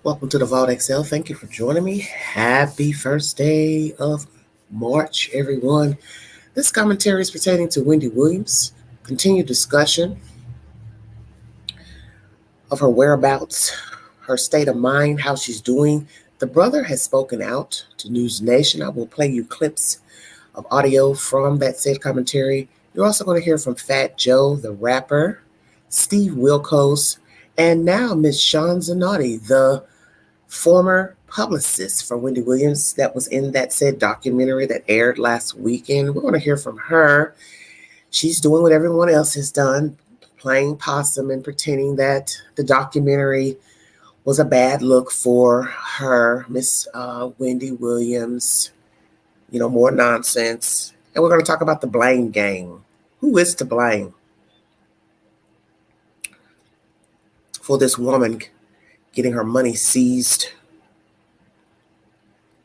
Welcome to the Vault XL. Thank you for joining me. Happy first day of March, everyone. This commentary is pertaining to Wendy Williams. Continued discussion of her whereabouts, her state of mind, how she's doing. The brother has spoken out to News Nation. I will play you clips of audio from that said commentary. You're also going to hear from Fat Joe, the rapper, Steve Wilkos, and now Miss Shawn Zanotti, the former publicist for Wendy Williams that was in that said documentary that aired last weekend. We're going to hear from her. She's doing what everyone else has done, playing possum and pretending that the documentary was a bad look for her, Miss Wendy Williams. More nonsense. And we're going to talk about the blame game. Who is to blame for this woman getting her money seized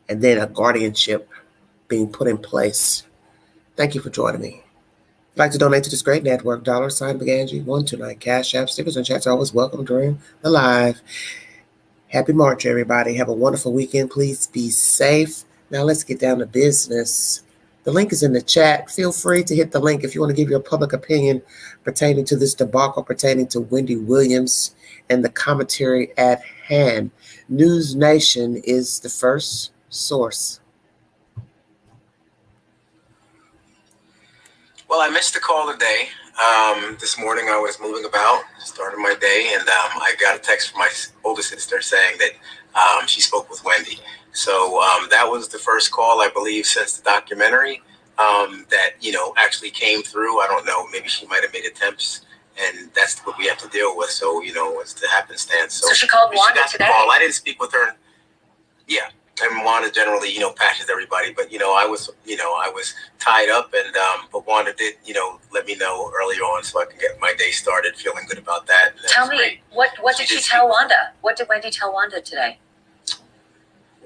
and then a guardianship being put in place? Thank you for joining me. If you'd like to donate to this great network, $BigAngie129 Cash App. Stickers and chats are always welcome during the live. Happy March, everybody. Have a wonderful weekend. Please be safe. Now let's get down to business. The link is in the chat. Feel free to hit the link if you want to give your public opinion pertaining to this debacle, pertaining to Wendy Williams and the commentary at hand. News Nation is the first source. Well, I missed the call today. This morning I was moving about, starting my day, and I got a text from my older sister saying that she spoke with Wendy. So that was the first call, I believe, since the documentary that, actually came through. I don't know. Maybe she might have made attempts, and that's what we have to deal with. So, it's the happenstance. So she called Wanda today? I didn't speak with her. Yeah. And Wanda generally, patches everybody. But, I was tied up, and but Wanda did, let me know earlier on so I can get my day started feeling good about that. Tell me, what did she tell Wanda? What did Wendy tell Wanda today?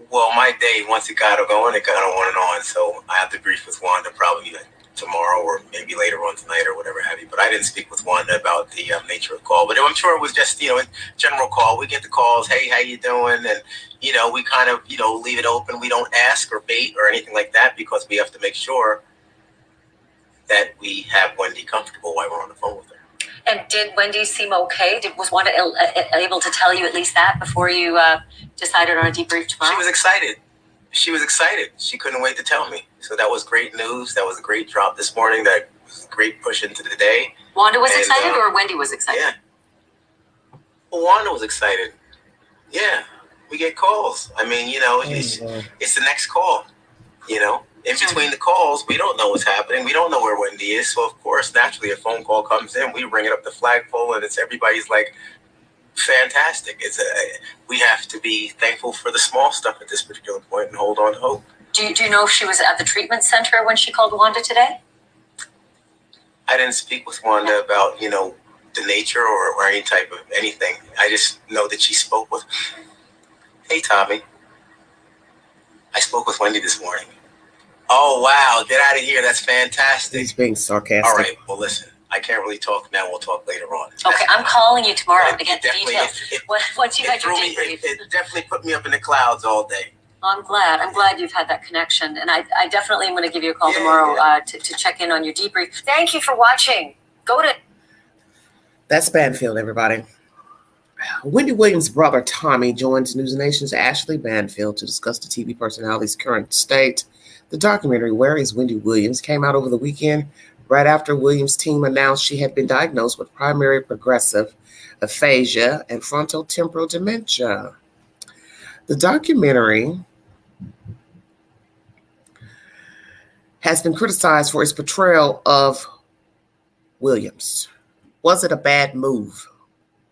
Well, my day, once it got going, it got on and on. So I have to brief with Wanda probably tomorrow or maybe later on tonight or whatever have you. But I didn't speak with Wanda about the nature of the call. But I'm sure it was just, a general call. We get the calls, hey, how you doing? And, we kind of, leave it open. We don't ask or bait or anything like that because we have to make sure that we have Wendy comfortable while we're on the phone with her. And did Wendy seem okay? Was Wanda able to tell you at least that before you decided on a debrief tomorrow? She was excited. She couldn't wait to tell me. So that was great news. That was a great drop this morning. That was a great push into the day. Wanda was excited or Wendy was excited? Yeah. Well, Wanda was excited. Yeah. We get calls. I mean, it's the next call, In between the calls, we don't know what's happening. We don't know where Wendy is. So, of course, naturally, a phone call comes in. We ring it up the flagpole, and everybody's like, fantastic. We have to be thankful for the small stuff at this particular point and hold on to hope. Do you know if she was at the treatment center when she called Wanda today? I didn't speak with Wanda about, the nature or any type of anything. I just know that she spoke with, hey, Tommy, I spoke with Wendy this morning. Oh, wow. Get out of here. That's fantastic. He's being sarcastic. All right. Well, listen, I can't really talk now. We'll talk later on. Okay. I'm calling you tomorrow to get the details. Once you had your debrief. It definitely put me up in the clouds all day. I'm glad you've had that connection. And I definitely am going to give you a call tomorrow to check in on your debrief. Thank you for watching. That's Banfield, everybody. Wendy Williams' brother Tommy joins News Nation's Ashley Banfield to discuss the TV personality's current state. The documentary, Where is Wendy Williams, came out over the weekend, right after Williams' team announced she had been diagnosed with primary progressive aphasia and frontotemporal dementia. The documentary has been criticized for its portrayal of Williams. Was it a bad move?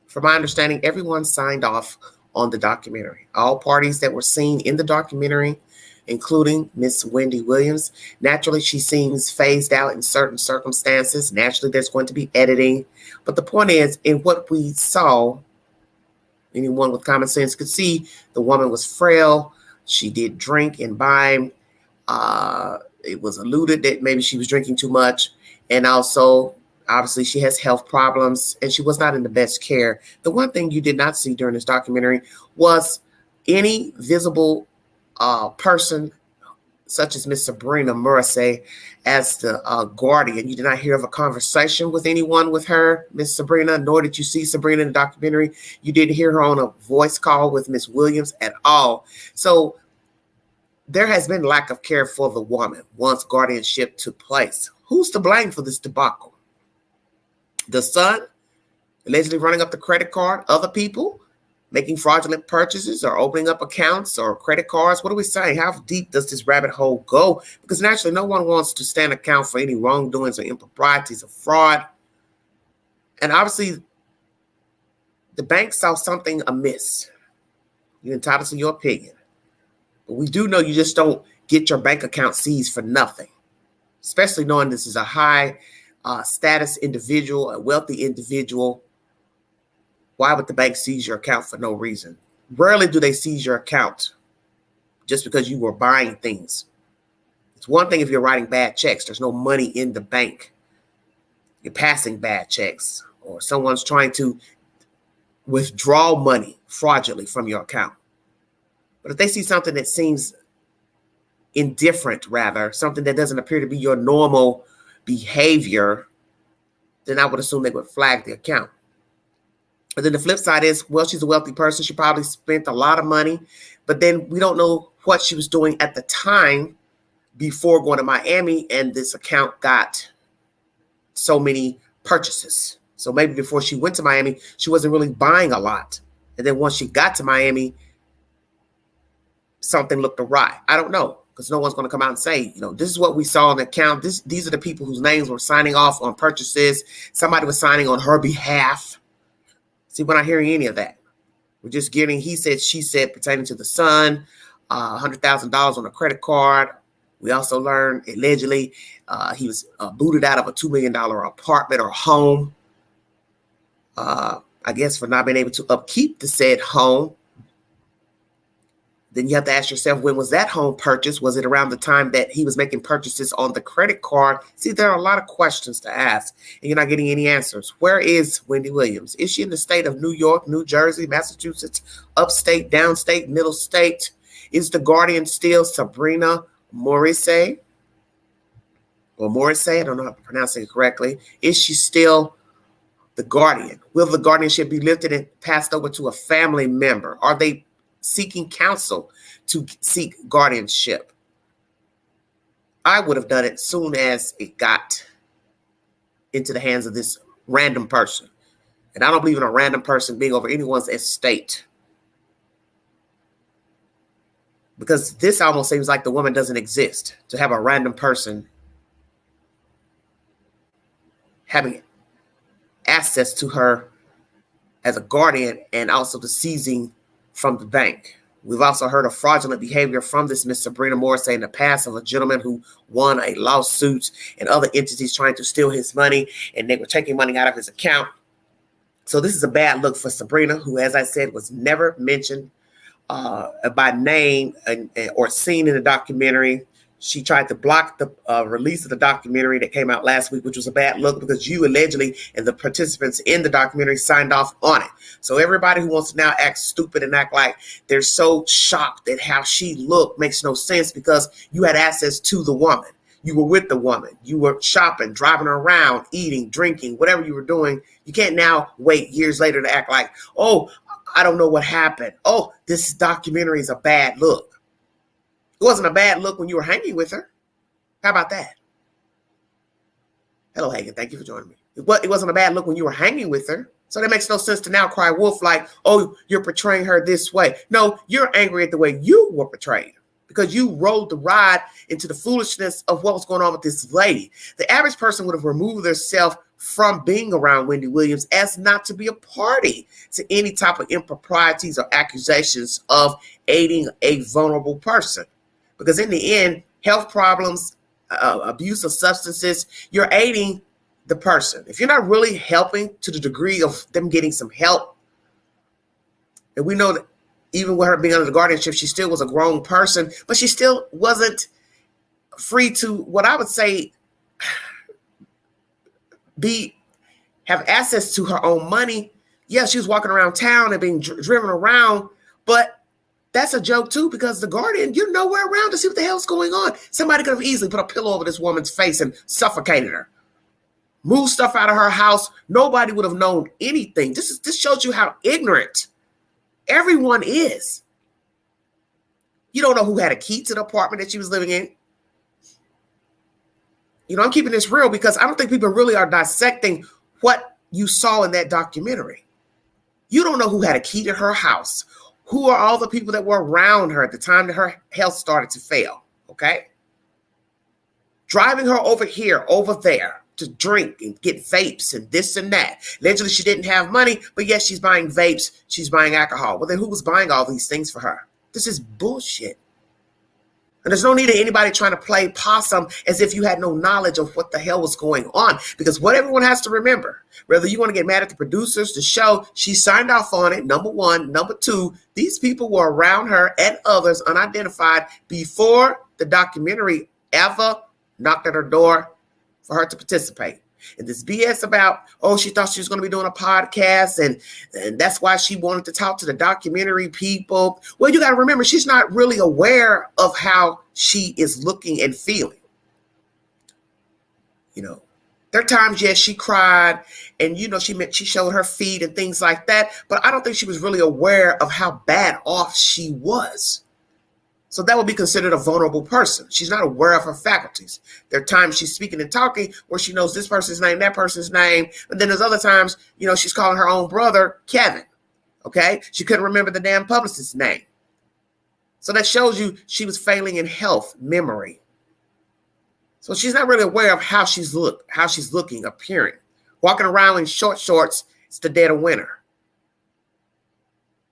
From my understanding, everyone signed off on the documentary. All parties that were seen in the documentary, including Miss Wendy Williams. Naturally, she seems phased out in certain circumstances. Naturally, there's going to be editing. But the point is, in what we saw, anyone with common sense could see the woman was frail. She did drink and buy. It was alluded that maybe she was drinking too much. And also, obviously, she has health problems and she was not in the best care. The one thing you did not see during this documentary was any visible person such as Miss Sabrina Morrissey as the guardian. You did not hear of a conversation with anyone with her, Miss Sabrina, nor did you see Sabrina in the documentary. You didn't hear her on a voice call with Miss Williams at all. So there has been lack of care for the woman once guardianship took place. Who's to blame for this debacle? The son, allegedly running up the credit card, other people making fraudulent purchases or opening up accounts or credit cards. What are we saying? How deep does this rabbit hole go? Because naturally, no one wants to stand account for any wrongdoings or improprieties or fraud. And obviously, the bank saw something amiss. You're entitled to your opinion. But we do know you just don't get your bank account seized for nothing, especially knowing this is a high status individual, a wealthy individual. Why would the bank seize your account for no reason? Rarely do they seize your account just because you were buying things. It's one thing if you're writing bad checks. There's no money in the bank. You're passing bad checks, or someone's trying to withdraw money fraudulently from your account. But if they see something that seems indifferent, rather, something that doesn't appear to be your normal behavior, then I would assume they would flag the account. But then the flip side is, well, she's a wealthy person. She probably spent a lot of money, but then we don't know what she was doing at the time before going to Miami, and this account got so many purchases. So maybe before she went to Miami, she wasn't really buying a lot. And then once she got to Miami, something looked awry. I don't know, because no one's going to come out and say, this is what we saw on the account. These are the people whose names were signing off on purchases. Somebody was signing on her behalf. See, we're not hearing any of that. We're just getting he said, she said pertaining to the son, $100,000 on a credit card. We also learned allegedly he was booted out of a $2 million apartment or home. I guess for not being able to upkeep the said home. Then you have to ask yourself, when was that home purchased? Was it around the time that he was making purchases on the credit card? See, there are a lot of questions to ask, and you're not getting any answers. Where is Wendy Williams? Is she in the state of New York, New Jersey, Massachusetts, upstate, downstate, middle state? Is the guardian still Sabrina Morrissey? Or Morrissey? I don't know how to pronounce it correctly. Is she still the guardian? Will the guardianship be lifted and passed over to a family member? Are they seeking counsel to seek guardianship? I would have done it soon as it got into the hands of this random person. And I don't believe in a random person being over anyone's estate. Because this almost seems like the woman doesn't exist, to have a random person having access to her as a guardian and also the seizing from the bank. We've also heard of fraudulent behavior from this Miss Sabrina Morrissey in the past of a gentleman who won a lawsuit and other entities trying to steal his money, and they were taking money out of his account. So this is a bad look for Sabrina, who, as I said, was never mentioned by name or seen in the documentary. She tried to block the release of the documentary that came out last week, which was a bad look because you allegedly and the participants in the documentary signed off on it. So everybody who wants to now act stupid and act like they're so shocked at how she looked makes no sense, because you had access to the woman. You were with the woman. You were shopping, driving around, eating, drinking, whatever you were doing. You can't now wait years later to act like, oh, I don't know what happened. Oh, this documentary is a bad look. It wasn't a bad look when you were hanging with her. How about that? Hello, Hagen. Thank you for joining me. It wasn't a bad look when you were hanging with her. So that makes no sense to now cry wolf like, oh, you're portraying her this way. No, you're angry at the way you were portrayed because you rolled the ride into the foolishness of what was going on with this lady. The average person would have removed themselves from being around Wendy Williams as not to be a party to any type of improprieties or accusations of aiding a vulnerable person. Because in the end, health problems, abuse of substances, you're aiding the person. If you're not really helping to the degree of them getting some help, and we know that even with her being under the guardianship, she still was a grown person, but she still wasn't free to, what I would say, have access to her own money. Yeah, she was walking around town and being driven around, but that's a joke too, because the Guardian, you're nowhere around to see what the hell's going on. Somebody could have easily put a pillow over this woman's face and suffocated her. Move stuff out of her house. Nobody would have known anything. This shows you how ignorant everyone is. You don't know who had a key to the apartment that she was living in. You know, I'm keeping this real because I don't think people really are dissecting what you saw in that documentary. You don't know who had a key to her house. Who are all the people that were around her at the time that her health started to fail, okay? Driving her over here, over there to drink and get vapes and this and that. Allegedly, she didn't have money, but yes, she's buying vapes. She's buying alcohol. Well, then who was buying all these things for her? This is bullshit. And there's no need of anybody trying to play possum as if you had no knowledge of what the hell was going on. Because what everyone has to remember, whether you want to get mad at the producers, the show, she signed off on it, number one. Number two, these people were around her and others unidentified before the documentary ever knocked at her door for her to participate. And this BS about, oh, she thought she was going to be doing a podcast and that's why she wanted to talk to the documentary people. Well, you got to remember, she's not really aware of how she is looking and feeling. You know, there are times, yes, she cried and, you know, she showed her feet and things like that. But I don't think she was really aware of how bad off she was. So that would be considered a vulnerable person. She's not aware of her faculties. There are times she's speaking and talking where she knows this person's name, that person's name. But then there's other times, you know, she's calling her own brother Kevin. Okay. She couldn't remember the damn publicist's name. So that shows you she was failing in health, memory. So she's not really aware of how she's looking, appearing. Walking around in short shorts, it's the dead of winter.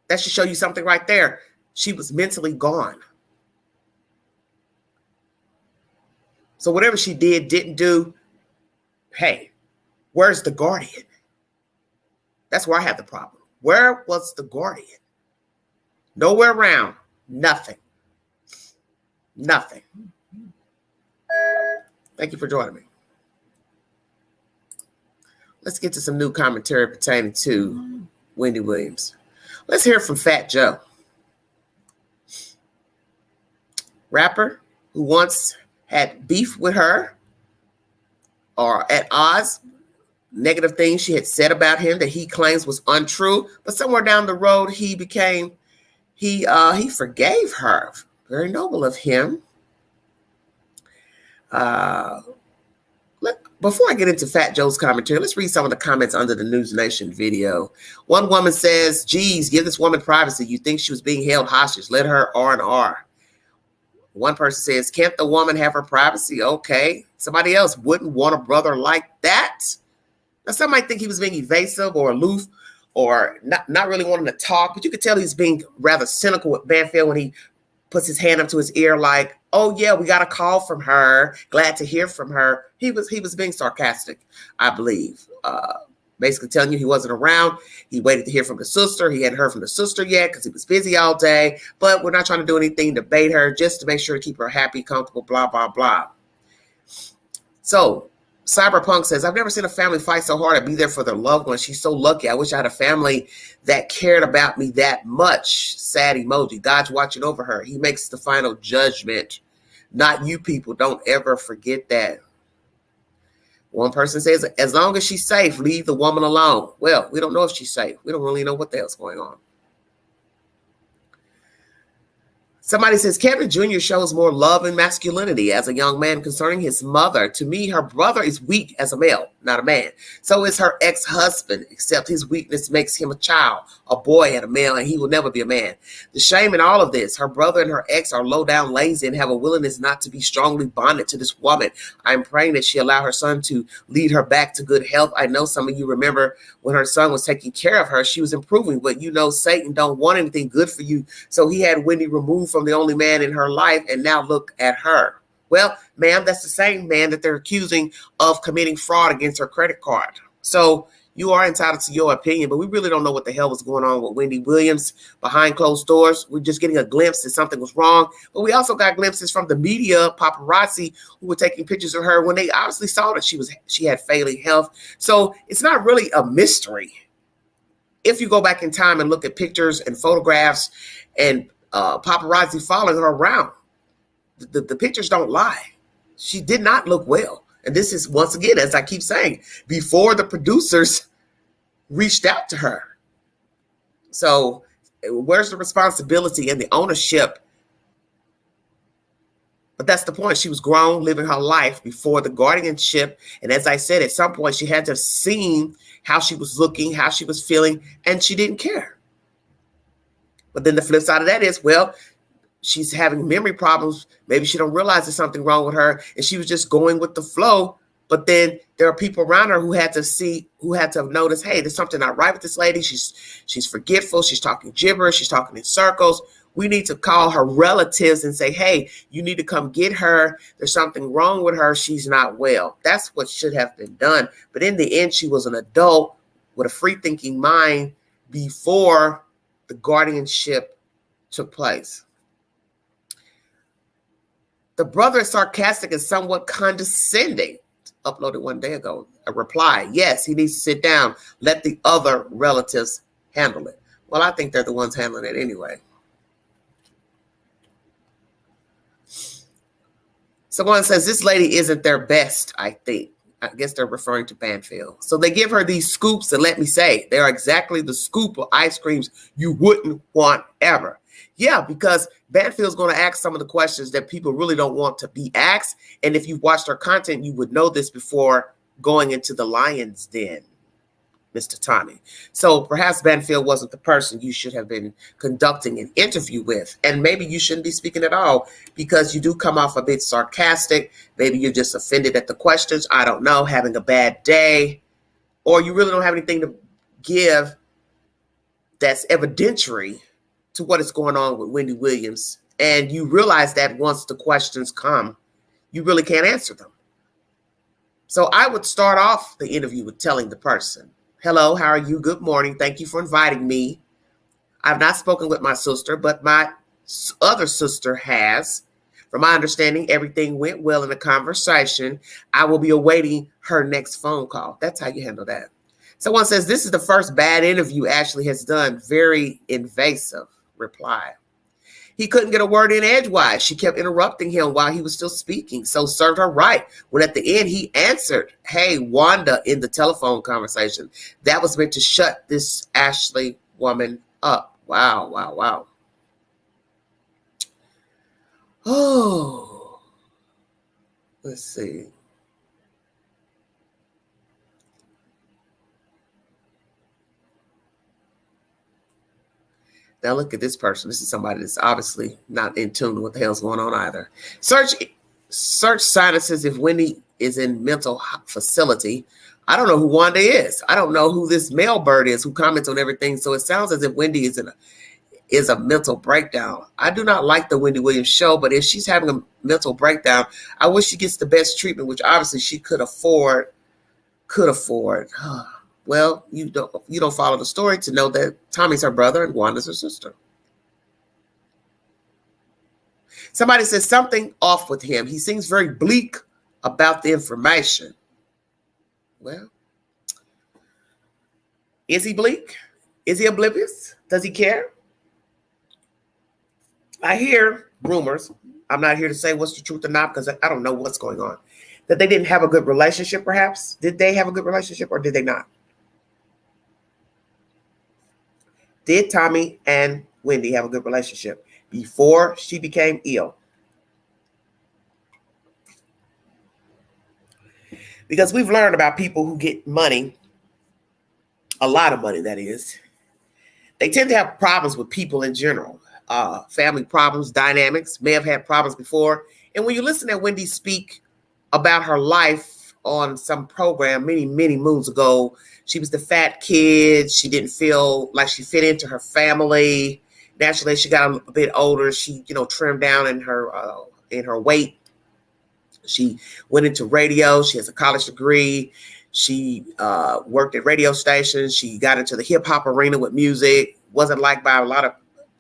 That should show you something right there. She was mentally gone. So whatever she did, didn't do, hey, where's the Guardian? That's where I have the problem. Where was the Guardian? Nowhere around. Nothing. Nothing. Thank you for joining me. Let's get to some new commentary pertaining to Wendy Williams. Let's hear from Fat Joe. Rapper who once had beef with her or at odds, negative things she had said about him that he claims was untrue, but somewhere down the road he forgave her. Very noble of him. Before I get into Fat Joe's commentary, let's read some of the comments under the News Nation video. One woman says, geez, give this woman privacy. You think she was being held hostage. Let her R&R. One person says, can't the woman have her privacy? Okay. Somebody else wouldn't want a brother like that. Now, some might think he was being evasive or aloof or not really wanting to talk, but you could tell he's being rather cynical with Banfield when he puts his hand up to his ear like, oh, yeah, we got a call from her. Glad to hear from her. He was being sarcastic, I believe. Basically telling you he wasn't around. He waited to hear from the sister. He hadn't heard from the sister yet because he was busy all day. But we're not trying to do anything to bait her, just to make sure to keep her happy, comfortable, blah, blah, blah. So Cyberpunk says, I've never seen a family fight so hard to be there for their loved one. She's so lucky. I wish I had a family that cared about me that much. Sad emoji. God's watching over her. He makes the final judgment. Not you people. Don't ever forget that. One person says, as long as she's safe, leave the woman alone. Well, we don't know if she's safe. We don't really know what the hell's going on. Somebody says, Kevin Jr. shows more love and masculinity as a young man concerning his mother. To me, her brother is weak as a male, not a man. So is her ex-husband, except his weakness makes him a child, a boy and a male, and he will never be a man. The shame in all of this, her brother and her ex are low down, lazy, and have a willingness not to be strongly bonded to this woman. I'm praying that she allow her son to lead her back to good health. I know some of you remember when her son was taking care of her, she was improving, but you know Satan don't want anything good for you. So he had Wendy removed from the only man in her life, and now look at her. Well, ma'am, that's the same man that they're accusing of committing fraud against her credit card. So you are entitled to your opinion, but we really don't know what the hell was going on with Wendy Williams behind closed doors. We're just getting a glimpse that something was wrong, but we also got glimpses from the media, paparazzi, who were taking pictures of her when they obviously saw that she had failing health. So it's not really a mystery. If you go back in time and look at pictures and photographs and paparazzi following her around. The pictures don't lie. She did not look well. And this is, once again, as I keep saying, before the producers reached out to her. So where's the responsibility and the ownership? But that's the point. She was grown, living her life before the guardianship. And as I said, at some point, she had to have seen how she was looking, how she was feeling, and she didn't care. But then the flip side of that is, well, she's having memory problems. Maybe she don't realize there's something wrong with her, and she was just going with the flow. But then there are people around her who had to have noticed, hey, there's something not right with this lady. She's forgetful. She's talking gibberish. She's talking in circles. We need to call her relatives and say, hey, you need to come get her. There's something wrong with her. She's not well. That's what should have been done. But in the end, she was an adult with a free-thinking mind before the guardianship took place. The brother is sarcastic and somewhat condescending. Uploaded one day ago. A reply, yes, he needs to sit down. Let the other relatives handle it. Well, I think they're the ones handling it anyway. Someone says this lady isn't their best, I think. I guess they're referring to Banfield. So they give her these scoops, and let me say, they are exactly the scoop of ice creams you wouldn't want ever. Yeah, because Banfield's going to ask some of the questions that people really don't want to be asked. And if you've watched her content, you would know this before going into the lion's den, Mr. Tommy. So perhaps Banfield wasn't the person you should have been conducting an interview with. And maybe you shouldn't be speaking at all because you do come off a bit sarcastic. Maybe you're just offended at the questions. I don't know, having a bad day. Or you really don't have anything to give that's evidentiary to what is going on with Wendy Williams. And you realize that once the questions come, you really can't answer them. So I would start off the interview with telling the person, hello, how are you? Good morning. Thank you for inviting me. I've not spoken with my sister, but my other sister has. From my understanding, everything went well in the conversation. I will be awaiting her next phone call. That's how you handle that. Someone says, this is the first bad interview Ashley has done. Very invasive reply. He couldn't get a word in edgewise. She kept interrupting him while he was still speaking. So served her right. When at the end he answered, hey, Wanda, in the telephone conversation. That was meant to shut this Ashley woman up. Wow, wow, wow. Oh, let's see. Now look at this person. This is somebody that's obviously not in tune with what the hell's going on either. Search sinuses if Wendy is in mental facility. I don't know who Wanda is. I don't know who this male bird is who comments on everything. So it sounds as if Wendy is a mental breakdown. I do not like the Wendy Williams show, but if she's having a mental breakdown, I wish she gets the best treatment, which obviously she could afford. Well, you don't follow the story to know that Tommy's her brother and Wanda's her sister. Somebody says something off with him. He seems very bleak about the information. Well, is he bleak? Is he oblivious? Does he care? I hear rumors. I'm not here to say what's the truth or not because I don't know what's going on. That they didn't have a good relationship, perhaps. Did they have a good relationship or did they not? Did Tommy and Wendy have a good relationship before she became ill? Because we've learned about people who get money, a lot of money, that is. They tend to have problems with people in general. Family problems, dynamics, may have had problems before. And when you listen to Wendy speak about her life on some program many, many moons ago, she was the fat kid. She didn't feel like she fit into her family. Naturally, she got a bit older. She, trimmed down in her weight. She went into radio. She has a college degree. She worked at radio stations. She got into the hip hop arena with music. Wasn't liked by a lot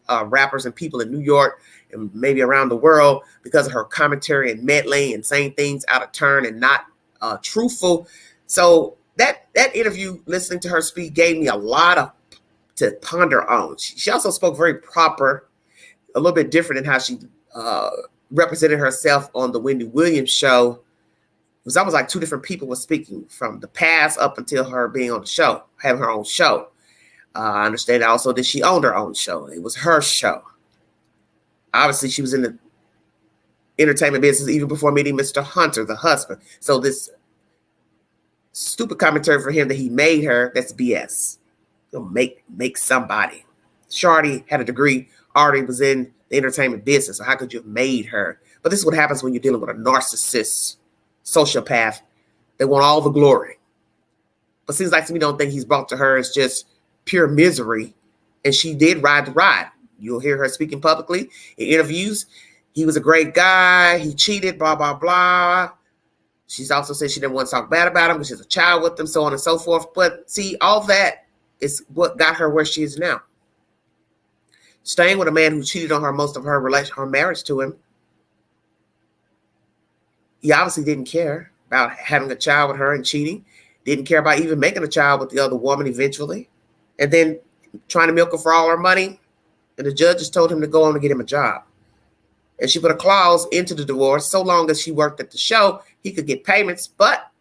of rappers and people in New York and maybe around the world because of her commentary and meddling and saying things out of turn and not truthful. So that interview, listening to her speak, gave me a lot to ponder on. She also spoke very proper, a little bit different in how she represented herself on the Wendy Williams show. It was almost like two different people were speaking from the past up until her being on the show, having her own show. I understand also that she owned her own show. It was her show. Obviously, she was in the entertainment business even before meeting Mr. Hunter, the husband. So this stupid commentary for him that he made her, that's BS. You'll make somebody. She already had a degree, already was in the entertainment business. So how could you have made her? But this is what happens when you're dealing with a narcissist, sociopath. They want all the glory. But seems like to me, don't think he's brought to her is just pure misery. And she did ride the ride. You'll hear her speaking publicly in interviews. He was a great guy. He cheated, blah, blah, blah. She's also said she didn't want to talk bad about him because she's a child with him, so on and so forth. But see, all that is what got her where she is now. Staying with a man who cheated on her most of her marriage to him. He obviously didn't care about having a child with her and cheating. Didn't care about even making a child with the other woman eventually. And then trying to milk her for all her money. And the judge just told him to go on and get him a job. And she put a clause into the divorce so long as she worked at the show, he could get payments, but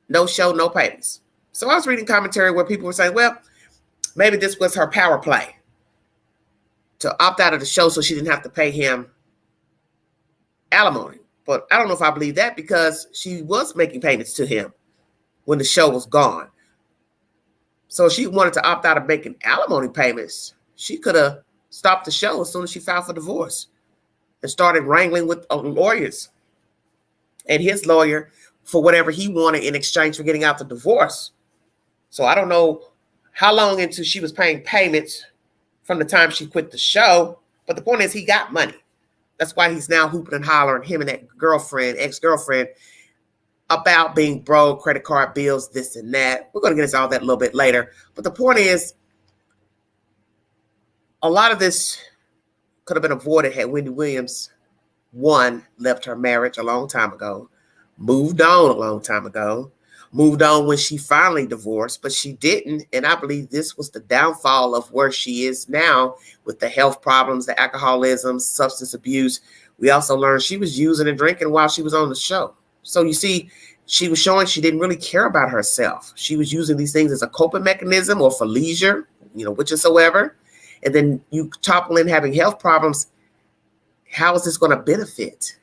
no show, no payments. So I was reading commentary where people were saying, well, maybe this was her power play to opt out of the show so she didn't have to pay him alimony. But I don't know if I believe that because she was making payments to him when the show was gone. So if she wanted to opt out of making alimony payments, she could have stopped the show as soon as she filed for divorce and started wrangling with lawyers and his lawyer for whatever he wanted in exchange for getting out the divorce. So I don't know how long into she was paying payments from the time she quit the show, but the point is he got money. That's why he's now hooping and hollering, him and that girlfriend, ex-girlfriend, about being broke, credit card bills, this and that. We're going to get into all that a little bit later. But the point is, a lot of this could have been avoided had Wendy Williams, one, left her marriage a long time ago, moved on a long time ago, moved on when she finally divorced, but she didn't. And I believe this was the downfall of where she is now with the health problems, the alcoholism, substance abuse. We also learned she was using and drinking while she was on the show. So you see, she was showing she didn't really care about herself. She was using these things as a coping mechanism or for leisure, whichsoever. And then you topple in having health problems. How is this going to benefit?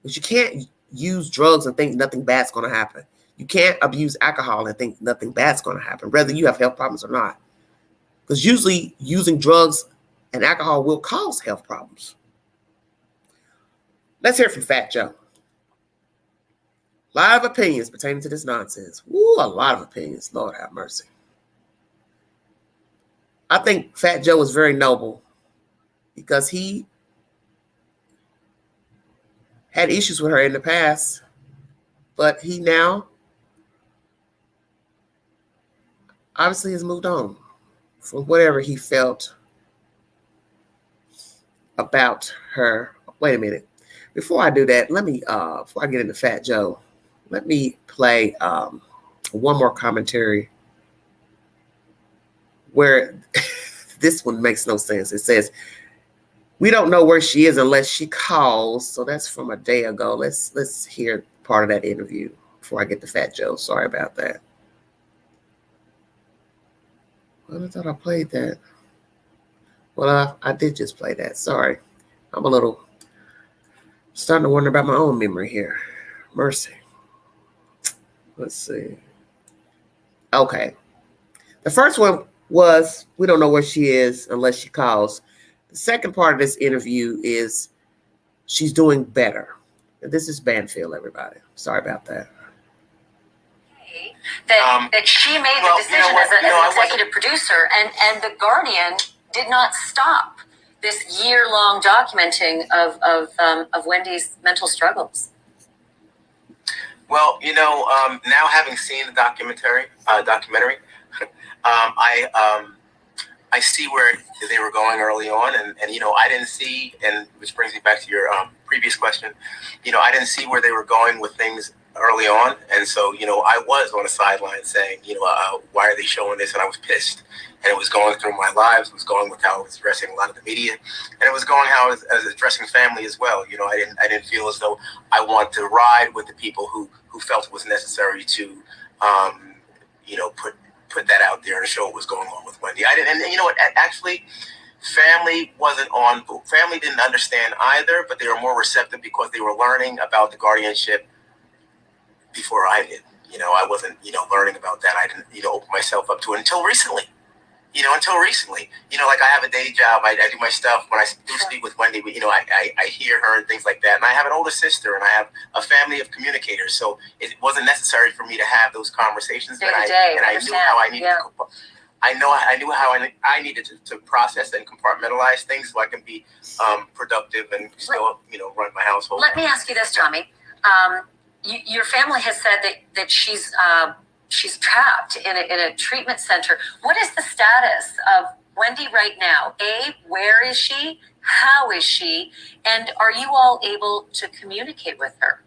Because you can't use drugs and think nothing bad's going to happen. You can't abuse alcohol and think nothing bad's going to happen, whether you have health problems or not. Because usually using drugs and alcohol will cause health problems. Let's hear from Fat Joe. A lot of opinions pertaining to this nonsense. Woo, a lot of opinions. Lord have mercy. I think Fat Joe was very noble because he had issues with her in the past, but he now obviously has moved on from whatever he felt about her. Wait a minute. Before I do that, let me, before I get into Fat Joe, let me play one more commentary where this one makes no sense. It says, we don't know where she is unless she calls. So that's from a day ago. Let's hear part of that interview before I get to Fat Joe. Sorry about that. Well, I thought I played that. Well, I did just play that. Sorry. I'm a little starting to wonder about my own memory here. Mercy. Let's see. Okay. The first one was, we don't know where she is unless she calls. The second part of this interview is she's doing better. And this is Banfield, everybody. Sorry about that. That she made the decision as an executive producer, and the Guardian did not stop this year-long documenting of Wendy's mental struggles. Well, now having seen the documentary, I see where they were going early on, and I didn't see, and which brings me back to your previous question, I didn't see where they were going with things early on. And so, I was on the sideline saying, why are they showing this? And I was pissed. And it was going through my lives. It was going with how I was addressing a lot of the media. And it was going how I was addressing family as well. I didn't feel as though I wanted to ride with the people who felt it was necessary to, put that out there and show what was going on with Wendy. I didn't, and you know what, actually, family didn't understand either, but they were more receptive because they were learning about the guardianship before I did. I wasn't, learning about that. I didn't, open myself up to it until recently. Like I have a day job. I do my stuff. When I do speak with Wendy, I hear her and things like that. And I have an older sister and I have a family of communicators. So it wasn't necessary for me to have those conversations. I knew how I needed to, I knew how I needed to process and compartmentalize things so I can be productive and still, run my household. Let me ask you this, Tommy. Your family has said that she's trapped in a treatment center. What is the status of Wendy right now? A, where is she? How is she? And are you all able to communicate with her?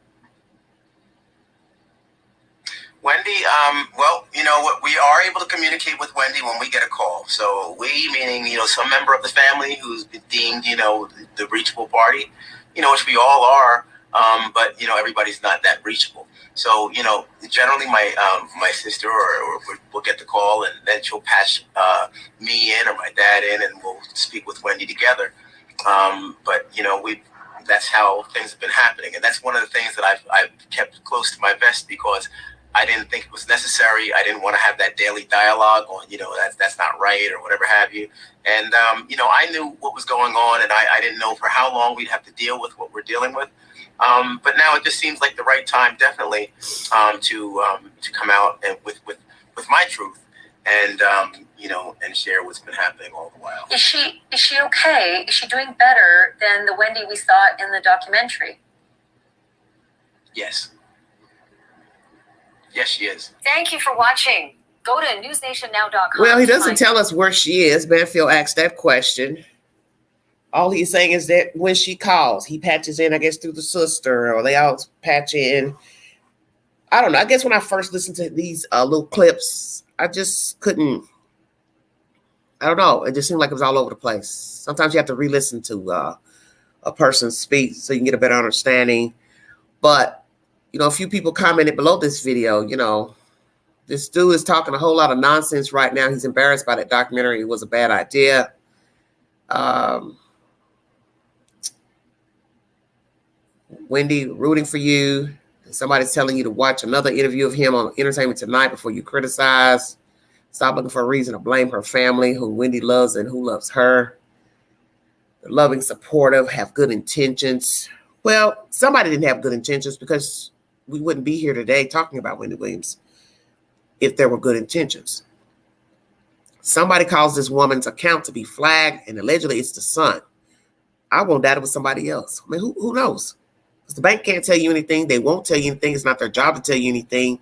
Wendy, we are able to communicate with Wendy when we get a call. So we, meaning, some member of the family who's been deemed, the reachable party, which we all are, but, everybody's not that reachable. So, generally my sister will get the call and then she'll patch me in or my dad in and we'll speak with Wendy together. But, that's how things have been happening. And that's one of the things that I've kept close to my vest because I didn't think it was necessary. I didn't want to have that daily dialogue on, that's not right or whatever have you. And, I knew what was going on and I didn't know for how long we'd have to deal with what we're dealing with. But now it just seems like the right time, definitely, to come out and with my truth and and share what's been happening all the while. Is she okay? Is she doing better than the Wendy we saw in the documentary? Yes. Yes, she is. Thank you for watching. Go to newsnationnow.com. Well, he doesn't tell us where she is. Banfield asked that question. All he's saying is that when she calls, he patches in, I guess, through the sister, or they all patch in. I don't know. I guess when I first listened to these little clips, I just couldn't. I don't know. It just seemed like it was all over the place. Sometimes you have to re-listen to a person speak so you can get a better understanding. But, a few people commented below this video, this dude is talking a whole lot of nonsense right now. He's embarrassed by that documentary. It was a bad idea. Wendy, rooting for you. Somebody's telling you to watch another interview of him on Entertainment Tonight before you criticize. Stop looking for a reason to blame her family, who Wendy loves and who loves her. They're loving, supportive, have good intentions. Well, somebody didn't have good intentions because we wouldn't be here today talking about Wendy Williams if there were good intentions. Somebody calls this woman's account to be flagged, and allegedly it's the son. I won't doubt it was somebody else. I mean, who knows? Because the bank can't tell you anything. They won't tell you anything. It's not their job to tell you anything.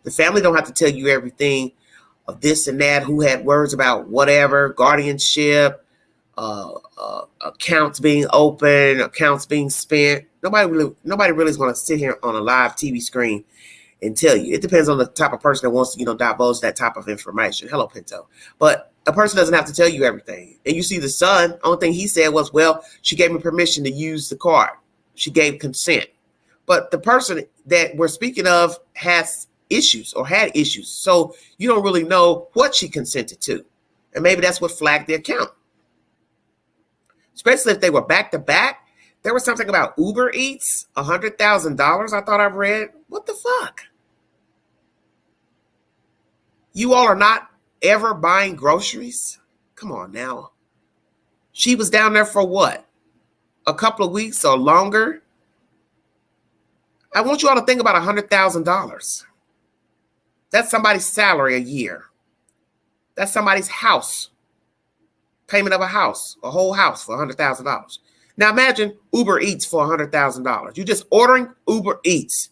The family don't have to tell you everything of this and that, who had words about whatever, guardianship, accounts being open, accounts being spent. Nobody really is going to sit here on a live TV screen and tell you. It depends on the type of person that wants to, divulge that type of information. Hello, Pinto. But a person doesn't have to tell you everything. And you see the son, only thing he said was, well, she gave me permission to use the card. She gave consent. But the person that we're speaking of has issues or had issues. So you don't really know what she consented to. And maybe that's what flagged the account. Especially if they were back to back. There was something about Uber Eats, $100,000 I thought I read. What the fuck? You all are not ever buying groceries? Come on now. She was down there for what? A couple of weeks or longer? I want you all to think about $100,000. That's somebody's salary a year. That's somebody's house. Payment of a house, a whole house for $100,000. Now imagine Uber Eats for $100,000. You're just ordering Uber Eats.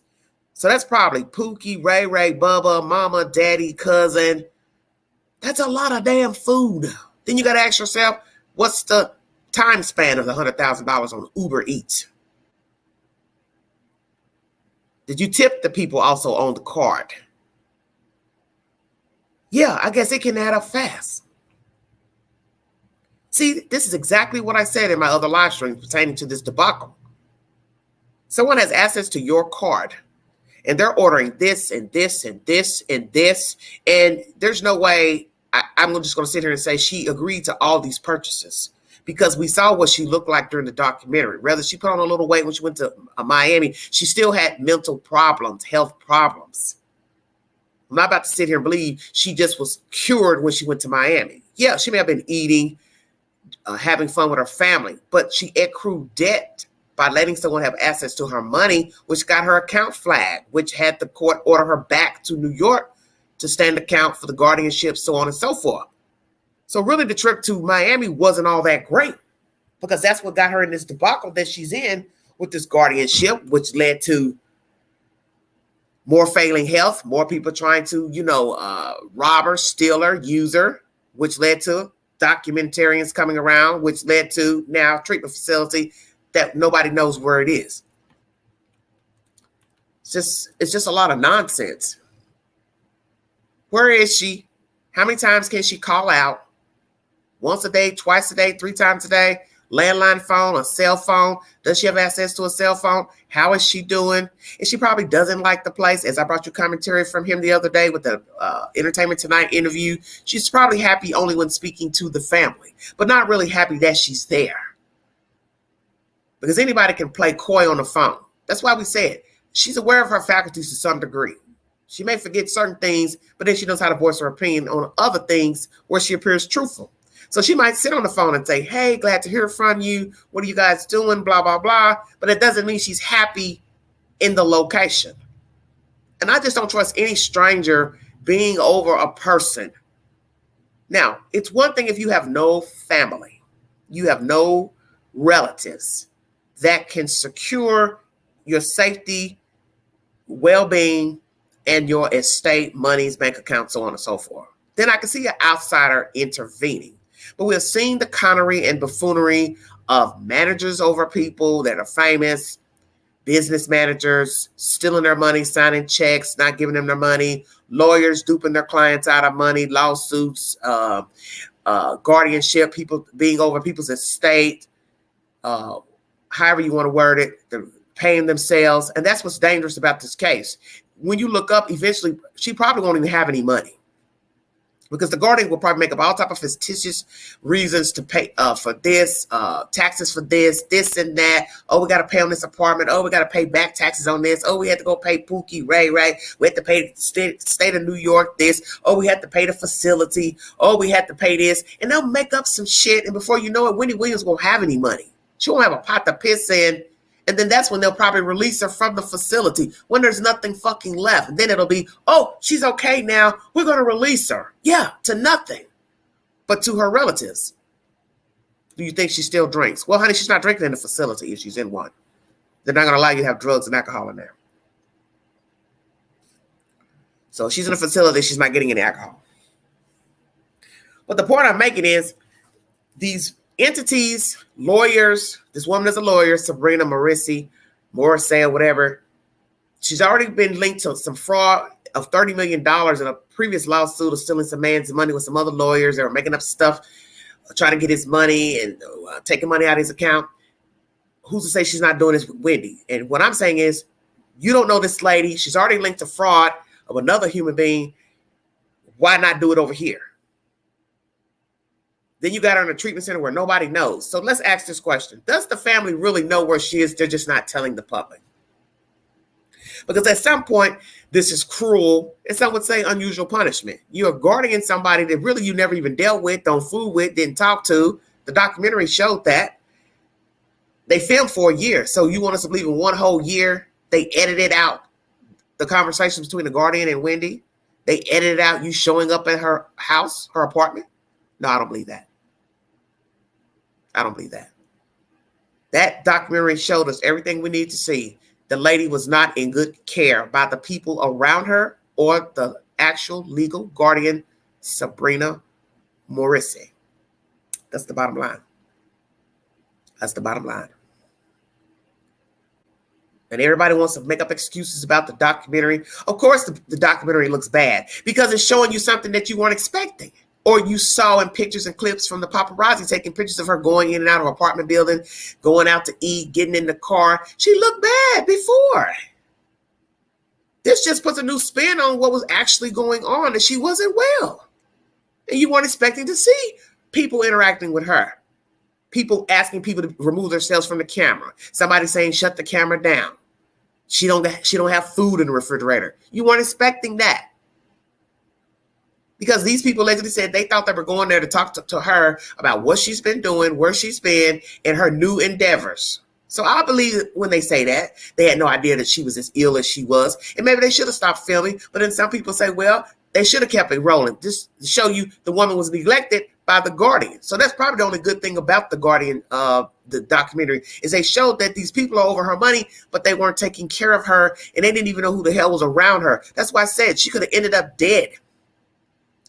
So that's probably Pookie, Ray Ray, Bubba, Mama, Daddy, cousin. That's a lot of damn food. Then you got to ask yourself, what's the time span of the $100,000 on Uber Eats? Did you tip the people also on the card? Yeah, I guess it can add up fast. See, this is exactly what I said in my other live stream pertaining to this debacle. Someone has access to your card, and they're ordering this and this and this and this, and there's no way I'm just going to sit here and say she agreed to all these purchases, because we saw what she looked like during the documentary. Whether she put on a little weight when she went to Miami, she still had mental problems, health problems. I'm not about to sit here and believe she just was cured when she went to Miami. Yeah, she may have been eating, having fun with her family, but she accrued debt by letting someone have access to her money, which got her account flagged, which had the court order her back to New York to stand account for the guardianship, so on and so forth. So really the trip to Miami wasn't all that great, because that's what got her in this debacle that she's in with this guardianship, which led to more failing health, more people trying to, rob her, steal her, use her, which led to documentarians coming around, which led to now treatment facility that nobody knows where it is. It's just a lot of nonsense. Where is she? How many times can she call out? Once a day, twice a day, 3 times a day? Landline phone, a cell phone? Does she have access to a cell phone? How is she doing? And she probably doesn't like the place. As I brought you commentary from him the other day with the Entertainment Tonight interview, she's probably happy only when speaking to the family, but not really happy that she's there. Because anybody can play coy on the phone. That's why we said she's aware of her faculties to some degree. She may forget certain things, but then she knows how to voice her opinion on other things where she appears truthful. So she might sit on the phone and say, hey, glad to hear from you. What are you guys doing? Blah, blah, blah. But it doesn't mean she's happy in the location. And I just don't trust any stranger being over a person. Now, it's one thing if you have no family, you have no relatives that can secure your safety, well-being, and your estate, monies, bank accounts, so on and so forth. Then I can see an outsider intervening. But we've seen the connery and buffoonery of managers over people that are famous, business managers stealing their money, signing checks, not giving them their money, lawyers duping their clients out of money, lawsuits, guardianship, people being over people's estate, however you want to word it, they're paying themselves. And that's what's dangerous about this case. When you look up, eventually, she probably won't even have any money, because the guardian will probably make up all type of fictitious reasons to pay for this, taxes for this and that. Oh, we got to pay on this apartment. Oh, we got to pay back taxes on this. Oh, we had to go pay Pookie, Ray. We had to pay the state of New York this. Oh, we had to pay the facility. Oh, we had to pay this. And they'll make up some shit. And before you know it, Wendy Williams won't have any money. She won't have a pot to piss in. And then that's when they'll probably release her from the facility when there's nothing fucking left. And then it'll be, oh, she's okay now. We're going to release her. Yeah, to nothing. But to her relatives. Do you think she still drinks? Well, honey, she's not drinking in the facility if she's in one. They're not going to allow you to have drugs and alcohol in there. So if she's in a facility, she's not getting any alcohol. But the point I'm making is these entities, lawyers, this woman is a lawyer, Sabrina Morrissey, or whatever. She's already been linked to some fraud of $30 million in a previous lawsuit of stealing some man's money with some other lawyers. They were making up stuff, trying to get his money and taking money out of his account. Who's to say she's not doing this with Wendy? And what I'm saying is, you don't know this lady. She's already linked to fraud of another human being. Why not do it over here? Then you got her in a treatment center where nobody knows. So let's ask this question. Does the family really know where she is? They're just not telling the public. Because at some point, this is cruel, and some would say unusual punishment. You're guarding somebody that really you never even dealt with, don't fool with, didn't talk to. The documentary showed that. They filmed for a year. So you want us to believe in one whole year, they edited out the conversations between the guardian and Wendy? They edited out you showing up at her house, her apartment? No, I don't believe that. I don't believe that. That documentary showed us everything we need to see. The lady was not in good care by the people around her or the actual legal guardian, Sabrina Morrissey. That's the bottom line. That's the bottom line. And everybody wants to make up excuses about the documentary. Of course, the documentary looks bad because it's showing you something that you weren't expecting. Or you saw in pictures and clips from the paparazzi taking pictures of her going in and out of her apartment building, going out to eat, getting in the car. She looked bad before. This just puts a new spin on what was actually going on, and she wasn't well. And you weren't expecting to see people interacting with her. People asking people to remove themselves from the camera. Somebody saying, shut the camera down. She don't have food in the refrigerator. You weren't expecting that. Because these people allegedly said they thought they were going there to talk to her about what she's been doing, where she's been, and her new endeavors. So I believe when they say that, they had no idea that she was as ill as she was. And maybe they should have stopped filming. But then some people say, well, they should have kept it rolling. Just to show you the woman was neglected by the Guardian. So that's probably the only good thing about the Guardian, the documentary, is they showed that these people are over her money, but they weren't taking care of her, and they didn't even know who the hell was around her. That's why I said she could have ended up dead,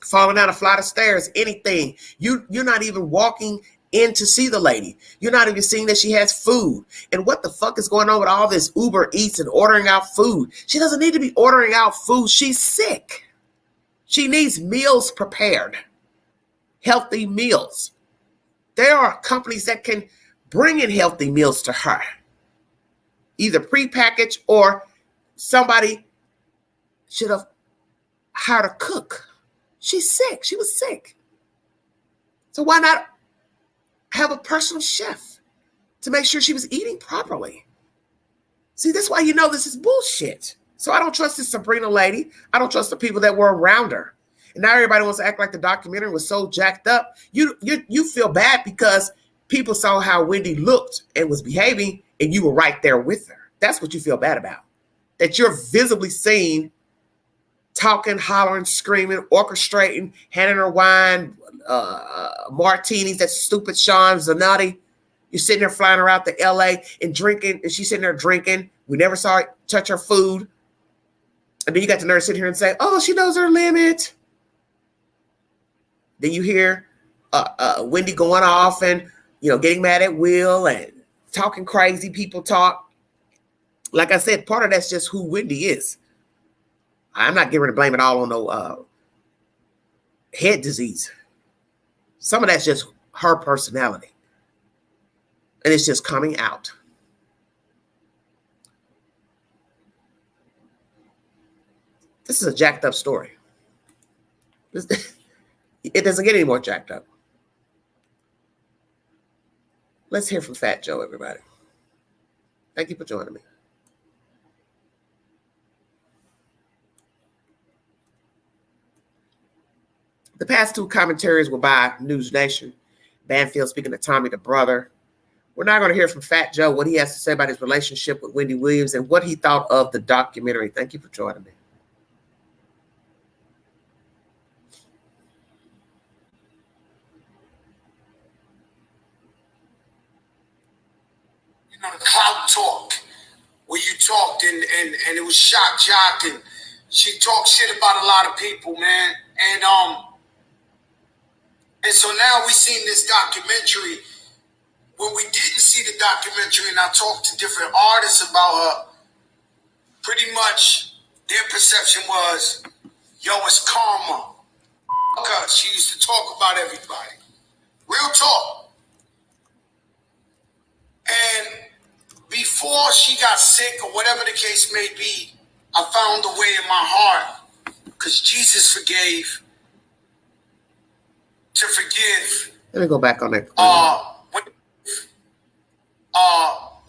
falling down a flight of stairs, anything. You're not even walking in to see the lady. You're not even seeing that she has food. And what the fuck is going on with all this Uber Eats and ordering out food? She doesn't need to be ordering out food. She's sick. She needs meals prepared. Healthy meals. There are companies that can bring in healthy meals to her. Either prepackaged or somebody should have hired a cook. She's sick. She was sick. So why not have a personal chef to make sure she was eating properly? See, that's why you know this is bullshit. So I don't trust this Sabrina lady. I don't trust the people that were around her. And now everybody wants to act like the documentary was so jacked up. You feel bad because people saw how Wendy looked and was behaving, and you were right there with her. That's what you feel bad about. That you're visibly seen talking, hollering, screaming, orchestrating, handing her wine, martinis, that stupid Shawn, Zanotti. You're sitting there flying her out to LA and drinking, and she's sitting there drinking. We never saw her touch her food. And then you got the nurse sit here and say, oh, she knows her limit. Then you hear Wendy going off and, getting mad at Will and talking crazy people talk. Like I said, part of that's just who Wendy is. I'm not giving her to blame it all on no head disease. Some of that's just her personality. And it's just coming out. This is a jacked up story. It doesn't get any more jacked up. Let's hear from Fat Joe, everybody. Thank you for joining me. The past two commentaries were by News Nation. Banfield speaking to Tommy, the brother. We're now going to hear from Fat Joe, what he has to say about his relationship with Wendy Williams and what he thought of the documentary. Thank you for joining me. The clout talk, where you talked and it was shock jock, and she talked shit about a lot of people, man. And so now we seen this documentary. When we didn't see the documentary and I talked to different artists about her, pretty much their perception was, yo, it's karma. Because she used to talk about everybody. Real talk. And before she got sick or whatever the case may be, I found a way in my heart, because Jesus forgave, to forgive. Let me go back on that.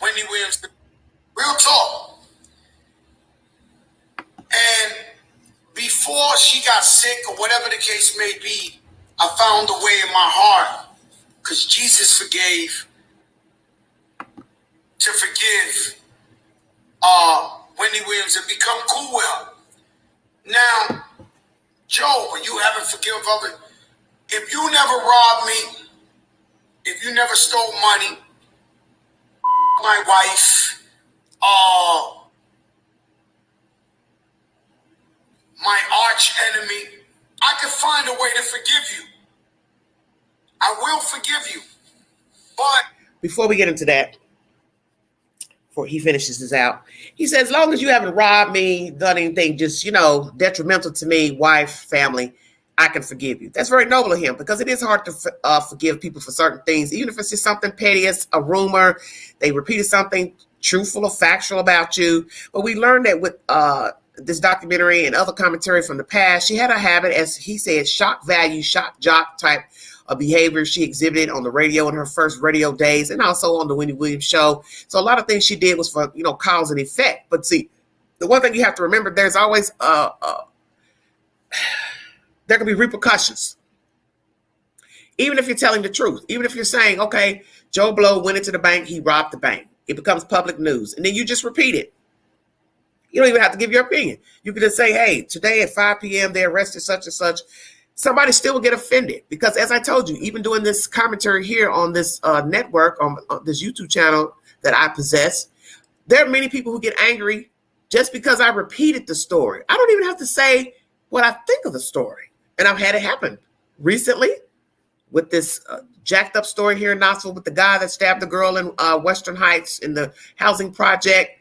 Wendy Williams, real talk. And before she got sick or whatever the case may be, I found a way in my heart, because Jesus forgave, to forgive Wendy Williams and become cool with her. Now, Joe, when you haven't forgiven her, if you never robbed me, if you never stole money, my wife, my arch enemy, I can find a way to forgive you. I will forgive you. But before we get into that, before he finishes this out. He said, as long as you haven't robbed me, done anything just, detrimental to me, wife, family, I can forgive you. That's very noble of him, because it is hard to forgive people for certain things, even if it's just something petty, it's a rumor, they repeated something truthful or factual about you. But we learned that with this documentary and other commentary from the past, she had a habit, as he said, shock value, shock jock type of behavior she exhibited on the radio in her first radio days, and also on the Wendy Williams show. So a lot of things she did was for, cause and effect. But see, the one thing you have to remember, there's always there can be repercussions. Even if you're telling the truth, even if you're saying, okay, Joe Blow went into the bank, he robbed the bank. It becomes public news. And then you just repeat it. You don't even have to give your opinion. You can just say, hey, today at 5 p.m. they arrested such and such. Somebody still will get offended, because as I told you, even doing this commentary here on this network, on this YouTube channel that I possess, there are many people who get angry just because I repeated the story. I don't even have to say what I think of the story. And I've had it happen recently with this jacked up story here in Knoxville with the guy that stabbed the girl in Western Heights in the housing project.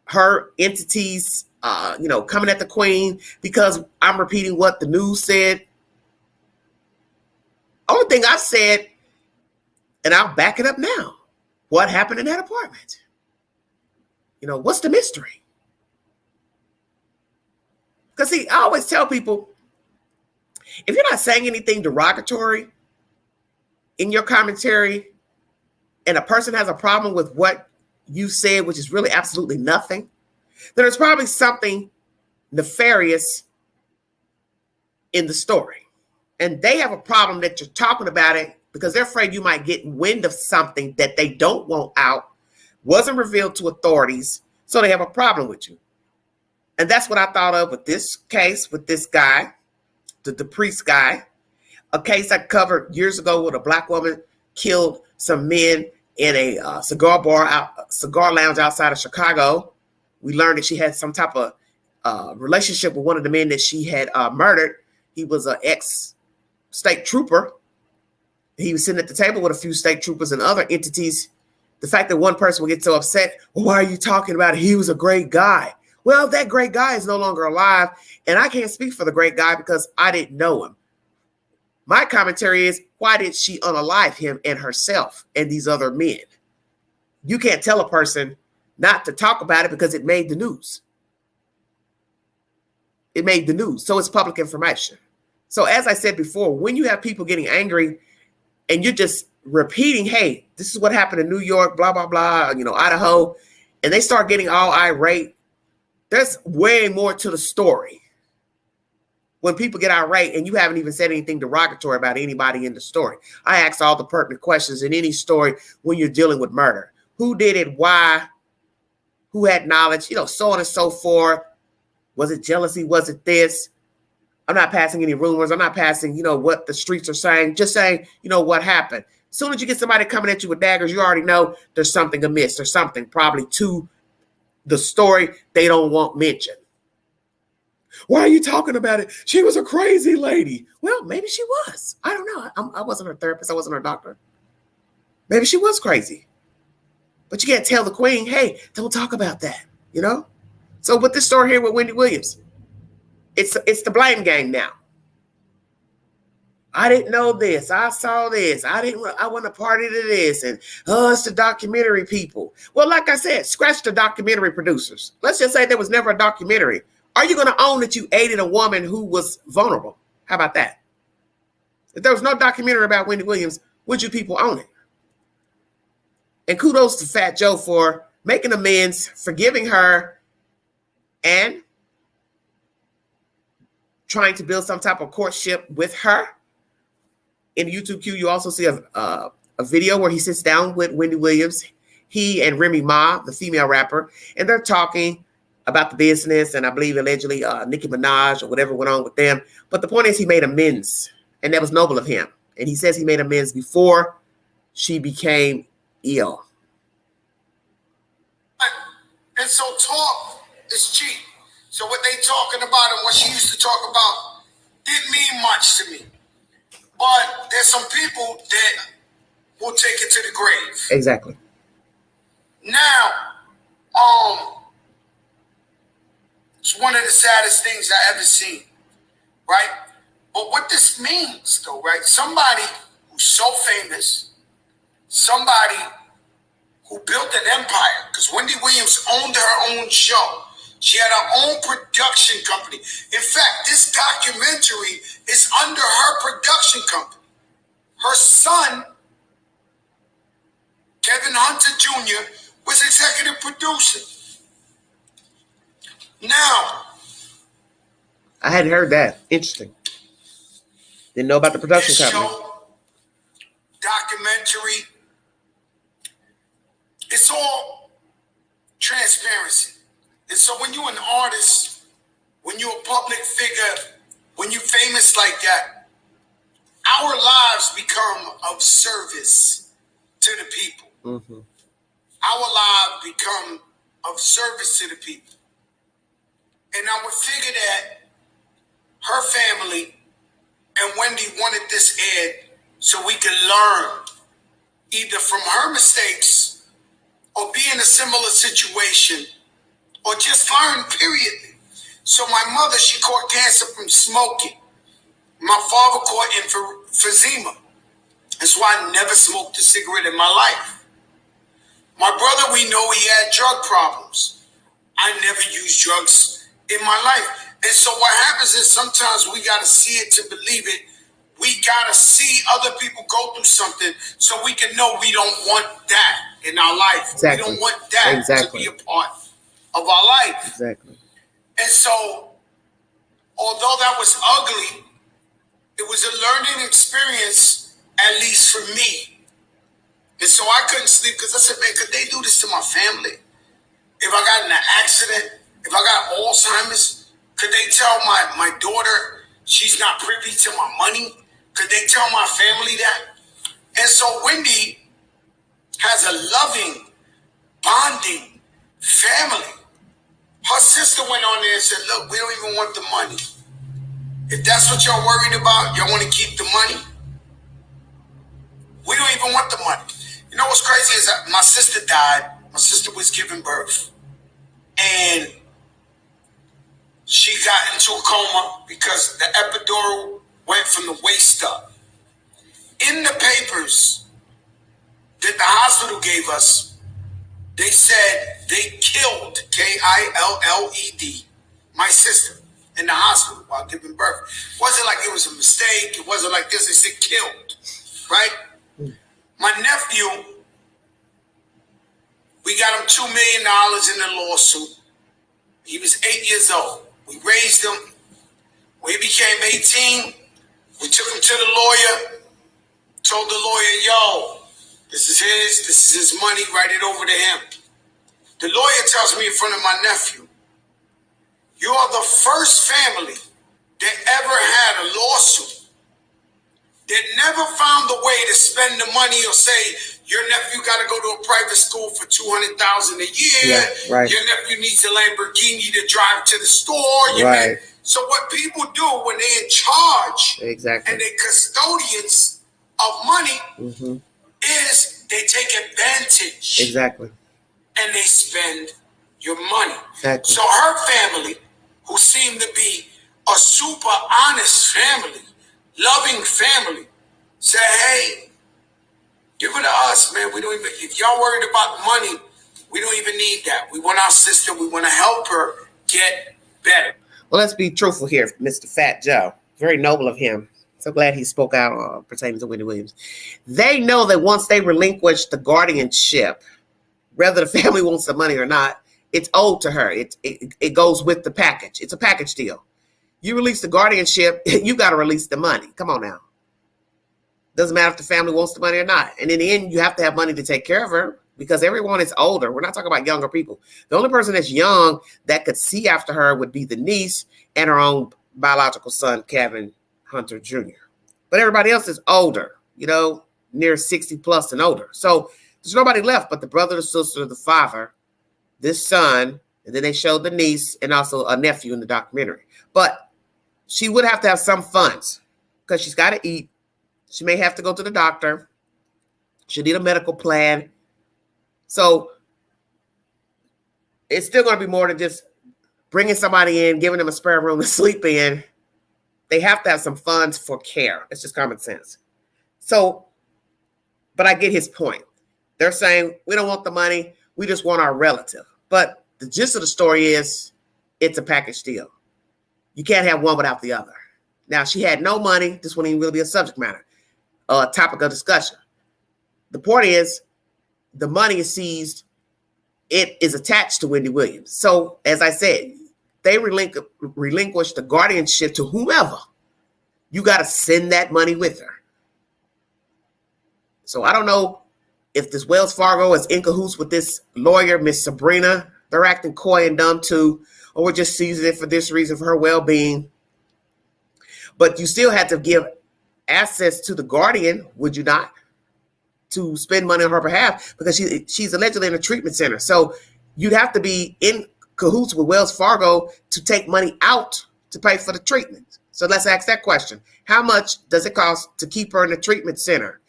Her entities, coming at the queen because I'm repeating what the news said. Only thing I said, and I'll back it up now. What happened in that apartment? What's the mystery? Because see, I always tell people, if you're not saying anything derogatory in your commentary and a person has a problem with what you said, which is really absolutely nothing, then there's probably something nefarious in the story. And they have a problem that you're talking about it because they're afraid you might get wind of something that they don't want out, wasn't revealed to authorities, so they have a problem with you. And that's what I thought of with this case, with this guy, the priest guy, a case I covered years ago with a black woman killed some men in a cigar lounge outside of Chicago. We learned that she had some type of relationship with one of the men that she had murdered. He was an ex-state trooper. He was sitting at the table with a few state troopers and other entities. The fact that one person would get so upset, well, why are you talking about it? He was a great guy. Well, that great guy is no longer alive, and I can't speak for the great guy because I didn't know him. My commentary is, why did she unalive him and herself and these other men? You can't tell a person not to talk about it because it made the news. It made the news, so it's public information. So as I said before, when you have people getting angry and you're just repeating, hey, this is what happened in New York, blah, blah, blah, Idaho, and they start getting all irate, there's way more to the story. When people get irate and you haven't even said anything derogatory about anybody in the story. I ask all the pertinent questions in any story when you're dealing with murder. Who did it? Why? Who had knowledge? So on and so forth. Was it jealousy? Was it this? I'm not passing any rumors. I'm not passing, what the streets are saying. Just saying, what happened. As soon as you get somebody coming at you with daggers, you already know there's something amiss. There's something probably to the story they don't want mentioned. Why are you talking about it? She was a crazy lady. Well, maybe she was. I don't know. I wasn't her therapist. I wasn't her doctor. Maybe she was crazy. But you can't tell the queen, hey, don't talk about that, So with this story here with Wendy Williams, it's the blame game now. I didn't know this. I saw this. I wasn't a party to this. And, it's the documentary people. Well, like I said, scratch the documentary producers. Let's just say there was never a documentary. Are you going to own that you aided a woman who was vulnerable? How about that? If there was no documentary about Wendy Williams, would you people own it? And kudos to Fat Joe for making amends, forgiving her, and trying to build some type of courtship with her. In YouTube Q, you also see a video where he sits down with Wendy Williams, he and Remy Ma, the female rapper, and they're talking about the business, and I believe allegedly Nicki Minaj or whatever went on with them. But the point is he made amends, and that was noble of him. And he says he made amends before she became ill. And so talk is cheap. So what they talking about and what she used to talk about didn't mean much to me. But there's some people that will take it to the grave. Exactly. Now, it's one of the saddest things I ever seen, right? But what this means, though, right? Somebody who's so famous, somebody who built an empire, because Wendy Williams owned her own show. She had her own production company. In fact, this documentary is under her production company. Her son, Kevin Hunter Jr., was executive producer. Now, I hadn't heard that. Interesting. Didn't know about the production this company. show, documentary, it's all transparency. And so when you're an artist, when you're a public figure, when you're famous like that, our lives become of service to the people. Mm-hmm. Our lives become of service to the people. And I would figure that her family and Wendy wanted this aired so we could learn either from her mistakes or be in a similar situation or just learn, period. So my mother, she caught cancer from smoking. My father caught emphysema. That's why I never smoked a cigarette in my life. My brother, we know he had drug problems. I never used drugs in my life. And so what happens is sometimes we got to see it to believe it. We got to see other people go through something so we can know we don't want that in our life. Exactly. We don't want that to be a part of our life. Exactly. And so, although that was ugly, it was a learning experience, at least for me. And so I couldn't sleep because I said, man, could they do this to my family? If I got in an accident, if I got Alzheimer's, could they tell my daughter she's not privy to my money? Could they tell my family that? And so Wendy has a loving, bonding family. Her sister went on there and said, look, we don't even want the money. If that's what y'all worried about, y'all want to keep the money? We don't even want the money. You know what's crazy is that my sister died. My sister was giving birth. And she got into a coma because the epidural went from the waist up. In the papers that the hospital gave us, they said they killed, K-I-L-L-E-D, my sister in the hospital while giving birth. It wasn't like it was a mistake. It wasn't like this. They said killed, right? My nephew, we got him $2 million in the lawsuit. He was 8 years old. We raised him. When he became 18, we took him to the lawyer, told the lawyer, yo, this is his money, write it over to him. The lawyer tells me in front of my nephew, you are the first family that ever had a lawsuit that never found a way to spend the money or say, your nephew got to go to a private school for $200,000 a year. Yeah, right. Your nephew needs a Lamborghini to drive to the store. Right. So what people do when they're in charge Exactly. and they're custodians of money is they take advantage. Exactly. And they spend your money. Exactly. So her family, who seemed to be a super honest family, loving family, said, hey, give it to us, man. We don't even, if y'all worried about the money, we don't even need that. We want our sister. We want to help her get better. Well, let's be truthful here, Mr. Fat Joe. Very noble of him. So glad he spoke out pertaining to Wendy Williams. They know that once they relinquish the guardianship, whether the family wants the money or not, it's owed to her. It goes with the package. It's a package deal. You release the guardianship, you got to release the money. Come on now. Doesn't matter if the family wants the money or not. And in the end, you have to have money to take care of her because everyone is older. We're not talking about younger people. The only person that's young that could see after her would be the niece and her own biological son, Kevin Hunter Jr. But everybody else is older, near 60 plus and older. So there's nobody left but the brother, the sister, the father, this son, and then they showed the niece and also a nephew in the documentary. But she would have to have some funds because she's got to eat. She may have to go to the doctor. She'll need a medical plan. So it's still going to be more than just bringing somebody in, giving them a spare room to sleep in. They have to have some funds for care. It's just common sense. So, but I get his point. They're saying, we don't want the money. We just want our relative. But the gist of the story is it's a package deal. You can't have one without the other. Now, she had no money. This wouldn't even really be a subject matter, a topic of discussion. The point is the money is seized. It is attached to Wendy Williams. So, as I said, they relinquish the guardianship to whomever. You got to send that money with her. So I don't know if this Wells Fargo is in cahoots with this lawyer, Miss Sabrina. They're acting coy and dumb too, or we're just seizing it for this reason, for her well-being. But you still had to give access to the guardian, would you not, to spend money on her behalf, because she's allegedly in a treatment center. So you'd have to be in cahoots with Wells Fargo to take money out to pay for the treatment. So let's ask that question. How much does it cost to keep her in a treatment center?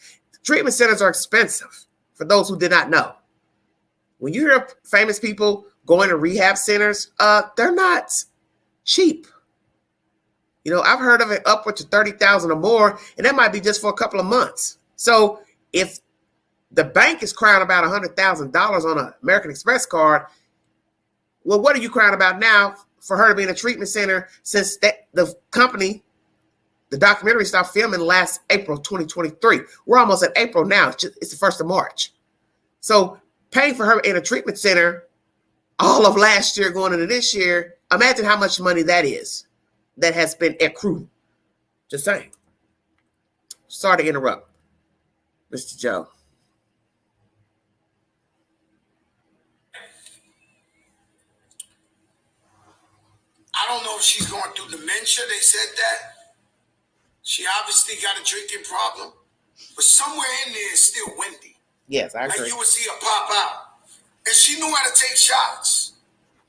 Treatment centers are expensive, for those who did not know. When you hear famous people going to rehab centers, they're not cheap. You know, I've heard of it upwards to $30,000 or more, and that might be just for a couple of months. So if the bank is crying about $100,000 on an American Express card, well, what are you crying about now for her to be in a treatment center since the company, the documentary, stopped filming last April 2023? We're almost at April now. It's the 1st of March. So paying for her in a treatment center all of last year going into this year, imagine how much money that is that has been accrued. Just saying. Sorry to interrupt, Mr. Joe. I don't know if she's going through dementia. They said that. She obviously got a drinking problem. But somewhere in there is still Wendy. Yes, I agree. Like you would see her pop out. And she knew how to take shots.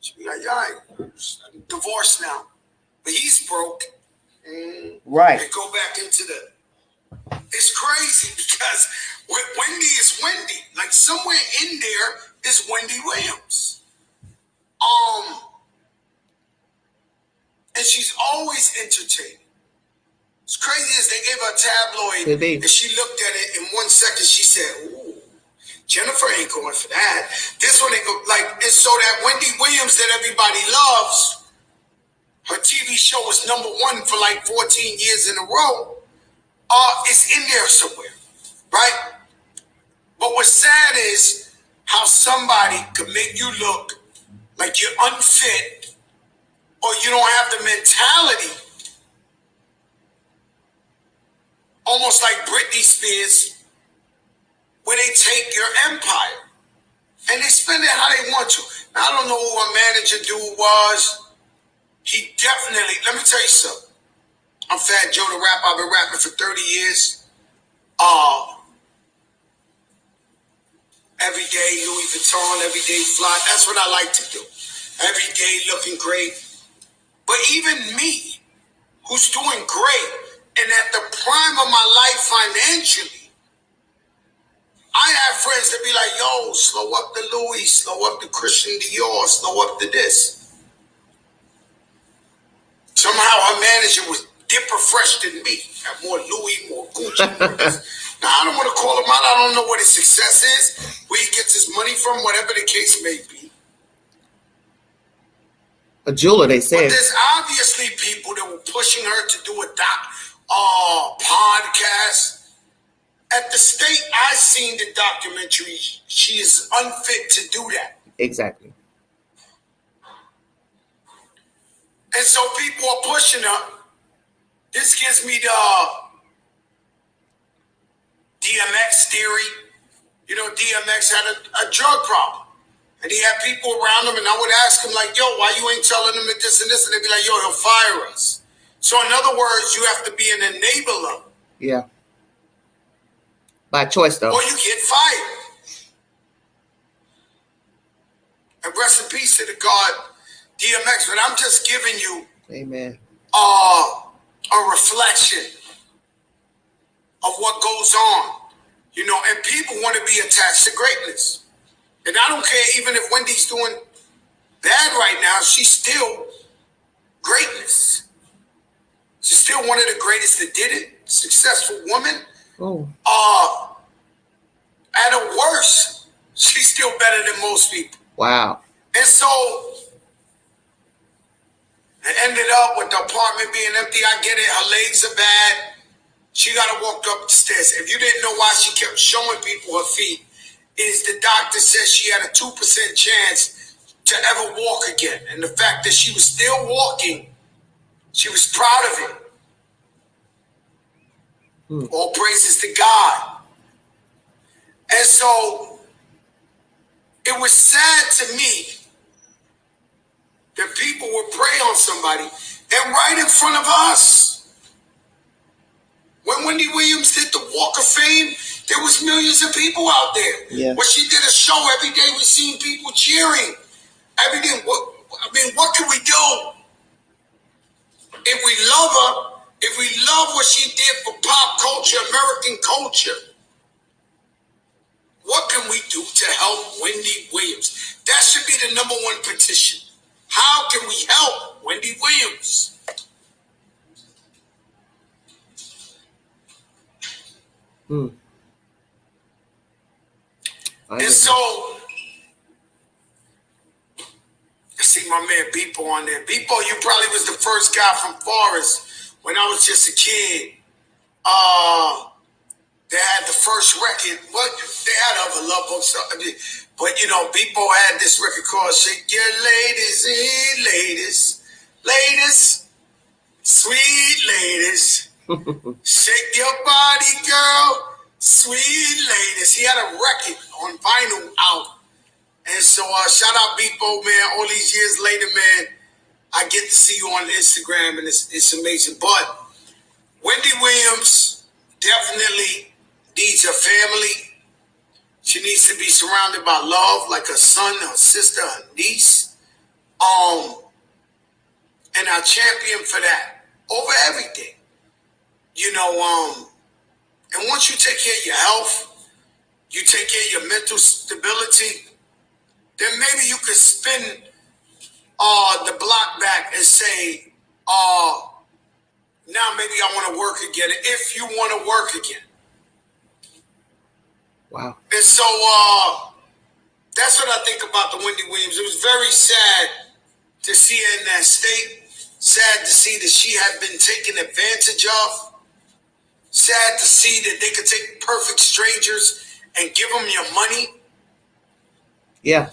She'd be like, all right, I'm divorced now. But he's broke. Right. And go back into the... It's crazy because Wendy is Wendy. Like somewhere in there is Wendy Williams. And she's always entertaining. It's crazy as they gave her a tabloid, and she looked at it in 1 second. She said, "Ooh, Jennifer ain't going for that. This one ain't go like." And so that Wendy Williams that everybody loves, her TV show was #1 for like 14 years in a row. It's in there somewhere, right? But what's sad is how somebody could make you look like you're unfit, or you don't have the mentality, almost like Britney Spears, where they take your empire and they spend it how they want to. Now, I don't know who our manager dude was. He definitely, let me tell you something. I'm Fat Joe the Rapper. I've been rapping for 30 years. Every day Louis Vuitton, every day fly. That's what I like to do. Every day looking great. But even me, who's doing great, and at the prime of my life financially, I have friends that be like, yo, slow up the Louis, slow up the Christian Dior, slow up the this. Somehow her manager was dipper fresh than me. Have more Louis, more Gucci. Now, I don't want to call him out. I don't know what his success is, where he gets his money from, whatever the case may be. A jeweler, they said. But there's obviously people that were pushing her to do a podcast. At the state I seen the documentary, she is unfit to do that. Exactly. And so people are pushing her. This gives me the DMX theory. You know, DMX had a drug problem. And he had people around him, and I would ask him, like, yo, why you ain't telling him that this and this? And they'd be like, yo, he'll fire us. So in other words, you have to be an enabler. Yeah. By choice, though. Or you get fired. And rest in peace to the God, DMX. But I'm just giving you Amen. A reflection of what goes on. You know, and people want to be attached to greatness. And I don't care even if Wendy's doing bad right now, she's still greatness. She's still one of the greatest that did it. Successful woman. Oh. At her worst, she's still better than most people. Wow. And so it ended up with the apartment being empty. I get it. Her legs are bad. She got to walk up the stairs. If you didn't know why she kept showing people her feet, is the doctor says she had a 2% chance to ever walk again. And the fact that she was still walking, she was proud of it. All praises to God. And so it was sad to me that people would prey on somebody and right in front of us. When Wendy Williams did the Walk of Fame, there was millions of people out there. Yeah. When she did a show every day, we seen people cheering. Everything. What can we do? If we love her, if we love what she did for pop culture, American culture, what can we do to help Wendy Williams? That should be the #1 petition. How can we help Wendy Williams? And so, I see my man Beepo on there. Beepo, you probably was the first guy from Forest when I was just a kid. They had the first record. What they had other love books, but Beepo had this record called "Shake Your Ladies in Ladies, Sweet Ladies, Shake Your Body, Girl, Sweet Ladies." He had a record on vinyl out, and so shout out Beepo, man. All these years later, man, I get to see you on Instagram, and it's amazing. But Wendy Williams definitely needs a family. She needs to be surrounded by love, like her son, her sister, her niece. And I champion for that over everything. And once you take care of your health, you take care of your mental stability, then maybe you could spin the block back and say, now maybe I want to work again, if you want to work again. Wow. And so that's what I think about the Wendy Williams. It was very sad to see her in that state. Sad to see that she had been taken advantage of. Sad to see that they could take perfect strangers and give them your money. Yeah.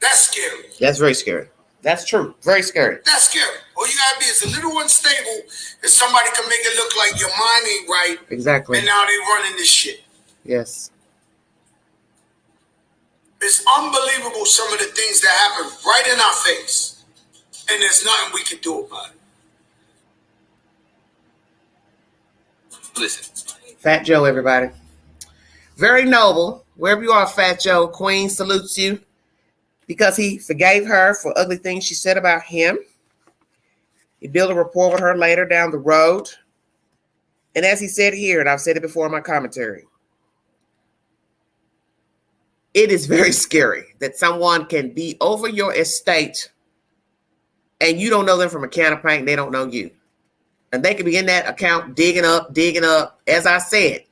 That's scary. That's very scary. That's true. Very scary. That's scary. All you gotta be is a little unstable that somebody can make it look like your mind ain't right. Exactly. And now they running this shit. Yes. It's unbelievable some of the things that happen right in our face. And there's nothing we can do about it. Listen. Fat Joe, everybody. Very noble. Wherever you are, Fat Joe, Queen salutes you because he forgave her for ugly things she said about him. He built a rapport with her later down the road. And as he said here, and I've said it before in my commentary, it is very scary that someone can be over your estate and you don't know them from a can of paint, and they don't know you. And they can be in that account digging up, as I said.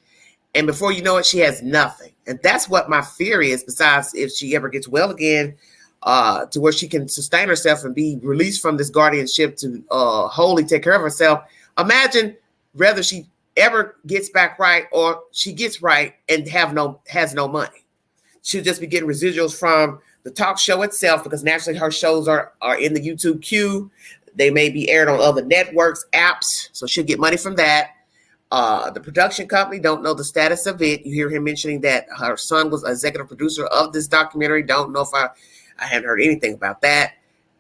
And before you know it, she has nothing. And that's what my fear is, besides if she ever gets well again, to where she can sustain herself and be released from this guardianship to wholly take care of herself. Imagine whether she ever gets back right or she gets right and has no money. She'll just be getting residuals from the talk show itself, because naturally her shows are in the YouTube queue. They may be aired on other networks, apps, so she'll get money from that. The production company don't know the status of it. You hear him mentioning that her son was executive producer of this documentary. Don't know if I hadn't heard anything about that.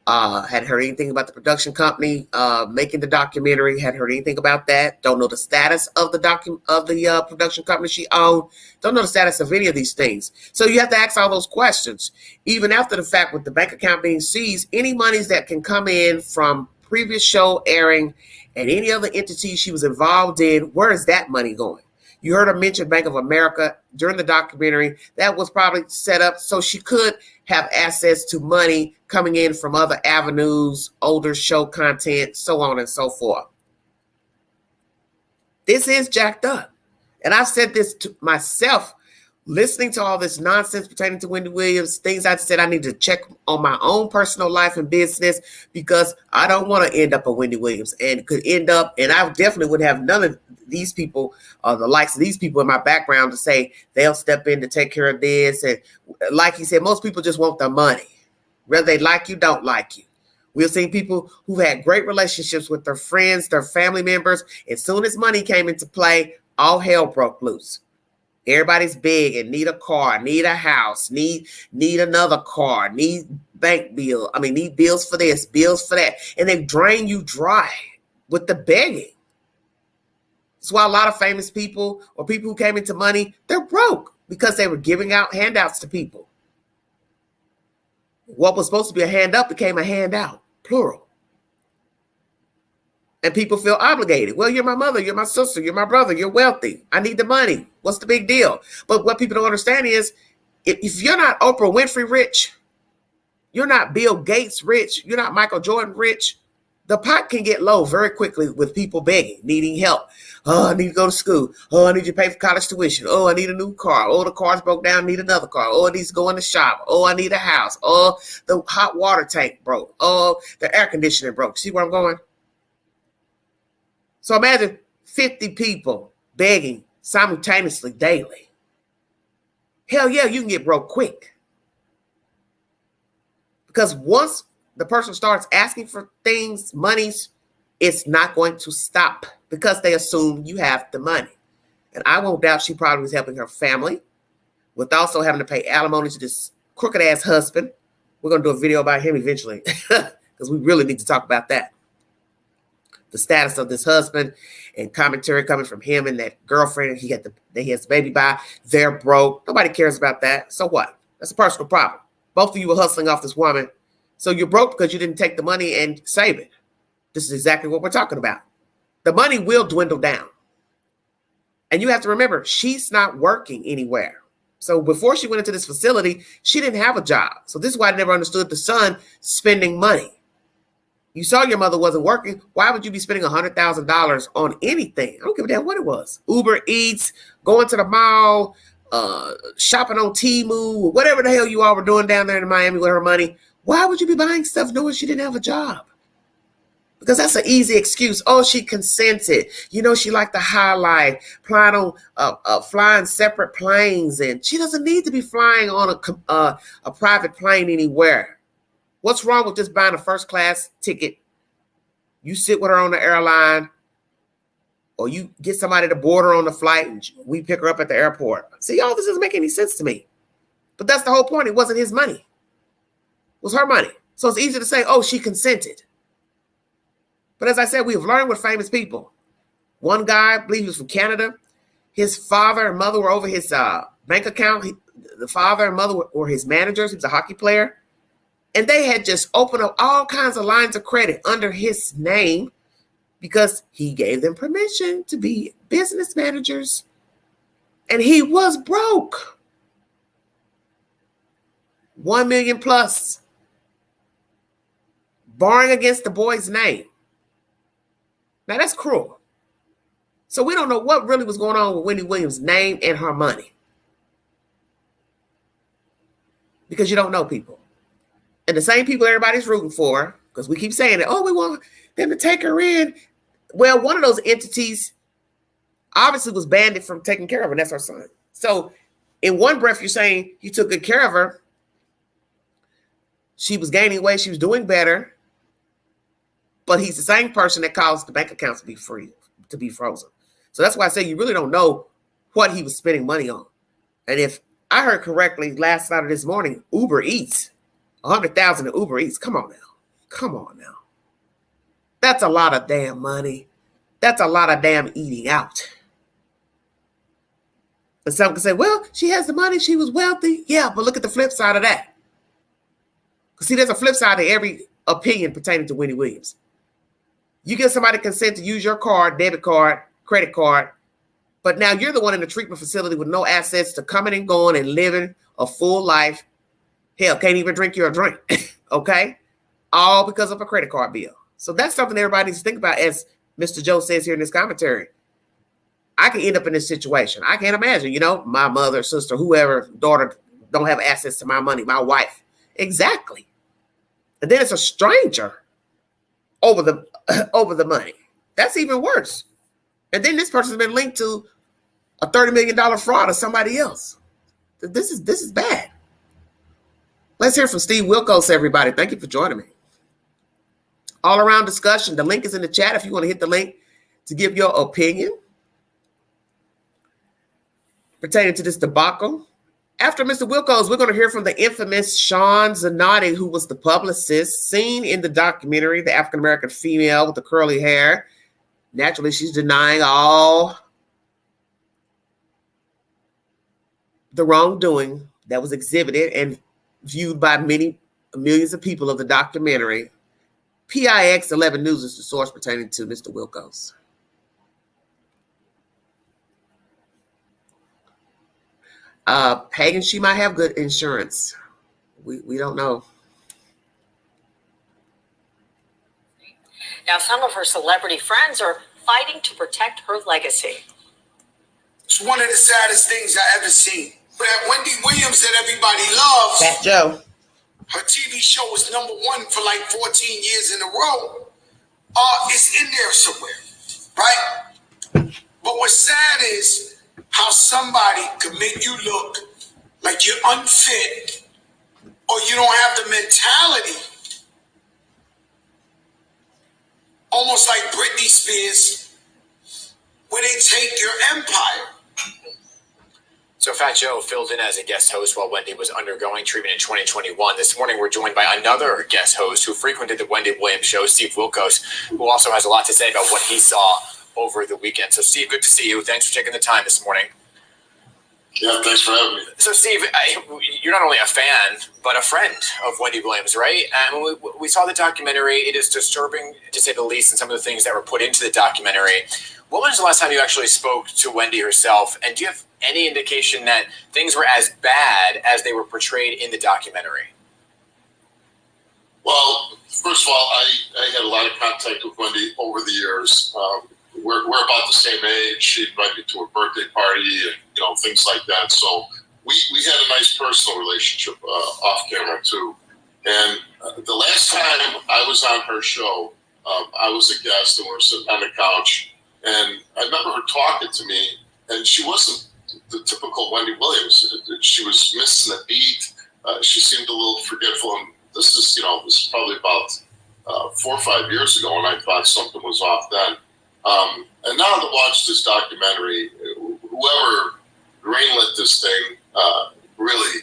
Hadn't heard anything about the production company making the documentary. Hadn't heard anything about that. Don't know the status of the production company she owned. Don't know the status of any of these things. So you have to ask all those questions. Even after the fact, with the bank account being seized, any monies that can come in from previous show airing and any other entity she was involved in, where is that money going? You heard her mention Bank of America during the documentary. That was probably set up so she could have access to money coming in from other avenues, older show content, so on and so forth. This is jacked up. And I've said this to myself, listening to all this nonsense pertaining to Wendy Williams, things I said I need to check on my own personal life and business, because I don't want to end up a Wendy Williams, and could end up, and I definitely would have none of these people, the likes of these people in my background to say they'll step in to take care of this. And like he said, most people just want the money, whether they like you, don't like you. We've seen people who had great relationships with their friends, their family members. As soon as money came into play, all hell broke loose. Everybody's big and need a car, need a house, need another car, need bank bill. Need bills for this, bills for that. And they drain you dry with the begging. That's why a lot of famous people or people who came into money, they're broke because they were giving out handouts to people. What was supposed to be a hand up became a handout, plural. And people feel obligated. Well, you're my mother, you're my sister, you're my brother, you're wealthy. I need the money. What's the big deal? But what people don't understand is if you're not Oprah Winfrey rich, you're not Bill Gates rich, you're not Michael Jordan rich, the pot can get low very quickly with people begging, needing help. Oh, I need to go to school. Oh, I need you to pay for college tuition. Oh, I need a new car. Oh, the car's broke down, I need another car. Oh, it needs to go in the shop. Oh, I need a house. Oh, the hot water tank broke. Oh, the air conditioner broke. See where I'm going? So imagine 50 people begging simultaneously daily. Hell yeah, you can get broke quick. Because once the person starts asking for things, monies, it's not going to stop because they assume you have the money. And I won't doubt she probably was helping her family with also having to pay alimony to this crooked ass husband. We're going to do a video about him eventually because we really need to talk about that. The status of this husband and commentary coming from him and that girlfriend he has the baby by. They're broke. Nobody cares about that. So what? That's a personal problem. Both of you were hustling off this woman. So you're broke because you didn't take the money and save it. This is exactly what we're talking about. The money will dwindle down. And you have to remember, she's not working anywhere. So before she went into this facility, she didn't have a job. So this is why I never understood the son spending money. You saw your mother wasn't working. Why would you be spending $100,000 on anything? I don't give a damn what it was. Uber Eats, going to the mall, shopping on Temu, whatever the hell you all were doing down there in Miami with her money. Why would you be buying stuff knowing she didn't have a job? Because that's an easy excuse. Oh, she consented. You know, she liked the high life, flying separate planes, and she doesn't need to be flying on a private plane anywhere. What's wrong with just buying a first class ticket? You sit with her on the airline, or you get somebody to board her on the flight and we pick her up at the airport. See, all this doesn't make any sense to me. But that's the whole point. It wasn't his money. It was her money. So it's easy to say, oh, she consented. But as I said, we've learned with famous people. One guy, I believe he was from Canada. His father and mother were over his bank account. The father and mother were his managers. He was a hockey player. And they had just opened up all kinds of lines of credit under his name because he gave them permission to be business managers. And he was broke. 1 million plus. Borrowing against the boy's name. Now that's cruel. So we don't know what really was going on with Wendy Williams' name and her money. Because you don't know people. And the same people everybody's rooting for, because we keep saying that, oh, we want them to take her in. Well, one of those entities obviously was banned from taking care of her, and that's her son. So in one breath, you're saying you took good care of her. She was gaining weight. She was doing better. But he's the same person that caused the bank accounts to be frozen. So that's why I say you really don't know what he was spending money on. And if I heard correctly last night or this morning, Uber Eats, 100,000 in Uber Eats. Come on now. Come on now. That's a lot of damn money. That's a lot of damn eating out. And some can say, well, she has the money. She was wealthy. Yeah, but look at the flip side of that. Because see, there's a flip side to every opinion pertaining to Wendy Williams. You get somebody consent to use your card, debit card, credit card, But now you're the one in the treatment facility with no assets to coming and going and living a full life. Hell, can't even drink your drink. Okay? All because of a credit card bill. So that's something everybody needs to think about, as Mr. Joe says here in this commentary. I can end up in this situation. I can't imagine, my mother, sister, whoever, daughter don't have access to my money, my wife. Exactly. And then it's a stranger over the money. That's even worse. And then this person's been linked to a $30 million fraud of somebody else. This is bad. Let's hear from Steve Wilkos, everybody. Thank you for joining me. All around discussion. The link is in the chat if you want to hit the link to give your opinion pertaining to this debacle. After Mr. Wilkos, we're going to hear from the infamous Shawn Zanotti, who was the publicist seen in the documentary, the African-American female with the curly hair. Naturally, she's denying all the wrongdoing that was exhibited and viewed by millions of people of the documentary. PIX 11 News is the source pertaining to Mr. Wilkos. Hagen, she might have good insurance. We don't know. Now, some of her celebrity friends are fighting to protect her legacy. It's one of the saddest things I ever seen. But that Wendy Williams that everybody loves, Fat Joe, her TV show was #1 for like 14 years in a row. It's in there somewhere, right? But what's sad is how somebody could make you look like you're unfit or you don't have the mentality. Almost like Britney Spears, where they take your empire. So Fat Joe filled in as a guest host while Wendy was undergoing treatment in 2021. This morning, we're joined by another guest host who frequented the Wendy Williams show, Steve Wilkos, who also has a lot to say about what he saw over the weekend. So, Steve, good to see you. Thanks for taking the time this morning. Yeah, thanks for having me. So, Steve, you're not only a fan, but a friend of Wendy Williams, right? And we saw the documentary. It is disturbing, to say the least, and some of the things that were put into the documentary. When was the last time you actually spoke to Wendy herself? And do you have any indication that things were as bad as they were portrayed in the documentary? Well, first of all, I had a lot of contact with Wendy over the years. We're about the same age. She invited me to a birthday party and things like that. So we had a nice personal relationship off camera too. And the last time I was on her show, I was a guest and we were sitting on the couch. And I remember her talking to me, and she wasn't the typical Wendy Williams. She was missing a beat. She seemed a little forgetful. And this is probably about 4 or 5 years ago, and I thought something was off then. And now to watch this documentary, whoever greenlit this thing, really,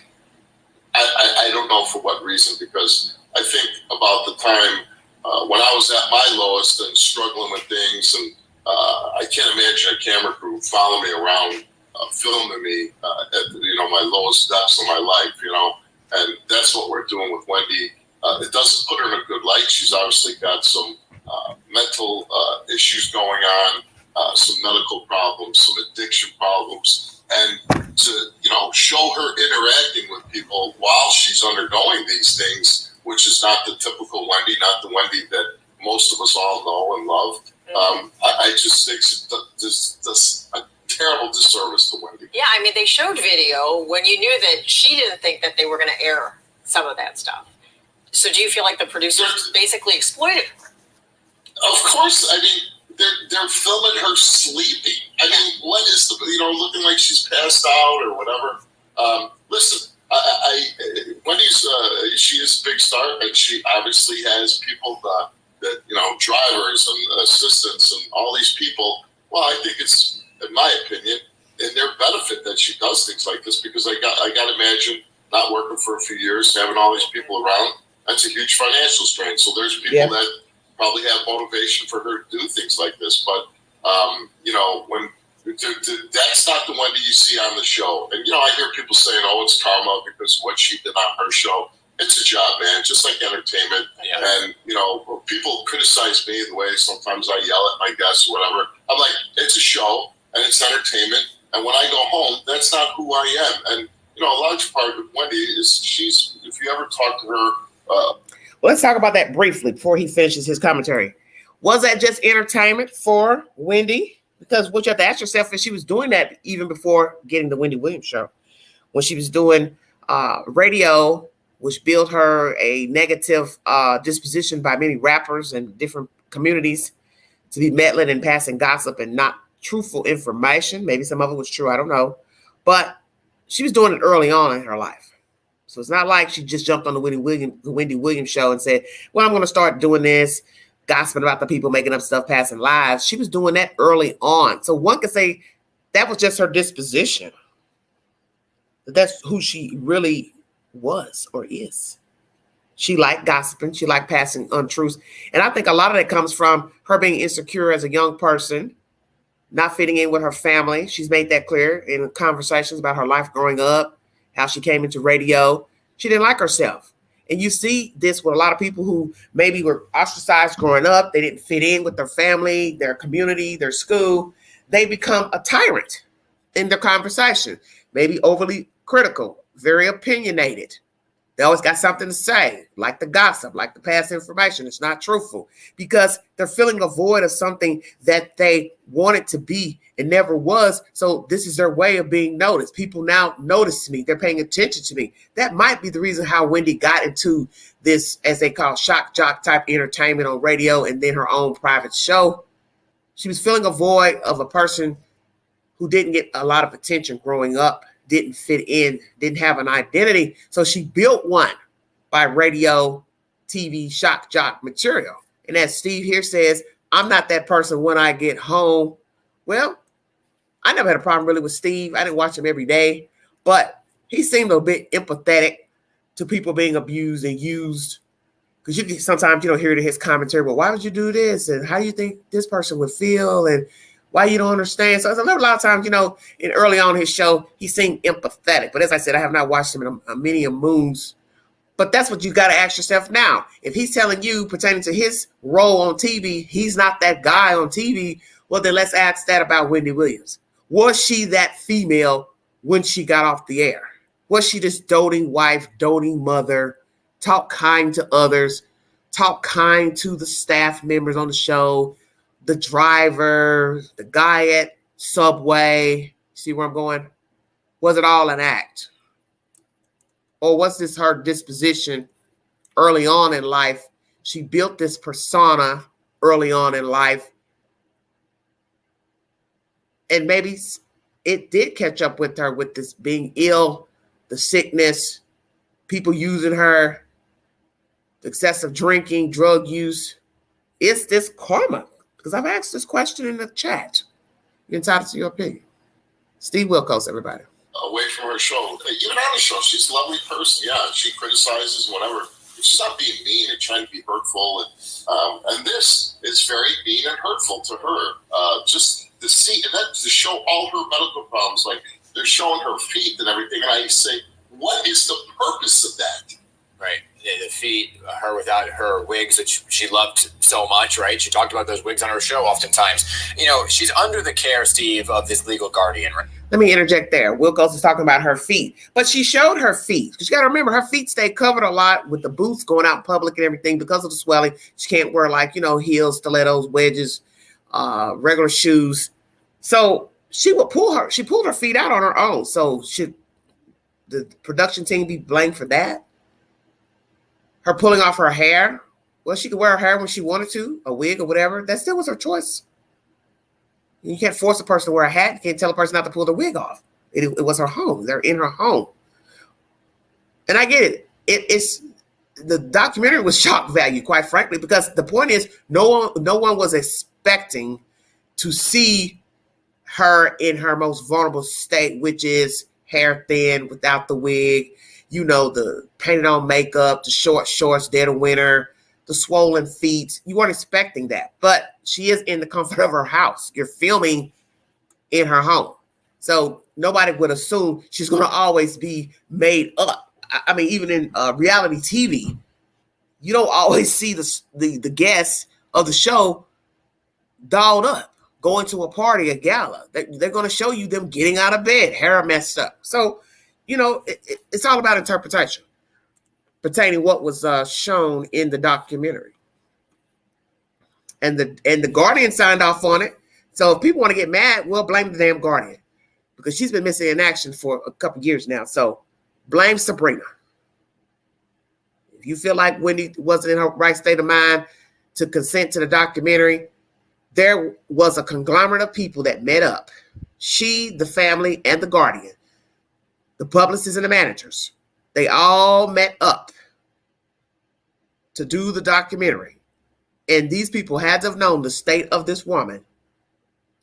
I don't know for what reason, because I think about the time when I was at my lowest and struggling with things, and I can't imagine a camera crew following me around, filming me at my lowest depths of my life, and that's what we're doing with Wendy. It doesn't put her in a good light. She's obviously got some mental issues going on, some medical problems, some addiction problems, and to show her interacting with people while she's undergoing these things, which is not the typical Wendy, not the Wendy that most of us all know and love. I just think this a terrible disservice to Wendy. Yeah, I mean, they showed video when you knew that she didn't think that they were going to air some of that stuff. So do you feel like the producers basically exploited her? Of course. I mean, they're filming her sleeping. I mean, what is looking like she's passed out or whatever. Listen, Wendy's she is a big star, and she obviously has people that drivers and assistants and all these people. Well, I think it's, in my opinion, in their benefit that she does things like this, because I got to imagine not working for a few years, having all these people around. That's a huge financial strain. So there's people that probably have motivation for her to do things like this. But when that's not the Wendy you see on the show. And I hear people saying, "Oh, it's karma because what she did on her show." It's a job, man, just like entertainment. Yeah. And, people criticize me the way sometimes I yell at my guests or whatever. I'm like, it's a show. and it's entertainment. And when I go home, that's not who I am. And, you know, a large part of Wendy is if you ever talk to her. Well, let's talk about that briefly before he finishes his commentary. Was that just entertainment for Wendy? Because what you have to ask yourself is she was doing that even before getting the Wendy Williams show. When she was doing radio, which built her a negative disposition by many rappers and different communities to be meddling and passing gossip and not truthful information. Maybe some of it was true, I don't know. But she was doing it early on in her life. So it's not like she just jumped on the Wendy Williams show and said, well, I'm going to start doing this, gossiping about the people making up stuff, passing lives. She was doing that early on. So one could say that was just her disposition. That's who she really was or is. She liked gossiping. She liked passing untruths. And I think a lot of that comes from her being insecure as a young person, not fitting in with her family. She's made that clear in conversations about her life growing up, how she came into radio. She didn't like herself. And you see this with a lot of people who maybe were ostracized growing up. They didn't fit in with their family, their community, their school. They become a tyrant in their conversation, maybe overly critical, very opinionated. They always got something to say, like the gossip, like the past information. It's not truthful because they're filling a void of something that they wanted to be and never was. So this is their way of being noticed. People now notice me. They're paying attention to me. That might be the reason how Wendy got into this, as they call, shock jock type entertainment on radio and then her own private show. She was filling a void of a person who didn't get a lot of attention growing up, didn't fit in, didn't have an identity. So she built one by radio, TV, shock jock material. And as Steve here says, I'm not that person when I get home. Well, I never had a problem really with Steve. I didn't watch him every day, but he seemed a bit empathetic to people being abused and used. Because you can sometimes, hear his commentary, well, why would you do this? And how do you think this person would feel? And why you don't understand? So a lot of times, in early on his show, he seemed empathetic. But as I said, I have not watched him in a many moons. But that's what you got to ask yourself now. If he's telling you pertaining to his role on TV, he's not that guy on TV, well, then let's ask that about Wendy Williams. Was she that female when she got off the air? Was she this doting wife, doting mother, talk kind to others, talk kind to the staff members on the show, the driver, the guy at Subway? See where I'm going? Was it all an act? Or was this her disposition early on in life? She built this persona early on in life. And maybe it did catch up with her with this being ill, the sickness, people using her, the excessive drinking, drug use. Is this karma? Because I've asked this question in the chat. You're entitled to your opinion. Steve Wilkos, everybody. Away from her show. Even on the show, she's a lovely person. Yeah, she criticizes whatever. She's not being mean and trying to be hurtful. And this is very mean and hurtful to her. Just to see, and then to show all her medical problems, like they're showing her feet and everything. And I say, what is the purpose of that? Right. The feet, her without her wigs that she loved so much, right? She talked about those wigs on her show oftentimes. She's under the care, Steve, of this legal guardian, right? Let me interject there. Wilkos is talking about her feet, but she showed her feet. You got to remember, her feet stay covered a lot with the boots going out in public and everything because of the swelling. She can't wear heels, stilettos, wedges, regular shoes. So she pulled her feet out on her own. So should the production team be blamed for that? Her pulling off her hair. Well, she could wear her hair when she wanted to, a wig or whatever. That still was her choice. You can't force a person to wear a hat. You can't tell a person not to pull their wig off. It was her home. They're in her home. And I get it. It's the documentary was shock value, quite frankly, because the point is no one was expecting to see her in her most vulnerable state, which is hair thin, without the wig, the painted on makeup, the short shorts, dead of winter, the swollen feet. You weren't expecting that, but she is in the comfort of her house. You're filming in her home. So nobody would assume she's going to always be made up. I mean, even in reality TV, you don't always see the guests of the show dolled up. going to a party, a gala. They're going to show you them getting out of bed, hair messed up. So, it's all about interpretation pertaining what was shown in the documentary. And the Guardian signed off on it. So if people want to get mad, well, blame the damn Guardian, because she's been missing in action for a couple years now. So blame Sabrina. If you feel like Wendy wasn't in her right state of mind to consent to the documentary, there was a conglomerate of people that met up. She, the family, and the Guardian, the publicists and the managers, they all met up to do the documentary. And these people had to have known the state of this woman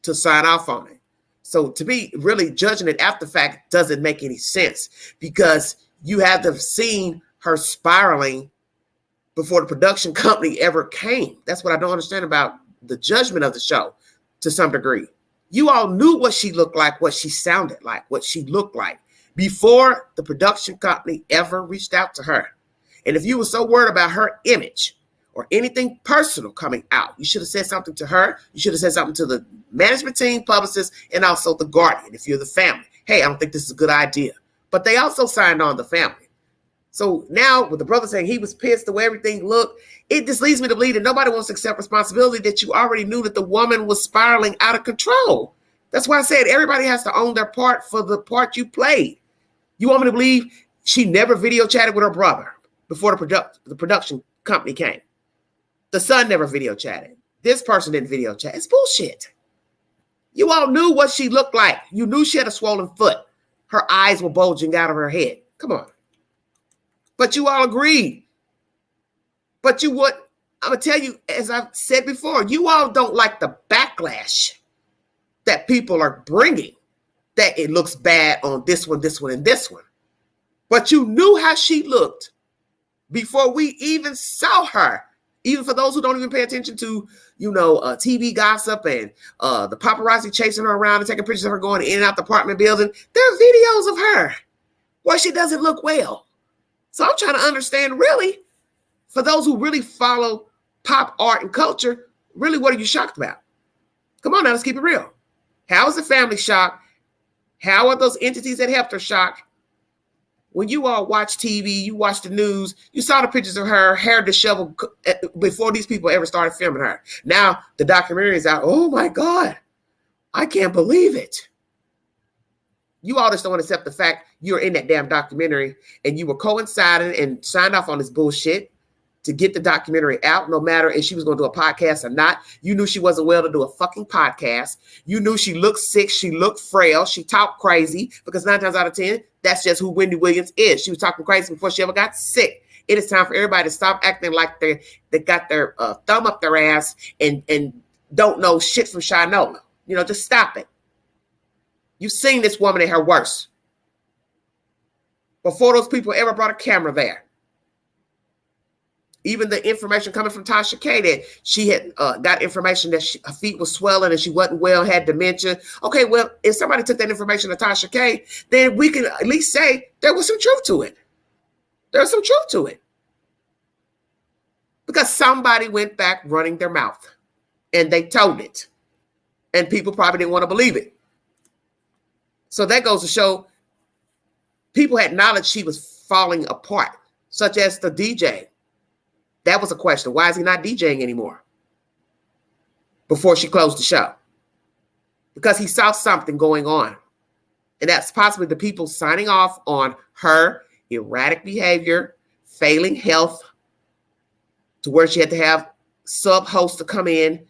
to sign off on it. So to me, really judging it after the fact doesn't make any sense, because you had to have seen her spiraling before the production company ever came. That's what I don't understand about the judgment of the show to some degree. You all knew what she looked like, what she sounded like, what she looked like before the production company ever reached out to her. And if you were so worried about her image or anything personal coming out, you should have said something to her. You should have said something to the management team, publicists, and also the Guardian, if you're the family. Hey, I don't think this is a good idea. But they also signed on the family. So now with the brother saying he was pissed the way everything looked, it just leads me to believe that nobody wants to accept responsibility, that you already knew that the woman was spiraling out of control. That's why I said everybody has to own their part for the part you played. You want me to believe she never video chatted with her brother before the production company came? The son never video chatted. This person didn't video chat. It's bullshit. You all knew what she looked like. You knew she had a swollen foot. Her eyes were bulging out of her head. Come on. But you all agreed. But I'm going to tell you, as I've said before, you all don't like the backlash that people are bringing, that it looks bad on this one, and this one. But you knew how she looked before we even saw her. Even for those who don't even pay attention to, TV gossip and the paparazzi chasing her around and taking pictures of her going in and out the apartment building, there are videos of her where she doesn't look well. So I'm trying to understand, really, for those who really follow pop art and culture, really, what are you shocked about? Come on now, let's keep it real. How is the family shocked? How are those entities that helped her shocked? When you all watch TV, you watch the news, you saw the pictures of her hair disheveled before these people ever started filming her. Now the documentary is out. Oh my God, I can't believe it. You all just don't want to accept the fact you're in that damn documentary and you were coinciding and signed off on this bullshit to get the documentary out, no matter if she was going to do a podcast or not. You knew she wasn't well to do a fucking podcast. You knew she looked sick. She looked frail. She talked crazy, because 9 times out of 10, that's just who Wendy Williams is. She was talking crazy before she ever got sick. It is time for everybody to stop acting like they got their thumb up their ass and don't know shit from Shinola. Just stop it. You've seen this woman at her worst before those people ever brought a camera there. Even the information coming from Tasha K that she had got information that her feet was swelling and she wasn't well, had dementia. Okay, well, if somebody took that information to Tasha K, then we can at least say there was some truth to it. There's some truth to it. Because somebody went back running their mouth and they told it. And people probably didn't want to believe it. So that goes to show people had knowledge she was falling apart, such as the DJ. That was a question. Why is he not DJing anymore? Before she closed the show. Because he saw something going on. And that's possibly the people signing off on her erratic behavior, failing health, to where she had to have sub-hosts to come in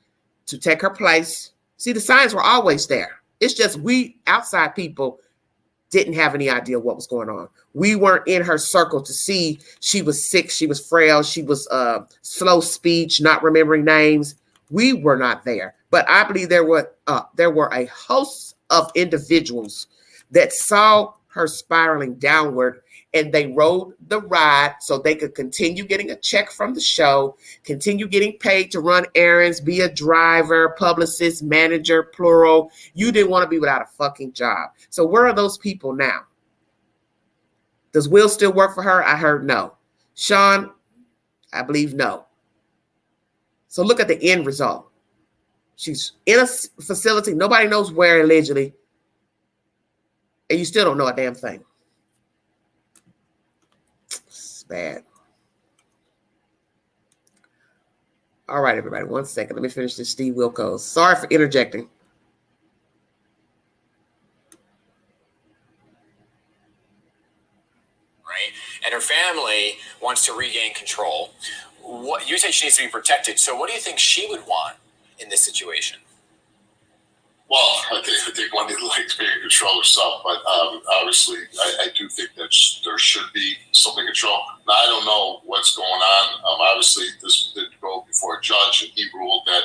to take her place. See, the signs were always there. It's just we outside people didn't have any idea what was going on. We weren't in her circle to see she was sick, she was frail, she was slow speech, not remembering names. We were not there. But I believe there were a host of individuals that saw her spiraling downward, and they rode the ride so they could continue getting a check from the show, continue getting paid to run errands, be a driver, publicist, manager, plural. You didn't want to be without a fucking job. So where are those people now? Does Will still work for her? I heard no. Shawn, I believe no. So look at the end result. She's in a facility. Nobody knows where, allegedly. And you still don't know a damn thing. It's bad. All right, everybody. 1 second. Let me finish this Steve Wilkos. Sorry for interjecting. Right? And her family wants to regain control. What you say she needs to be protected. So what do you think she would want in this situation? Well, I think Wendy would like to be in control herself, but obviously I do think that there should be something control. Now, I don't know what's going on. Obviously, this did go before a judge, and he ruled that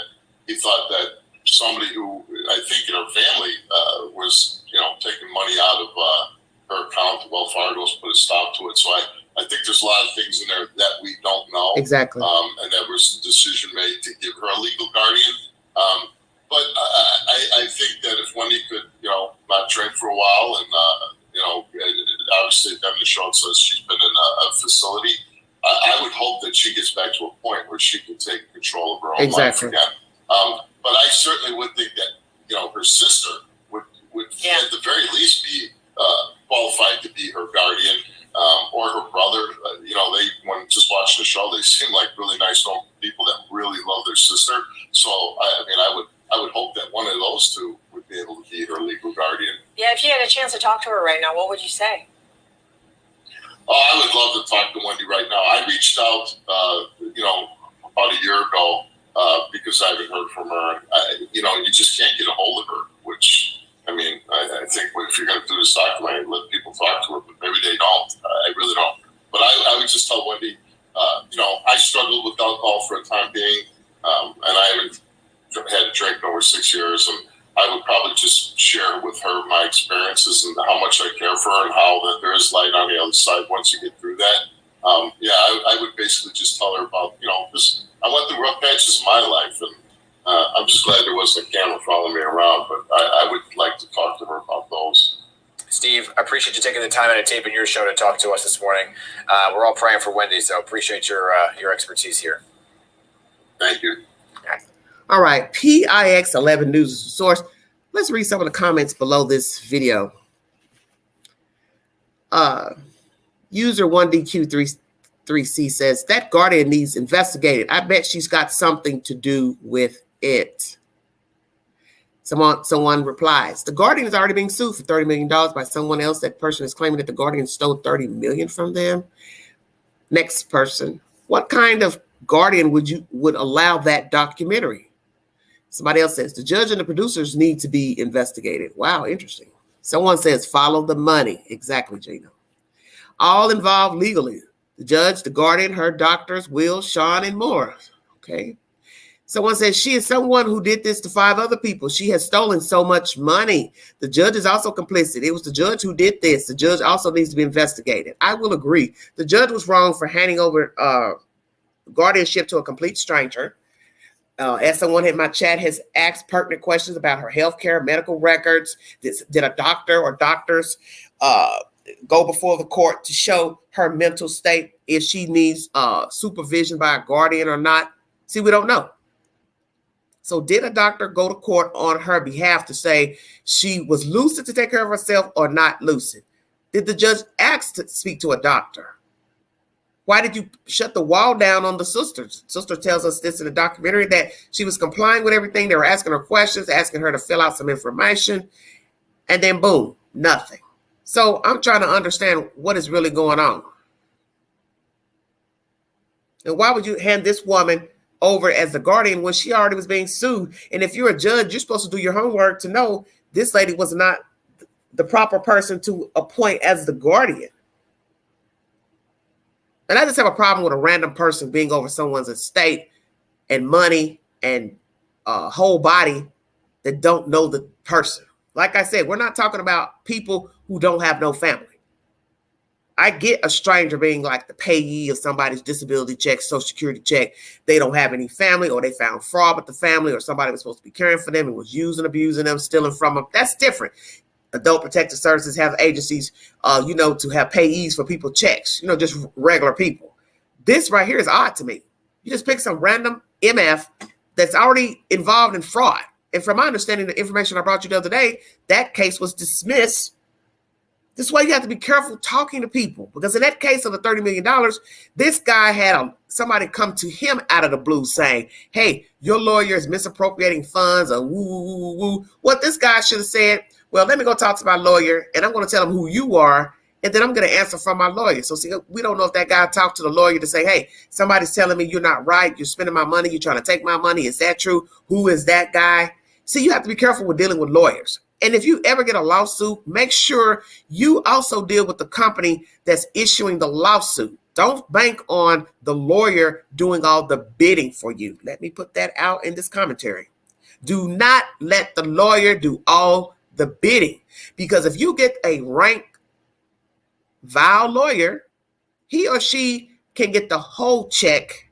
he thought that somebody who, I think in her family, was, taking money out of her account, Wells Fargo's put a stop to it. So I think there's a lot of things in there that we don't know. Exactly. And that was a decision made to give her a legal guardian. But I think that if Wendy could, not drink for a while, and obviously Devin Shawn says she's been in a facility, I would hope that she gets back to a point where she can take control of her own life again. But I certainly would think that her sister would at the very least be qualified to be her guardian, or her brother. When just watching the show, they seem like really nice people that really love their sister. So I would hope that one of those two would be able to be her legal guardian. Yeah, if you had a chance to talk to her right now, what would you say? Oh, I would love to talk to Wendy right now. I reached out, about a year ago, because I haven't heard from her. You just can't get a hold of her, which, I think if you're going to do this documentary, let people talk to her, but maybe they don't. I really don't. But I would just tell Wendy, I struggled with alcohol for a time being, and I haven't had a drink in over 6 years, and I would probably just share with her my experiences and how much I care for her, and how that there is light on the other side once you get through that. I would basically just tell her about, this. I went through rough patches in my life, and I'm just glad there wasn't a camera following me around, but I would like to talk to her about those. Steve, I appreciate you taking the time out of taping your show to talk to us this morning. We're all praying for Wendy, so appreciate your expertise here. Thank you. All right, PIX 11 News is the source. Let's read some of the comments below this video. User 1DQ33C says, that guardian needs investigated. I bet she's got something to do with it. Someone replies, the guardian is already being sued for $30 million by someone else. That person is claiming that the guardian stole $30 million from them. Next person, what kind of guardian would allow that documentary? Somebody else says, the judge and the producers need to be investigated. Wow, interesting. Someone says, follow the money. Exactly, Gina. All involved legally. The judge, the guardian, her doctors, Will, Shawn, and more. Okay. Someone says, she is someone who did this to 5 other people. She has stolen so much money. The judge is also complicit. It was the judge who did this. The judge also needs to be investigated. I will agree. The judge was wrong for handing over guardianship to a complete stranger. As someone in my chat has asked pertinent questions about her health care, medical records, did a doctor or doctors go before the court to show her mental state, if she needs supervision by a guardian or not? See, we don't know. So did a doctor go to court on her behalf to say she was lucid to take care of herself or not lucid? Did the judge ask to speak to a doctor? Why did you shut the wall down on the sisters? Sister tells us this in the documentary, that she was complying with everything. They were asking her questions, asking her to fill out some information, and then boom, nothing. So I'm trying to understand what is really going on. And why would you hand this woman over as the guardian when she already was being sued? And if you're a judge, you're supposed to do your homework to know this lady was not the proper person to appoint as the guardian. And I just have a problem with a random person being over someone's estate and money and whole body that don't know the person. Like I said, we're not talking about people who don't have no family. I get a stranger being like the payee of somebody's disability check, social security check. They don't have any family, or they found fraud with the family, or somebody was supposed to be caring for them and was using, abusing them, stealing from them. That's different. Adult Protective Services have agencies, to have payees for people checks, just regular people. This right here is odd to me. You just pick some random MF that's already involved in fraud. And from my understanding, the information I brought you the other day, that case was dismissed. This is why you have to be careful talking to people, because in that case of the $30 million, this guy had somebody come to him out of the blue saying, hey, your lawyer is misappropriating funds or woo, woo, woo, woo. What this guy should have said, well, let me go talk to my lawyer and I'm going to tell him who you are. And then I'm going to answer from my lawyer. So see, we don't know if that guy talked to the lawyer to say, hey, somebody's telling me you're not right. You're spending my money. You're trying to take my money. Is that true? Who is that guy? See, you have to be careful with dealing with lawyers. And if you ever get a lawsuit, make sure you also deal with the company that's issuing the lawsuit. Don't bank on the lawyer doing all the bidding for you. Let me put that out in this commentary. Do not let the lawyer do all the bidding, because if you get a rank vile lawyer, he or she can get the whole check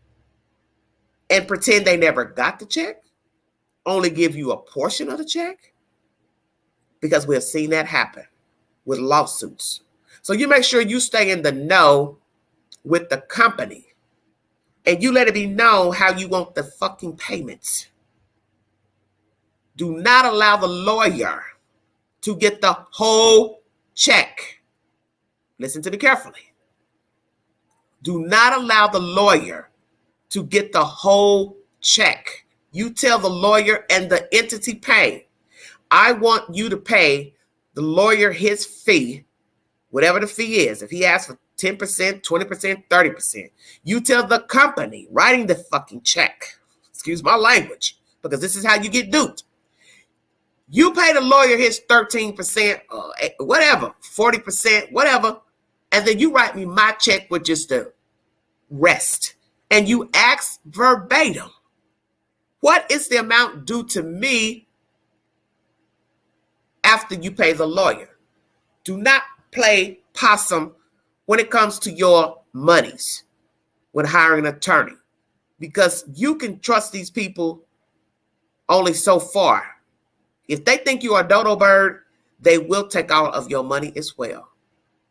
and pretend they never got the check, only give you a portion of the check, because we have seen that happen with lawsuits. So you make sure you stay in the know with the company and you let it be known how you want the fucking payments. Do not allow the lawyer to get the whole check. Listen to me carefully. Do not allow the lawyer to get the whole check. You tell the lawyer and the entity paying, I want you to pay the lawyer his fee, whatever the fee is. If he asks for 10%, 20%, 30%, you tell the company writing the fucking check, excuse my language, because this is how you get duped. You pay the lawyer his 13%, whatever, 40%, whatever, and then you write me my check with just the rest. And you ask verbatim, what is the amount due to me after you pay the lawyer? Do not play possum when it comes to your monies when hiring an attorney, because you can trust these people only so far. If they think you are a dodo bird, they will take all of your money as well.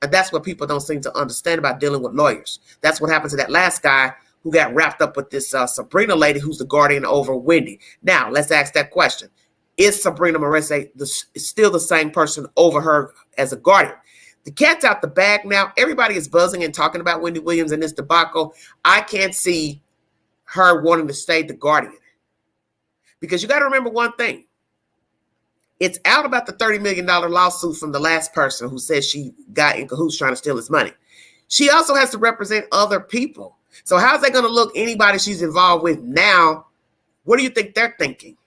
And that's what people don't seem to understand about dealing with lawyers. That's what happened to that last guy who got wrapped up with this Sabrina lady who's the guardian over Wendy. Now, let's ask that question. Is Sabrina Marese still the same person over her as a guardian? The cat's out the bag now. Everybody is buzzing and talking about Wendy Williams and this debacle. I can't see her wanting to stay the guardian. Because you got to remember one thing. It's out about the $30 million lawsuit from the last person who says she got in cahoots trying to steal his money. She also has to represent other people. So how's that going to look anybody she's involved with now? What do you think they're thinking?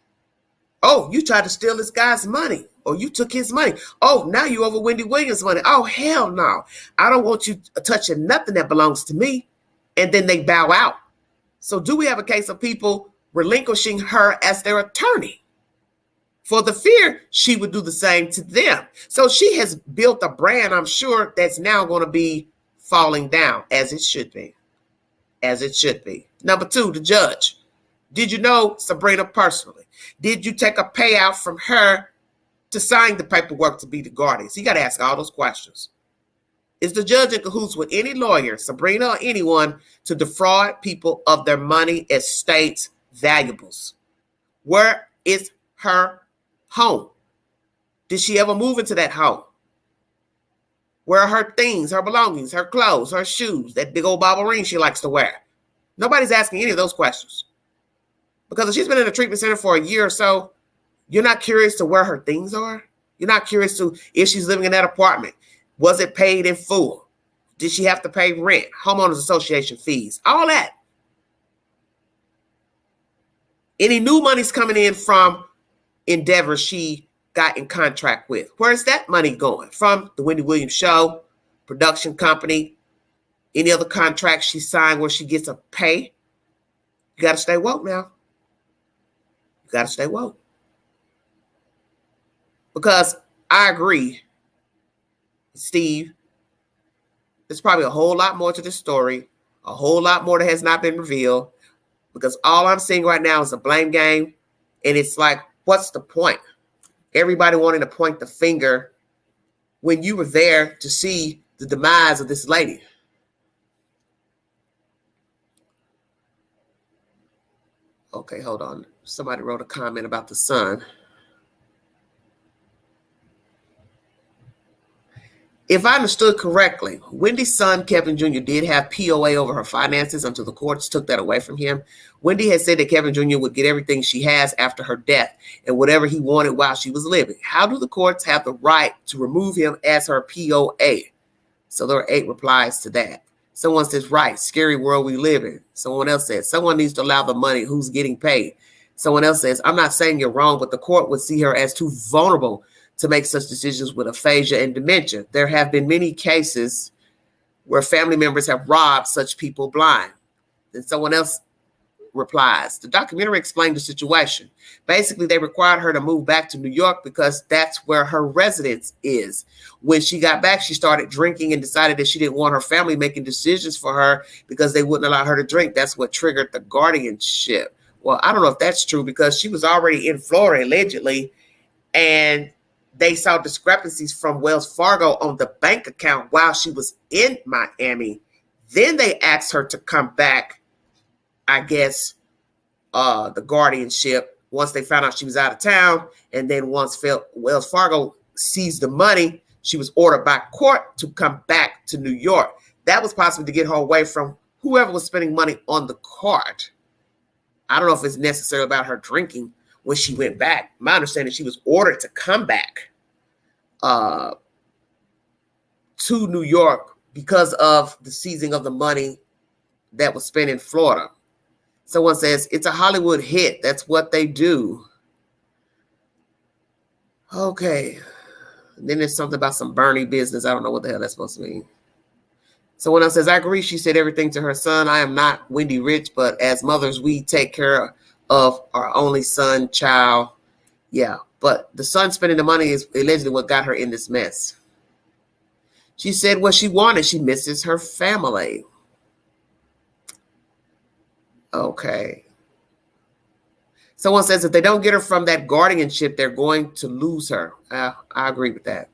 Oh, you tried to steal this guy's money. Or you took his money. Oh, now you over Wendy Williams' money. Oh, hell no. I don't want you touching nothing that belongs to me. And then they bow out. So do we have a case of people relinquishing her as their attorney for the fear she would do the same to them? So she has built a brand, I'm sure, that's now going to be falling down, as it should be. As it should be. Number two, the judge. Did you know Sabrina personally? Did you take a payout from her to sign the paperwork to be the guardian? So you got to ask all those questions. Is the judge in cahoots with any lawyer, Sabrina or anyone, to defraud people of their money, estates, valuables? Where is her home? Did she ever move into that home? Where are her things, her belongings, her clothes, her shoes, that big old bobble ring she likes to wear? Nobody's asking any of those questions. Because if she's been in a treatment center for a year or so, you're not curious to where her things are. You're not curious to if she's living in that apartment. Was it paid in full? Did she have to pay rent, homeowners association fees, all that? Any new money's coming in from endeavors she got in contract with. Where's that money going? From the Wendy Williams show, production company, any other contract she signed where she gets a pay? You got to stay woke now. You got to stay woke. Because I agree, Steve, there's probably a whole lot more to this story, a whole lot more that has not been revealed, because all I'm seeing right now is a blame game. And it's like, what's the point? Everybody wanting to point the finger when you were there to see the demise of this lady. Okay, hold on. Somebody wrote a comment about the son. If I understood correctly, Wendy's son, Kevin Jr., did have POA over her finances until the courts took that away from him. Wendy had said that Kevin Jr. would get everything she has after her death and whatever he wanted while she was living. How do the courts have the right to remove him as her POA? So there are 8 replies to that. Someone says, right, scary world we live in. Someone else says, someone needs to allow the money, who's getting paid. Someone else says, I'm not saying you're wrong, but the court would see her as too vulnerable to make such decisions with aphasia and dementia. There have been many cases where family members have robbed such people blind. Then someone else replies, the documentary explained the situation. Basically, they required her to move back to New York because that's where her residence is. When she got back, she started drinking and decided that she didn't want her family making decisions for her because they wouldn't allow her to drink. That's what triggered the guardianship. Well, I don't know if that's true because she was already in Florida, allegedly, and they saw discrepancies from Wells Fargo on the bank account while she was in Miami. Then they asked her to come back, I guess, the guardianship, once they found out she was out of town. And then once Wells Fargo seized the money, she was ordered by court to come back to New York. That was possible to get her away from whoever was spending money on the card. I don't know if it's necessarily about her drinking when she went back. My understanding, she was ordered to come back to New York because of the seizing of the money that was spent in Florida. Someone says, it's a Hollywood hit. That's what they do. Okay. And then there's something about some Bernie business. I don't know what the hell that's supposed to mean. Someone else says, I agree. She said everything to her son. I am not Wendy Rich, but as mothers, we take care of our only son, child. Yeah, but the son spending the money is allegedly what got her in this mess. She said what she wanted. She misses her family. Okay. Someone says if they don't get her from that guardianship, they're going to lose her. I agree with that.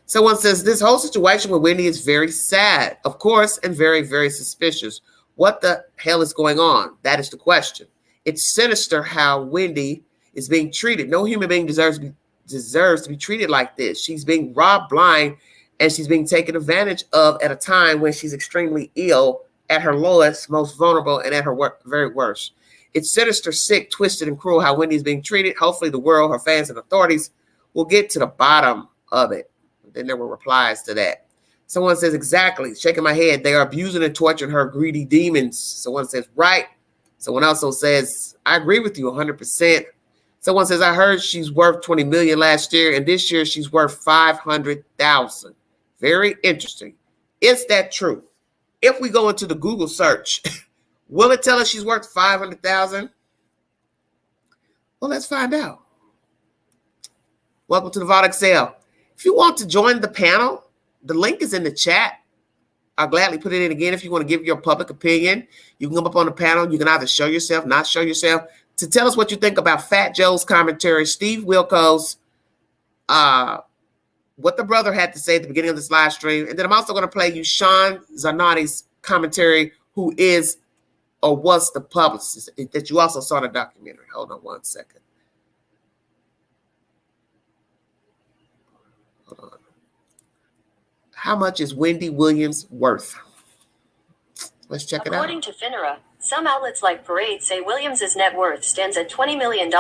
Someone says this whole situation with Wendy is very sad, of course, and very, very suspicious. What the hell is going on? That is the question. It's sinister how Wendy is being treated. No human being deserves to be treated like this. She's being robbed blind, and she's being taken advantage of at a time when she's extremely ill, at her lowest, most vulnerable, and at her very worst. It's sinister, sick, twisted, and cruel how Wendy is being treated. Hopefully the world, her fans, and authorities will get to the bottom of it. Then there were replies to that. Someone says, exactly, shaking my head, they are abusing and torturing her greedy demons. Someone says, right. Someone also says, I agree with you 100%. Someone says, I heard she's worth $20 million last year, and this year she's worth $500,000. Very interesting. Is that true? If we go into the Google search, will it tell us she's worth $500,000? Well, let's find out. Welcome to the Vault Excel. If you want to join the panel, the link is in the chat. I'll gladly put it in again. If you want to give your public opinion, you can come up on the panel. You can either show yourself, not show yourself, to tell us what you think about Fat Joe's commentary, Steve Wilkos, what the brother had to say at the beginning of this live stream. And then I'm also going to play you Shawn Zanotti's commentary, who is or was the publicist that you also saw in the documentary. Hold on one second. Hold on. How much is Wendy Williams worth? Let's check it out. According to Finera, some outlets like Parade say Williams' net worth stands at $20 million.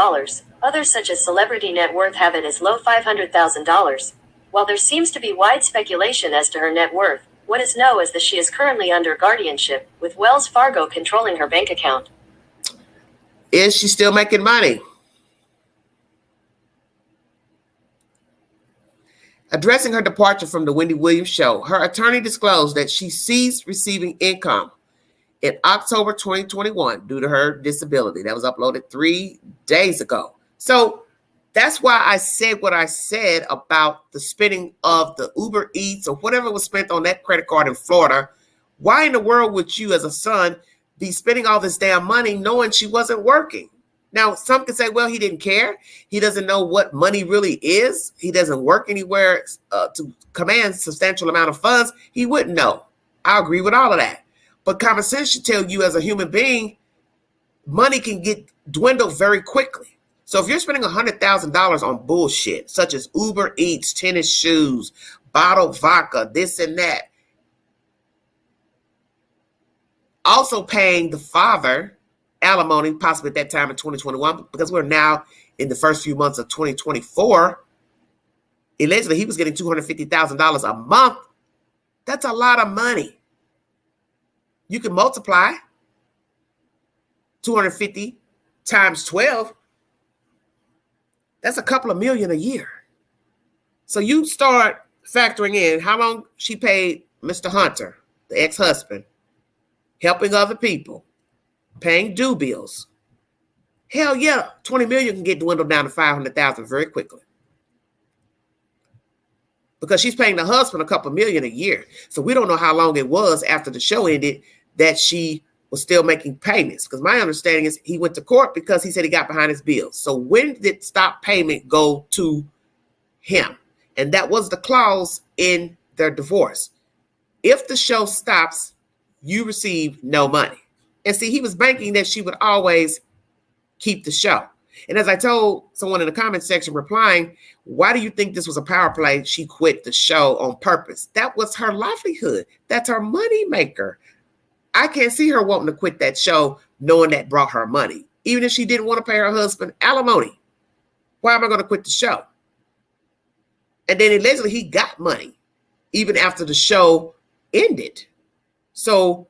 Others, such as Celebrity Net Worth, have it as low $500,000. While there seems to be wide speculation as to her net worth, what is known is that she is currently under guardianship, with Wells Fargo controlling her bank account. Is she still making money? Addressing her departure from the Wendy Williams show, her attorney disclosed that she ceased receiving income in October 2021 due to her disability. That was uploaded 3 days ago. So that's why I said what I said about the spending of the Uber Eats or whatever was spent on that credit card in Florida. Why in the world would you as a son be spending all this damn money knowing she wasn't working? Now, some could say, well, he didn't care. He doesn't know what money really is. He doesn't work anywhere to command substantial amount of funds. He wouldn't know. I agree with all of that. But common sense should tell you as a human being, money can get dwindled very quickly. So if you're spending $100,000 on bullshit, such as Uber Eats, tennis shoes, bottled vodka, this and that, also paying the father alimony, possibly at that time in 2021, because we're now in the first few months of 2024, allegedly he was getting $250,000 a month. That's a lot of money. You can multiply 250 times 12. That's a couple of million a year. So you start factoring in how long she paid Mr. Hunter, the ex-husband, helping other people, paying due bills. Hell yeah, 20 million can get dwindled down to 500,000 very quickly. Because she's paying the husband a couple million a year. So we don't know how long it was after the show ended that she was still making payments. Because my understanding is he went to court because he said he got behind his bills. So when did stop payment go to him? And that was the clause in their divorce. If the show stops, you receive no money. And see, he was banking that she would always keep the show. And as I told someone in the comment section replying, why do you think this was a power play? She quit the show on purpose. That was her livelihood. That's her money maker. I can't see her wanting to quit that show knowing that brought her money. Even if she didn't want to pay her husband alimony. Why am I going to quit the show? And then allegedly he got money even after the show ended. So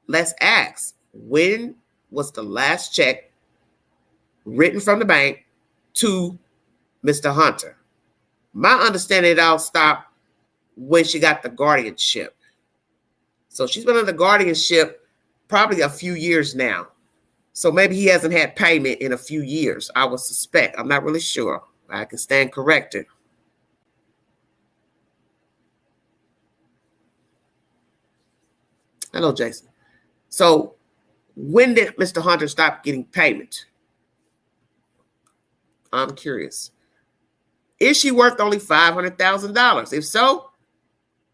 let's ask, when was the last check written from the bank to Mr. Hunter? My understanding, it all stopped when she got the guardianship. So she's been under guardianship probably a few years now. So maybe he hasn't had payment in a few years, I would suspect. I'm not really sure. I can stand corrected. Hello, Jason. So when did Mr. Hunter stop getting payment? I'm curious. Is she worth only $500,000? If so,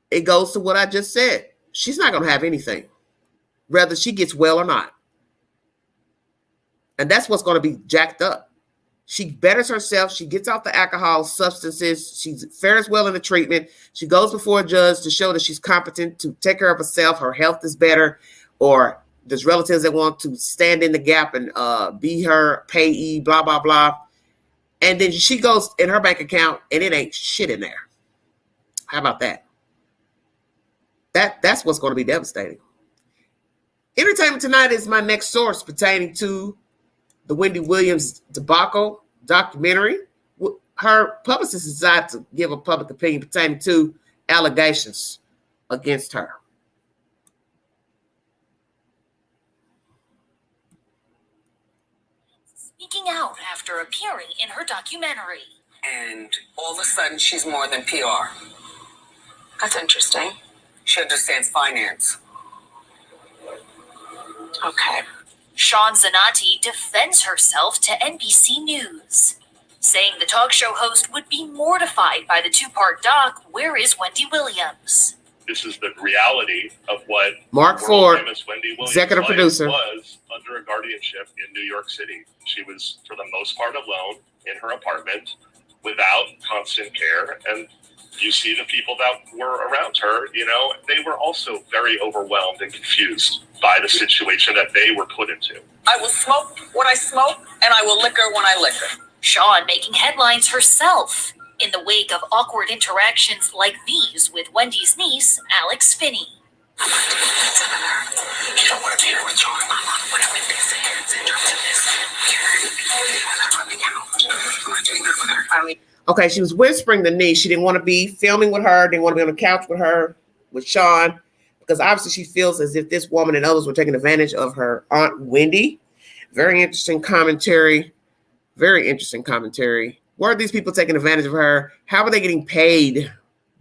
it goes to what I just said. She's not going to have anything, whether she gets well or not. And that's what's going to be jacked up. She betters herself. She gets off the alcohol, substances. She fares well in the treatment. She goes before a judge to show that she's competent to take care of herself. Her health is better. Or there's relatives that want to stand in the gap and be her payee, blah, blah, blah. And then she goes in her bank account and it ain't shit in there. How about that? That's what's going to be devastating. Entertainment Tonight is my next source pertaining to the Wendy Williams debacle documentary. Her publicist decided to give a public opinion pertaining to allegations against her. Speaking out after appearing in her documentary. And all of a sudden, she's more than PR. That's interesting. She understands finance. Okay. Shawn Zanotti defends herself to NBC News, saying the talk show host would be mortified by the two-part doc, Where is Wendy Williams? This is the reality of what Mark Ford, Wendy Williams executive producer, was under a guardianship in New York City. She was, for the most part, alone in her apartment without constant care. And you see the people that were around her, you know, they were also very overwhelmed and confused by the situation that they were put into. I will smoke when I smoke, and I will liquor when I liquor. Shawn making headlines herself in the wake of awkward interactions like these with Wendy's niece, Alex Finney. You don't want to be here with Shawn. Whatever they say in terms of this. Okay, she was whispering the niece. She didn't want to be filming with her, didn't want to be on the couch with her, with Shawn, because obviously she feels as if this woman and others were taking advantage of her Aunt Wendy. Very interesting commentary. Very interesting commentary. Were these people taking advantage of her? How were they getting paid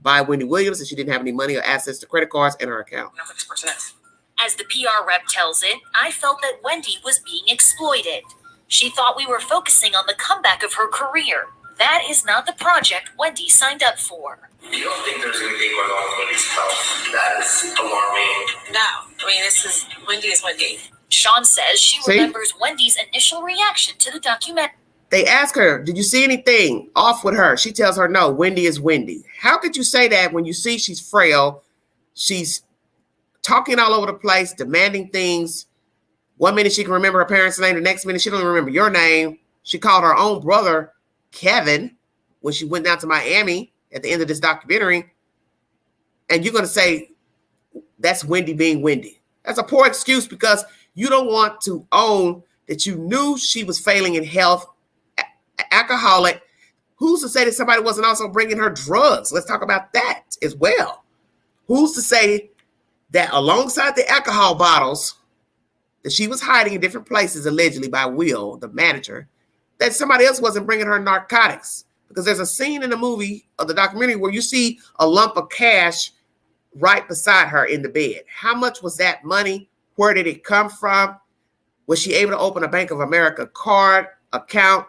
by Wendy Williams if she didn't have any money or access to credit cards in her account? I know what this person is. As the PR rep tells it, I felt that Wendy was being exploited. She thought we were focusing on the comeback of her career. That is not the project Wendy signed up for. You don't think there's anything going on with Wendy's health that is alarming? No. I mean, Wendy is Wendy. Shawn says she remembers Wendy's initial reaction to the documentary. They ask her, did you see anything off with her? She tells her, no, Wendy is Wendy. How could you say that when you see she's frail? She's talking all over the place, demanding things. 1 minute she can remember her parents' name. The next minute she don't even remember your name. She called her own brother, Kevin, when she went down to Miami at the end of this documentary. And you're going to say that's Wendy being Wendy. That's a poor excuse because you don't want to own that you knew she was failing in health, alcoholic. Who's to say that somebody wasn't also bringing her drugs? Let's talk about that as well. Who's to say that alongside the alcohol bottles that she was hiding in different places, allegedly by Will, the manager, that somebody else wasn't bringing her narcotics? Because there's a scene in the movie of the documentary where you see a lump of cash right beside her in the bed. How much was that money? Where did it come from? Was she able to open a Bank of America card account?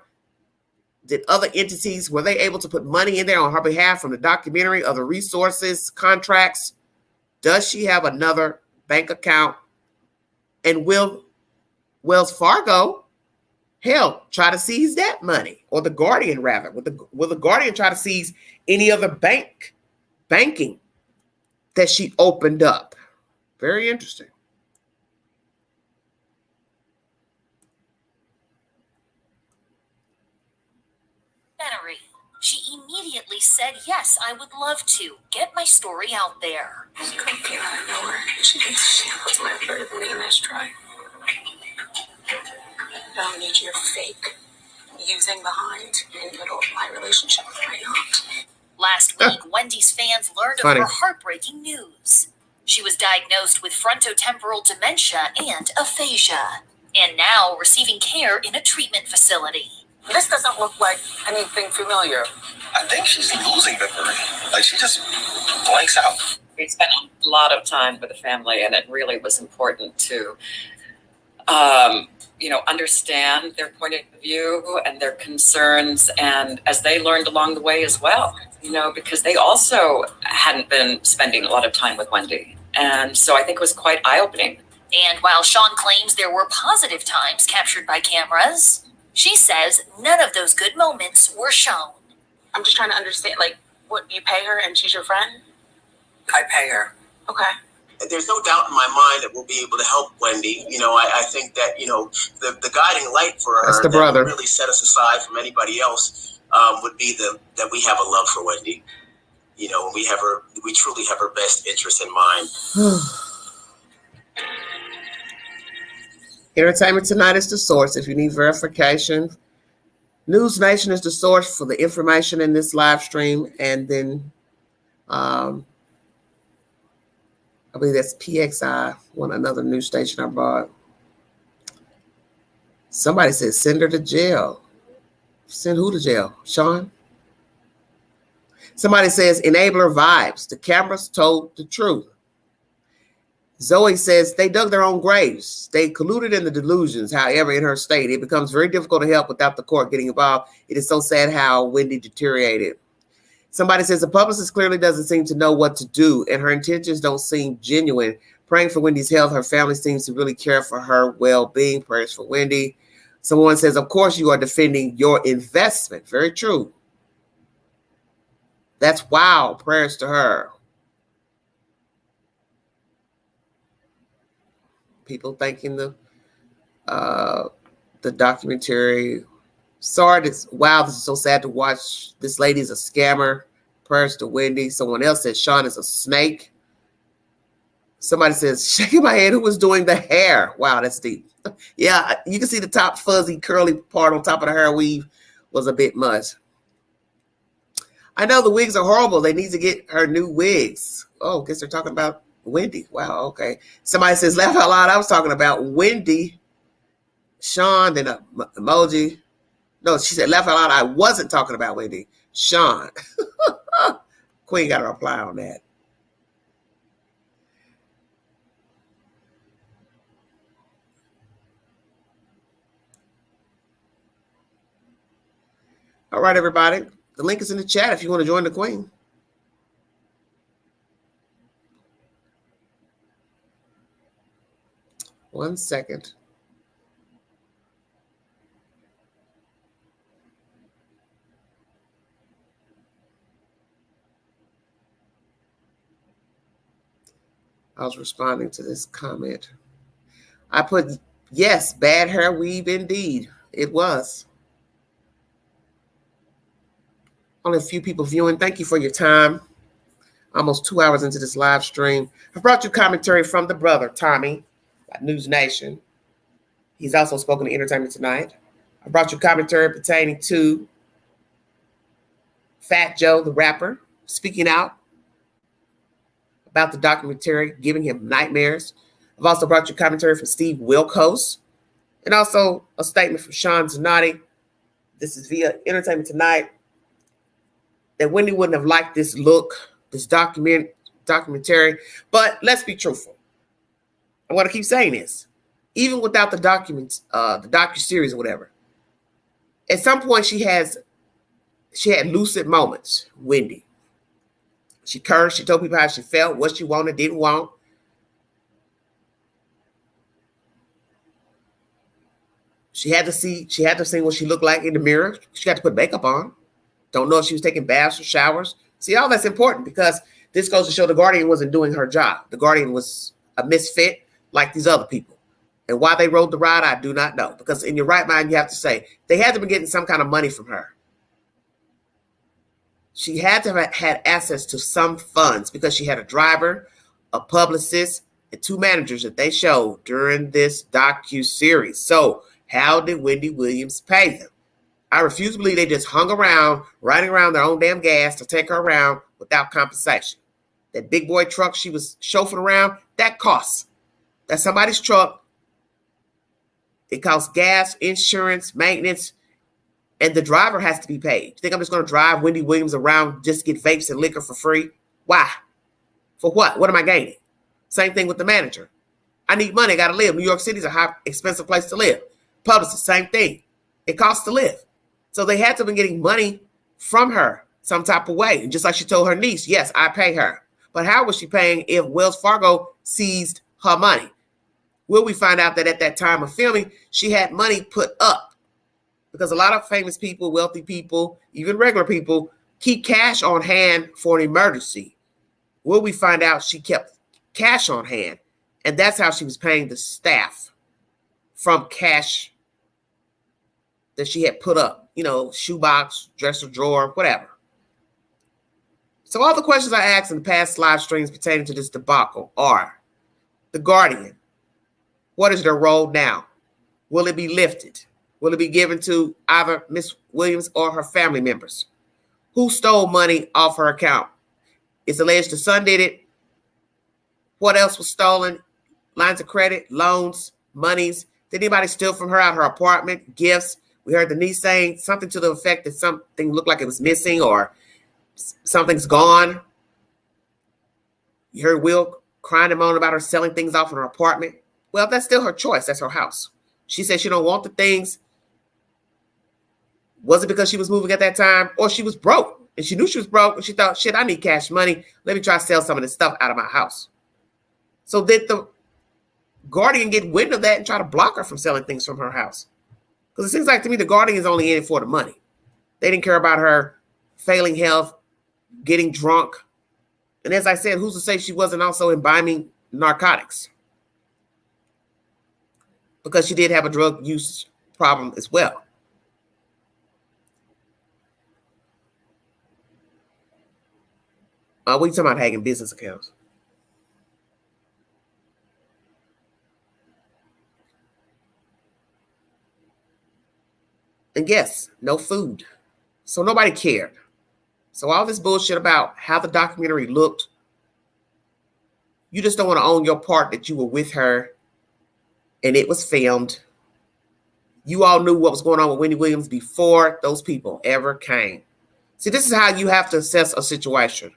Did other entities, were they able to put money in there on her behalf from the documentary, other resources, contracts? Does she have another bank account? And will Wells Fargo, hell, try to seize that money? Or the Guardian, rather. Will the Guardian try to seize any other banking that she opened up? Very interesting. She immediately said, yes, I would love to. Get my story out there. She couldn't came out of nowhere. She was my third name. Let's try. Dominique, you're fake. Using behind in the middle of my relationship with my aunt. Last week, Wendy's fans learned of her heartbreaking news. She was diagnosed with frontotemporal dementia and aphasia, and now receiving care in a treatment facility. This doesn't look like anything familiar. I think she's losing memory. Like she just blanks out. We spent a lot of time with the family, and it really was important to, understand their point of view and their concerns, and as they learned along the way as well, because they also hadn't been spending a lot of time with Wendy. And so I think it was quite eye-opening. And while Shawn claims there were positive times captured by cameras, she says none of those good moments were shown. I'm just trying to understand, what, you pay her and she's your friend? I pay her. Okay. There's no doubt in my mind that we'll be able to help Wendy. I think that, the guiding light for her that's the brother. That really set us aside from anybody else would be that we have a love for Wendy. We truly have her best interest in mind. Entertainment Tonight is the source. If you need verification, News Nation is the source for the information in this live stream. And then I believe that's PXI, another news station I bought. Somebody said send her to jail. Send who to jail? Shawn? Somebody says enabler vibes. The cameras told the truth. Zoe says they dug their own graves. They colluded in the delusions. However, in her state, it becomes very difficult to help without the court getting involved. It is so sad how Wendy deteriorated. Somebody says the publicist clearly doesn't seem to know what to do, and her intentions don't seem genuine. Praying for Wendy's health. Her family seems to really care for her well-being. Prayers for Wendy. Someone says, of course, you are defending your investment. Very true. That's wow. Prayers to her. People thanking the documentary. Sorry, this is so sad to watch. This lady's a scammer. Prayers to Wendy. Someone else said Shawn is a snake. Somebody says, shaking my head, who was doing the hair? Wow, that's deep. Yeah, you can see the top fuzzy curly part on top of the hair weave was a bit much. I know the wigs are horrible. They need to get her new wigs. Oh, guess they're talking about Wendy. Wow, okay. Somebody says, laugh out loud. I was talking about Wendy, Shawn, then an emoji. No, she said, laugh out loud. I wasn't talking about Wendy, Shawn. Queen got a reply on that. All right, everybody. The link is in the chat if you want to join the Queen. 1 second. I was responding to this comment. I put, yes, bad hair weave indeed. It was. Only a few people viewing. Thank you for your time. Almost 2 hours into this live stream. I've brought you commentary from the brother, Tommy, at News Nation. He's also spoken to Entertainment Tonight. I brought you commentary pertaining to Fat Joe, the rapper, speaking out about the documentary, giving him nightmares. I've also brought you commentary from Steve Wilkos, and also a statement from Shawn Zanotti. This is via Entertainment Tonight, that Wendy wouldn't have liked this look, this documentary. But let's be truthful. I want to keep saying this. Even without the documents, the docuseries or whatever, at some point she had lucid moments, Wendy. She cursed. She told people how she felt, what she wanted, didn't want. She had to see what she looked like in the mirror. She had to put makeup on. Don't know if she was taking baths or showers. See, all that's important because this goes to show the Guardian wasn't doing her job. The Guardian was a misfit like these other people. And why they rode the ride, I do not know. Because in your right mind, you have to say, they had to be getting some kind of money from her. She had to have had access to some funds because she had a driver, a publicist, and 2 managers that they showed during this docuseries. So how did Wendy Williams pay them? I refuse to believe they just hung around, riding around their own damn gas to take her around without compensation. That big boy truck she was chauffeuring around, that costs. That's somebody's truck. It costs gas, insurance, maintenance, and the driver has to be paid. You think I'm just going to drive Wendy Williams around just to get vapes and liquor for free? Why? For what? What am I gaining? Same thing with the manager. I need money. I got to live. New York City is a high, expensive place to live. Publicist, same thing. It costs to live. So they had to be getting money from her some type of way. And just like she told her niece, yes, I pay her. But how was she paying if Wells Fargo seized her money? Will we find out that at that time of filming, she had money put up? Because a lot of famous people, wealthy people, even regular people, keep cash on hand for an emergency. Will we find out she kept cash on hand? And that's how she was paying the staff from cash that she had put up, shoebox, dresser drawer, whatever. So all the questions I asked in the past live streams pertaining to this debacle are: the Guardian, what is their role now? Will it be lifted? Will it be given to either Miss Williams or her family members? Who stole money off her account? It's alleged the son did it. What else was stolen? Lines of credit, loans, monies. Did anybody steal from her out her apartment? Gifts? We heard the niece saying something to the effect that something looked like it was missing or something's gone. You heard Will crying and moaning about her selling things off in her apartment. Well, that's still her choice. That's her house. She said she don't want the things. Was it because she was moving at that time, or she was broke and she knew she was broke and she thought, shit, I need cash money. Let me try to sell some of this stuff out of my house. So did the Guardian get wind of that and try to block her from selling things from her house? Because it seems like to me the Guardian is only in it for the money. They didn't care about her failing health, getting drunk. And as I said, who's to say she wasn't also imbibing narcotics? Because she did have a drug use problem as well. What are you talking about, hacking business accounts? And yes, no food. So nobody cared. So all this bullshit about how the documentary looked, you just don't want to own your part that you were with her and it was filmed. You all knew what was going on with Wendy Williams before those people ever came. See, this is how you have to assess a situation.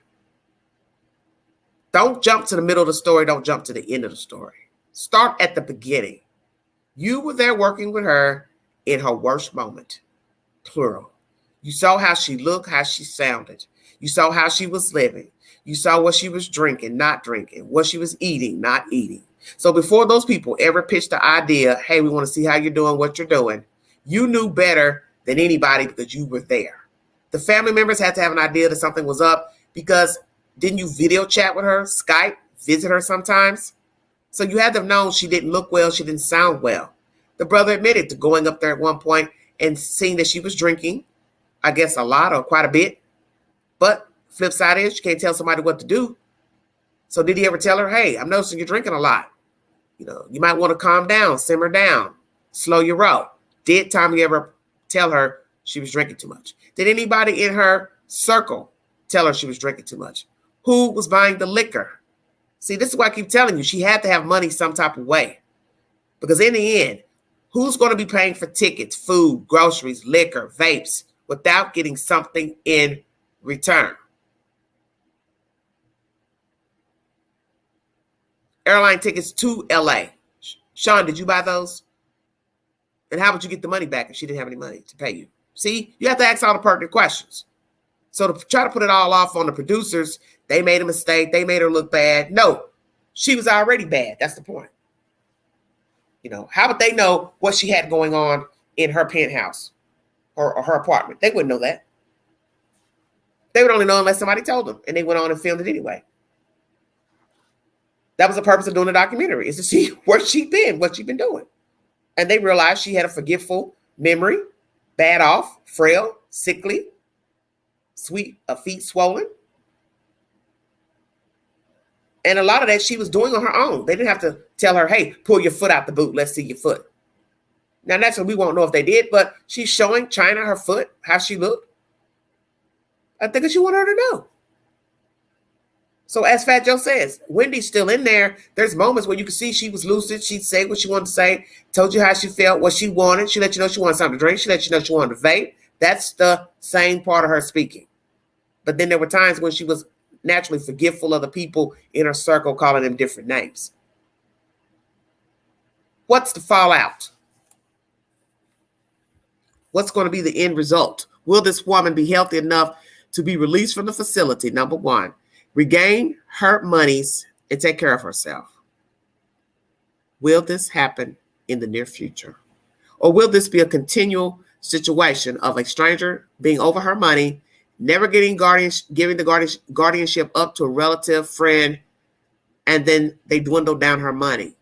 Don't jump to the middle of the story. Don't jump to the end of the story. Start at the beginning. You were there working with her in her worst moment, plural. You saw how she looked, how she sounded. You saw how she was living. You saw what she was drinking, not drinking, what she was eating, not eating. So before those people ever pitched the idea, hey, we want to see how you're doing, what you're doing, you knew better than anybody because you were there. The family members had to have an idea that something was up because didn't you video chat with her, Skype, visit her sometimes? So you had to have known she didn't look well, she didn't sound well. The brother admitted to going up there at one point and seeing that she was drinking, I guess a lot or quite a bit. But flip side is you can't tell somebody what to do. So did he ever tell her, hey, I'm noticing you're drinking a lot. You know, you might want to calm down, simmer down, slow your roll. Did Tommy ever tell her she was drinking too much? Did anybody in her circle tell her she was drinking too much? Who was buying the liquor? See, this is why I keep telling you, she had to have money some type of way. Because in the end, who's going to be paying for tickets, food, groceries, liquor, vapes, without getting something in return? Airline tickets to LA. Shawn, did you buy those? And how would you get the money back if she didn't have any money to pay you? See, you have to ask all the pertinent questions. So to try to put it all off on the producers, they made a mistake. They made her look bad. No, she was already bad. That's the point. You know, how would they know what she had going on in her penthouse or her apartment? They wouldn't know that. They would only know unless somebody told them, and they went on and filmed it anyway. That was the purpose of doing the documentary, is to see where she'd been, what she'd been doing. And they realized she had a forgetful memory, bad off, frail, sickly, feet swollen. And a lot of that she was doing on her own. They didn't have to tell her, hey, pull your foot out the boot. Let's see your foot. Now, naturally, we won't know if they did, but she's showing China her foot, how she looked. I think that she wanted her to know. So as Fat Joe says, Wendy's still in there. There's moments where you can see she was lucid. She'd say what she wanted to say, told you how she felt, what she wanted. She let you know she wanted something to drink. She let you know she wanted to vape. That's the same part of her speaking. But then there were times when she was naturally forgetful of the people in her circle, calling them different names. What's the fallout? What's going to be the end result? Will this woman be healthy enough to be released from the facility? Number one, regain her monies and take care of herself. Will this happen in the near future? Or will this be a continual situation of a stranger being over her money, never giving the guardianship up to a relative, friend, and then they dwindle down her money?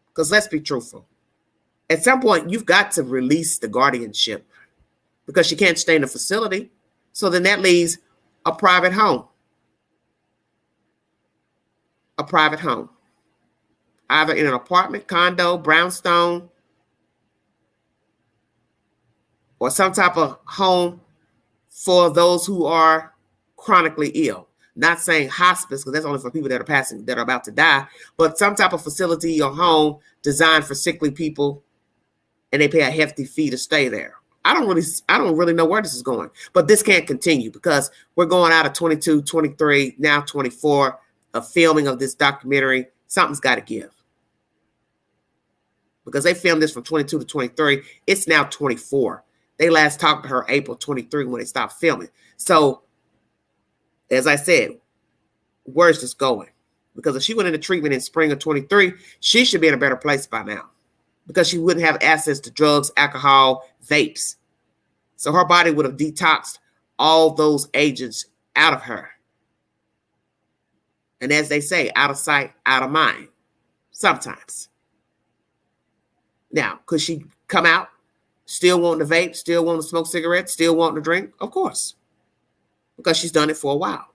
Because let's be truthful. At some point, you've got to release the guardianship because she can't stay in the facility. So then that leaves a private home. A private home. Either in an apartment, condo, brownstone, or some type of home for those who are chronically ill. Not saying hospice, because that's only for people that are about to die, but some type of facility or home designed for sickly people, and they pay a hefty fee to stay there. I don't really know where this is going, but this can't continue because we're going out of 22, 23, now 24 of filming of this documentary. Something's got to give. Because they filmed this from 22 to 23. It's now 24. They last talked to her April 23 when they stopped filming. So, as I said, where's this going? Because if she went into treatment in spring of 23, she should be in a better place by now. Because she wouldn't have access to drugs, alcohol, vapes. So her body would have detoxed all those agents out of her. And as they say, out of sight, out of mind. Sometimes. Now, could she come out still wanting to vape, still wanting to smoke cigarettes, still wanting to drink? Of course. Because she's done it for a while.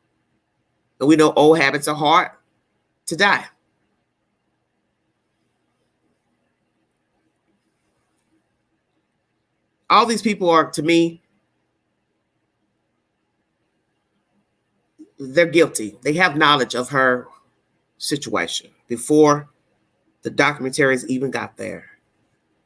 And we know old habits are hard to die. All these people are, to me, they're guilty. They have knowledge of her situation before the documentaries even got there.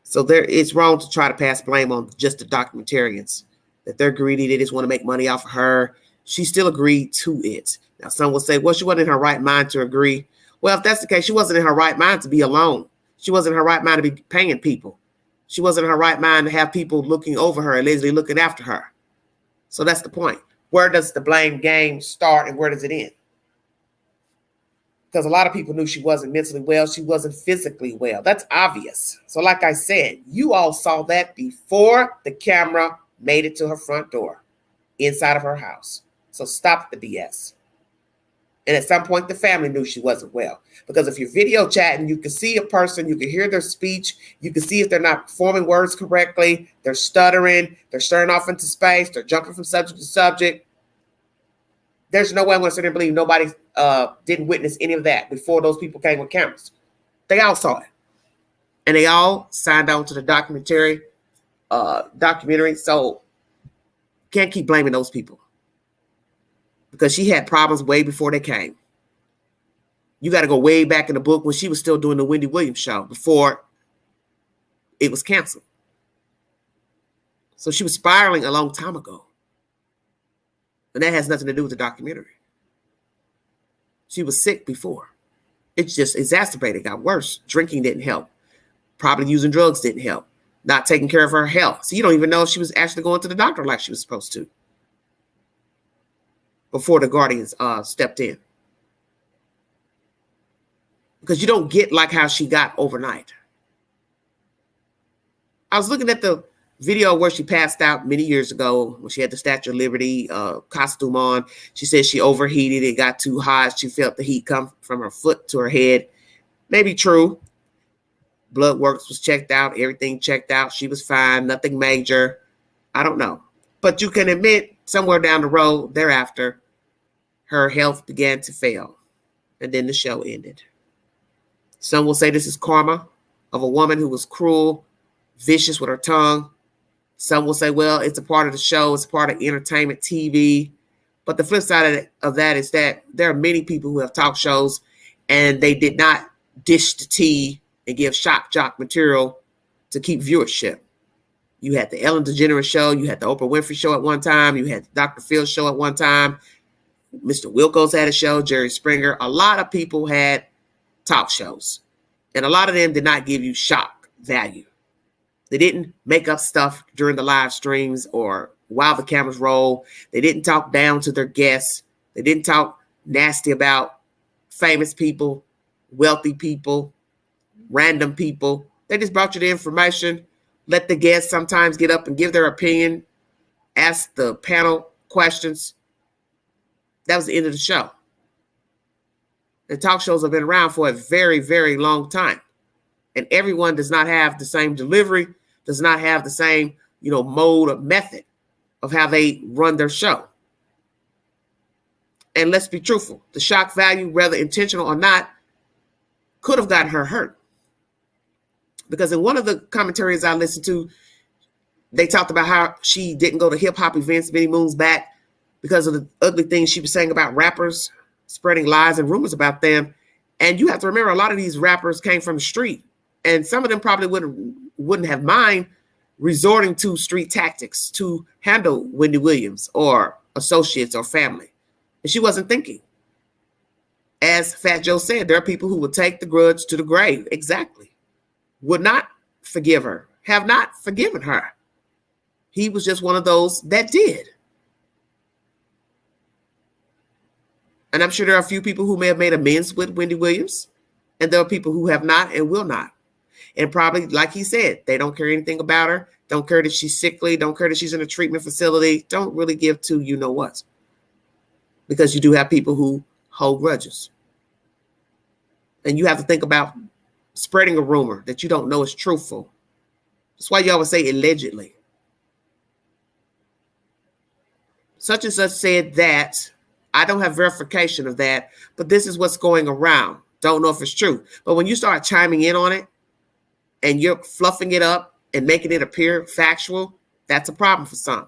So it's wrong to try to pass blame on just the documentarians, that they're greedy. They just want to make money off of her. She still agreed to it. Now, some will say, well, she wasn't in her right mind to agree. Well, if that's the case, she wasn't in her right mind to be alone. She wasn't in her right mind to be paying people. She wasn't in her right mind to have people looking over her, allegedly looking after her. So that's the point. Where does the blame game start and where does it end? because a lot of people knew she wasn't mentally well. She wasn't physically well. That's obvious. So like I said, you all saw that before the camera made it to her front door, inside of her house. So stop the BS. And at some point, the family knew she wasn't well. Because if you're video chatting, you can see a person, you can hear their speech, you can see if they're not forming words correctly, they're stuttering, they're staring off into space, they're jumping from subject to subject. There's no way I'm going to sit there and believe nobody didn't witness any of that before those people came with cameras. They all saw it. And they all signed on to the documentary. So can't keep blaming those people. Because she had problems way before they came. You got to go way back in the book when she was still doing the Wendy Williams show before it was canceled. So she was spiraling a long time ago. And that has nothing to do with the documentary. She was sick before. It just exacerbated, got worse. Drinking didn't help. Probably using drugs didn't help. Not taking care of her health. So you don't even know if she was actually going to the doctor like she was supposed to. Before the guardians stepped in. Because you don't get like how she got overnight. I was looking at the video where she passed out many years ago when she had the Statue of Liberty costume on. She said she overheated. It got too hot. She felt the heat come from her foot to her head. Maybe true. Blood works was checked out. Everything checked out. She was fine. Nothing major. I don't know. But you can admit somewhere down the road thereafter, her health began to fail. And then the show ended. Some will say this is karma of a woman who was cruel, vicious with her tongue. Some will say, well, it's a part of the show. It's part of entertainment TV. But the flip side of that is that there are many people who have talk shows and they did not dish the tea and give shock jock material to keep viewership. You had the Ellen DeGeneres show. You had the Oprah Winfrey show at one time. You had the Dr. Phil show at one time. Mr. Wilkos had a show. Jerry Springer. A lot of people had talk shows. And a lot of them did not give you shock value. They didn't make up stuff during the live streams or while the cameras roll. They didn't talk down to their guests. They didn't talk nasty about famous people, wealthy people, random people. They just brought you the information, let the guests sometimes get up and give their opinion, ask the panel questions. That was the end of the show. And talk shows have been around for a very, very long time. And everyone does not have the same delivery, does not have the same, mode or method of how they run their show. And let's be truthful. The shock value, whether intentional or not, could have gotten her hurt. Because in one of the commentaries I listened to, they talked about how she didn't go to hip hop events many moons back because of the ugly things she was saying about rappers, spreading lies and rumors about them. And you have to remember, a lot of these rappers came from the street. And some of them probably wouldn't have mind resorting to street tactics to handle Wendy Williams or associates or family. And she wasn't thinking. As Fat Joe said, there are people who would take the grudge to the grave. Exactly. Would not forgive her, have not forgiven her. He was just one of those that did. And I'm sure there are a few people who may have made amends with Wendy Williams. And there are people who have not and will not. And probably, like he said, they don't care anything about her. Don't care that she's sickly. Don't care that she's in a treatment facility. Don't really give two you-know-whats. Because you do have people who hold grudges. And you have to think about spreading a rumor that you don't know is truthful. That's why you always say allegedly. Such and such said that. I don't have verification of that, but this is what's going around. Don't know if it's true. But when you start chiming in on it and you're fluffing it up and making it appear factual, that's a problem for some.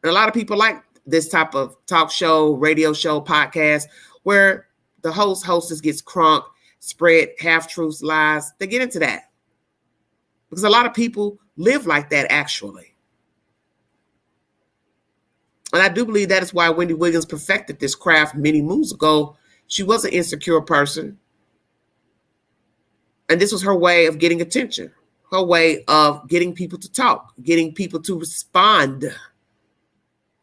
And a lot of people like this type of talk show, radio show, podcast, where the hostess gets crunk, spread half-truths, lies. They get into that. Because a lot of people live like that, actually. And I do believe that is why Wendy Williams perfected this craft many moons ago. She was an insecure person. And this was her way of getting attention, her way of getting people to talk, getting people to respond.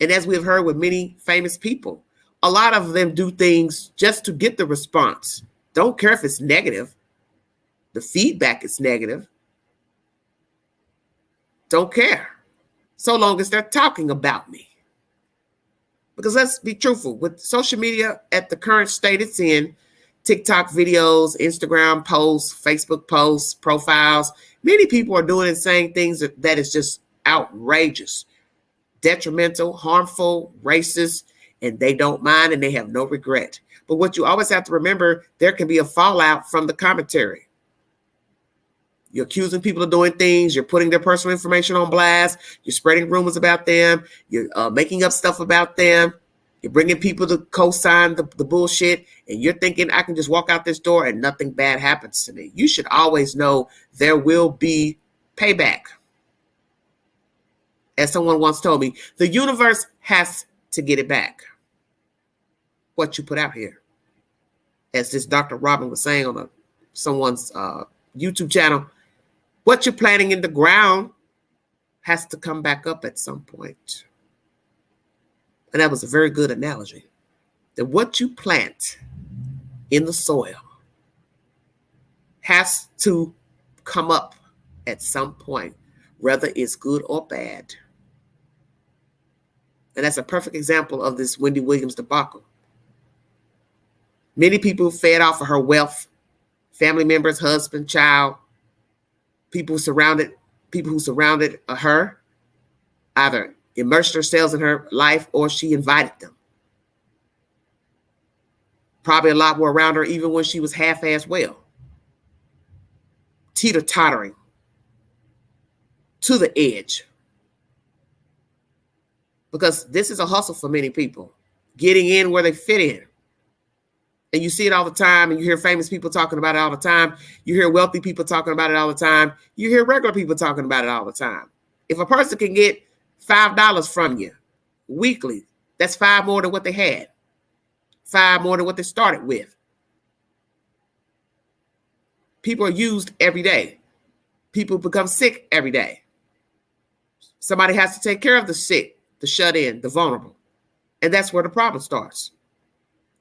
And as we have heard with many famous people, a lot of them do things just to get the response. Don't care if it's negative. The feedback is negative. Don't care. So long as they're talking about me. Because let's be truthful, with social media at the current state it's in, TikTok videos, Instagram posts, Facebook posts, profiles, many people are doing and saying things that is just outrageous, detrimental, harmful, racist, and they don't mind and they have no regret. But what you always have to remember, there can be a fallout from the commentary. You're accusing people of doing things. You're putting their personal information on blast. You're spreading rumors about them. You're making up stuff about them. You're bringing people to co-sign the bullshit. And you're thinking, I can just walk out this door and nothing bad happens to me. You should always know there will be payback. As someone once told me, the universe has to get it back. What you put out here. As this Dr. Robin was saying on someone's YouTube channel, what you're planting in the ground has to come back up at some point. And that was a very good analogy. That what you plant in the soil has to come up at some point, whether it's good or bad. And that's a perfect example of this Wendy Williams debacle. Many people fed off of her wealth, family members, husband, child, people who surrounded her, either immersed themselves in her life or she invited them. Probably a lot were around her even when she was half-assed well. Teeter-tottering to the edge. Because this is a hustle for many people, getting in where they fit in. And you see it all the time, and you hear famous people talking about it all the time. You hear wealthy people talking about it all the time. You hear regular people talking about it all the time. If a person can get $5 from you weekly, that's $5 more than what they had. $5 more than what they started with. People are used every day. People become sick every day. Somebody has to take care of the sick, the shut in, the vulnerable. And that's where the problem starts.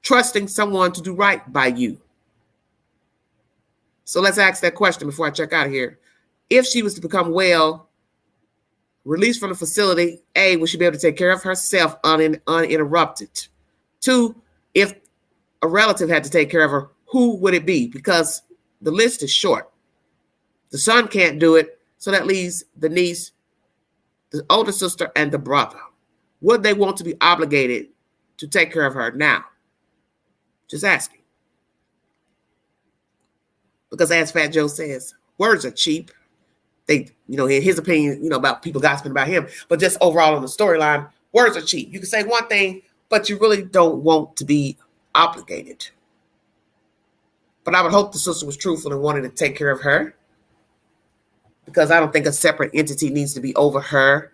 Trusting someone to do right by you. So let's ask that question before I check out of here. If she was to become well, released from the facility, A, would she be able to take care of herself uninterrupted? 2, if a relative had to take care of her, who would it be? Because the list is short. The son can't do it, so that leaves the niece, the older sister, and the brother. Would they want to be obligated to take care of her now? Just asking. Because as Fat Joe says, words are cheap. They, in his opinion, about people gossiping about him, but just overall on the storyline, words are cheap. You can say one thing, but you really don't want to be obligated. But I would hope the sister was truthful and wanted to take care of her, because I don't think a separate entity needs to be over her.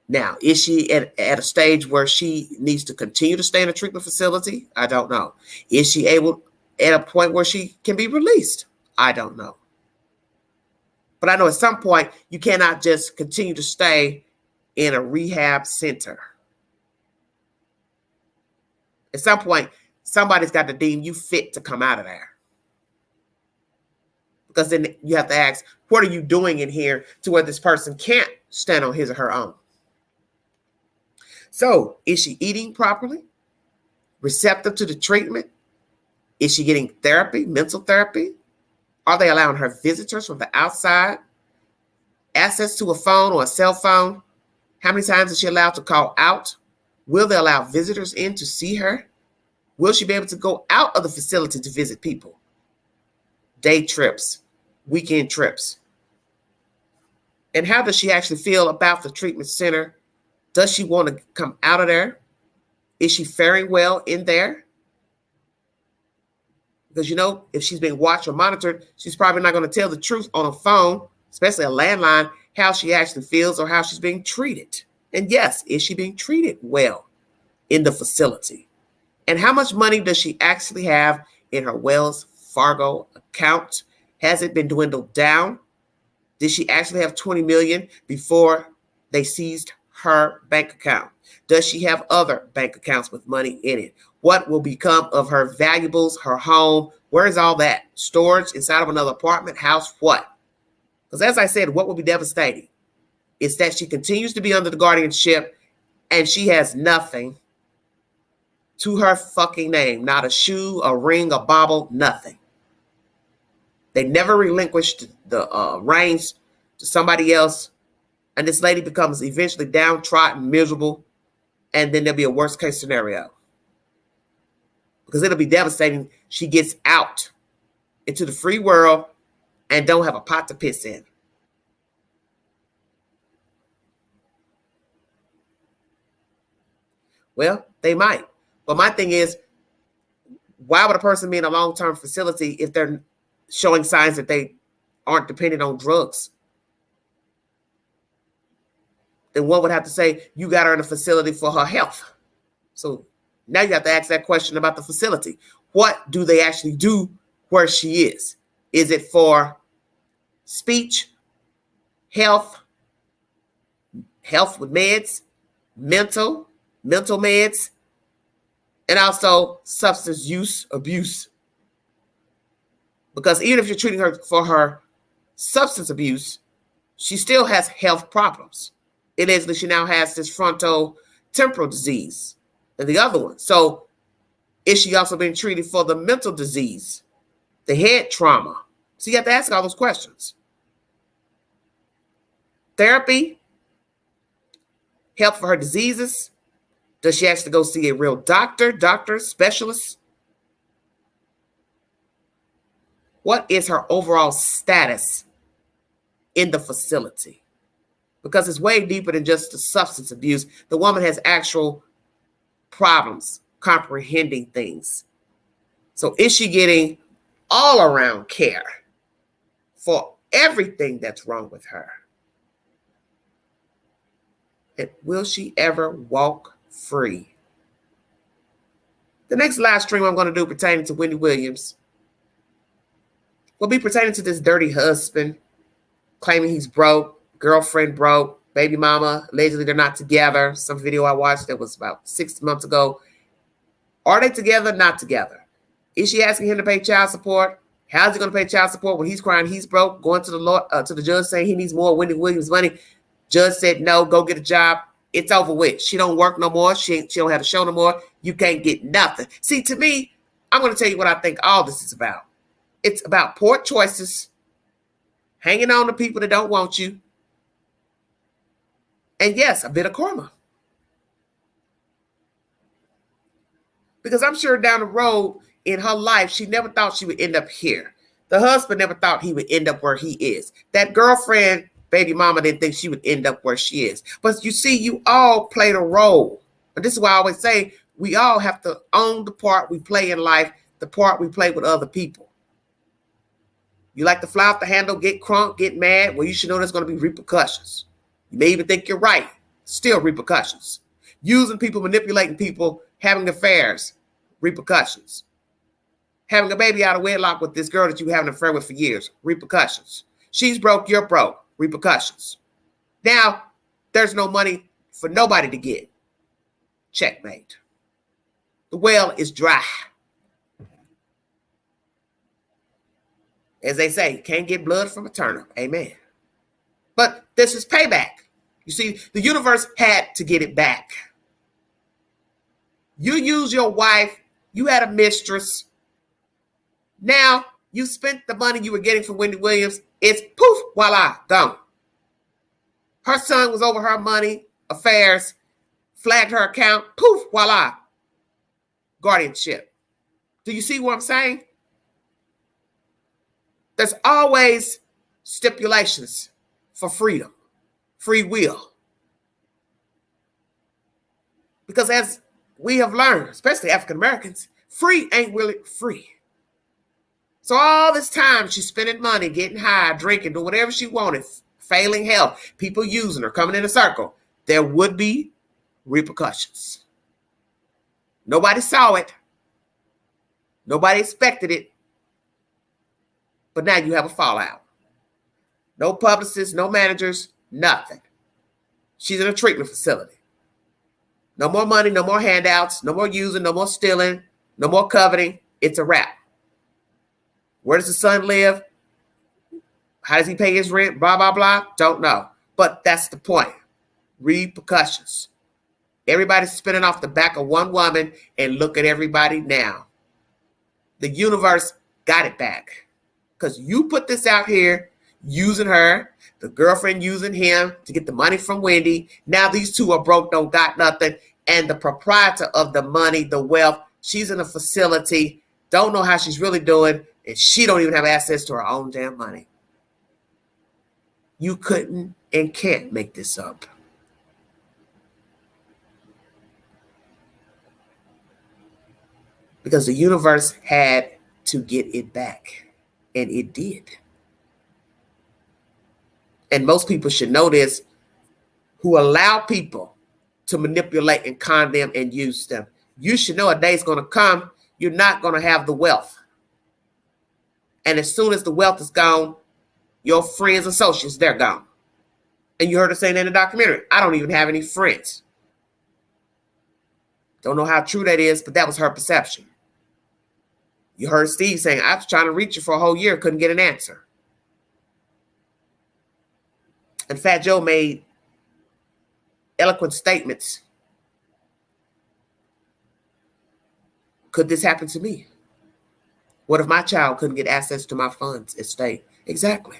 Now, is she at a stage where she needs to continue to stay in a treatment facility? I don't know. Is she able at a point where she can be released? I don't know. But I know at some point you cannot just continue to stay in a rehab center. At some point, somebody's got to deem you fit to come out of there. Because then you have to ask, what are you doing in here to where this person can't stand on his or her own? So, is she eating properly? Receptive to the treatment? Is she getting therapy, mental therapy? Are they allowing her visitors from the outside? Access to a phone or a cell phone? How many times is she allowed to call out? Will they allow visitors in to see her? Will she be able to go out of the facility to visit people? Day trips, weekend trips. And how does she actually feel about the treatment center? Does she want to come out of there? Is she faring well in there? Because, if she's being watched or monitored, she's probably not going to tell the truth on a phone, especially a landline, how she actually feels or how she's being treated. And yes, is she being treated well in the facility? And how much money does she actually have in her Wells Fargo account? Has it been dwindled down? Did she actually have $20 million before they seized her bank account? Does she have other bank accounts with money in it? What will become of her valuables, her home? Where is all that? Storage inside of another apartment, house, what? Because as I said, what will be devastating is that she continues to be under the guardianship and she has nothing to her fucking name. Not a shoe, a ring, a bauble, nothing. They never relinquished the reins to somebody else. And this lady becomes eventually downtrodden, miserable. And then there'll be a worst case scenario. Because it'll be devastating. She gets out into the free world and don't have a pot to piss in. Well, they might. But my thing is, why would a person be in a long-term facility if they're showing signs that they aren't dependent on drugs? Then one would have to say, you got her in a facility for her health. So now you have to ask that question about the facility. What do they actually do where she is? Is it for speech, health with meds, mental meds, and also substance use, abuse? Because even if you're treating her for her substance abuse, she still has health problems. Allegedly, she now has this frontotemporal disease and the other one. So is she also being treated for the mental disease, the head trauma? So you have to ask all those questions. Therapy, help for her diseases. Does she actually go see a real doctor, specialist? What is her overall status in the facility? Because it's way deeper than just the substance abuse. The woman has actual problems comprehending things. So is she getting all around care for everything that's wrong with her? And will she ever walk free? The next live stream I'm going to do pertaining to Wendy Williams will be pertaining to this dirty husband claiming he's broke, girlfriend broke, baby mama, allegedly they're not together. Some video I watched that was about 6 months ago. Are they together? Not together. Is she asking him to pay child support? How's he going to pay child support when he's crying he's broke, going to the judge saying he needs more Wendy Williams money? Judge said, no, go get a job. It's over with. She don't work no more. She don't have a show no more. You can't get nothing. See, to me, I'm going to tell you what I think all this is about. It's about poor choices, hanging on to people that don't want you, and yes, a bit of karma. Because I'm sure down the road in her life, she never thought she would end up here. The husband never thought he would end up where he is. That girlfriend, baby mama, didn't think she would end up where she is. But you see, you all played a role. And this is why I always say we all have to own the part we play in life, the part we play with other people. You like to fly off the handle, get crunk, get mad? Well, you should know there's going to be repercussions. You may even think you're right. Still repercussions. Using people, manipulating people, having affairs, repercussions. Having a baby out of wedlock with this girl that you have an affair with for years, repercussions. She's broke, you're broke, repercussions. Now, there's no money for nobody to get. Checkmate. The well is dry. As they say, you can't get blood from a turnip. Amen. But this is payback. You see, the universe had to get it back. You use your wife. You had a mistress. Now you spent the money you were getting from Wendy Williams. It's poof, voila, gone. Her son was over her money, affairs, flagged her account. Poof, voila. Guardianship. Do you see what I'm saying? There's always stipulations for freedom, free will. Because as we have learned, especially African Americans, free ain't really free. So all this time she's spending money, getting high, drinking, doing whatever she wanted, failing health, people using her, coming in a circle, there would be repercussions. Nobody saw it. Nobody expected it. But now you have a fallout. No publicists, no managers, nothing. She's in a treatment facility. No more money, no more handouts, no more using, no more stealing, no more coveting. It's a wrap. Where does the son live? How does he pay his rent? Blah, blah, blah. Don't know. But that's the point. Repercussions. Everybody's spinning off the back of one woman, and look at everybody now. The universe got it back. Because you put this out here using her, the girlfriend using him to get the money from Wendy. Now these two are broke, don't got nothing. And the proprietor of the money, the wealth, she's in a facility, don't know how she's really doing, and she don't even have access to her own damn money. You couldn't and can't make this up. Because the universe had to get it back. And it did. And most people should know this, who allow people to manipulate and con them and use them. You should know a day is going to come, you're not going to have the wealth. And as soon as the wealth is gone, your friends, associates, they're gone. And you heard her saying in the documentary, I don't even have any friends. Don't know how true that is, but that was her perception. You heard Steve saying, I was trying to reach you for a whole year, couldn't get an answer. And Fat Joe made eloquent statements. Could this happen to me? What if my child couldn't get access to my funds, estate? Exactly.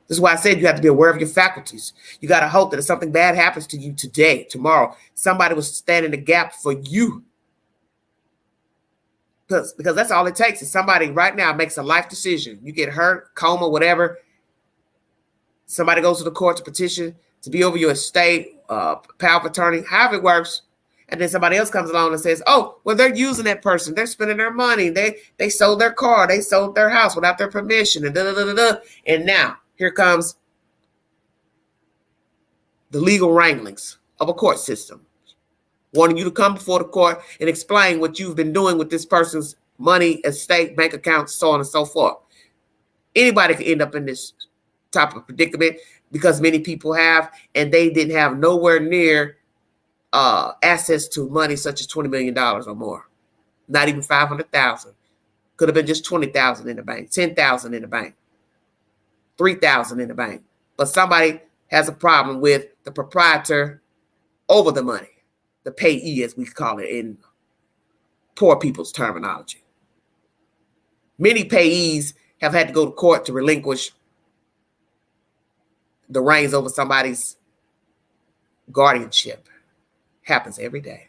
This is why I said you have to be aware of your faculties. You got to hope that if something bad happens to you today, tomorrow, somebody will stand in the gap for you. Because that's all it takes is somebody right now makes a life decision. You get hurt, coma, whatever. Somebody goes to the court to petition to be over your estate, power of attorney, however it works. And then somebody else comes along and says, oh, well, they're using that person. They're spending their money. They sold their car. They sold their house without their permission. And da-da-da-da-da. And now here comes the legal wranglings of a court system, wanting you to come before the court and explain what you've been doing with this person's money, estate, bank accounts, so on and so forth. Anybody can end up in this type of predicament because many people have, and they didn't have nowhere near access to money such as $20 million or more. Not even $500,000. Could have been just $20,000 in the bank, $10,000 in the bank, $3,000 in the bank. But somebody has a problem with the proprietor over the money, the payee, as we call it in poor people's terminology. Many payees have had to go to court to relinquish the reins over somebody's guardianship. Happens every day.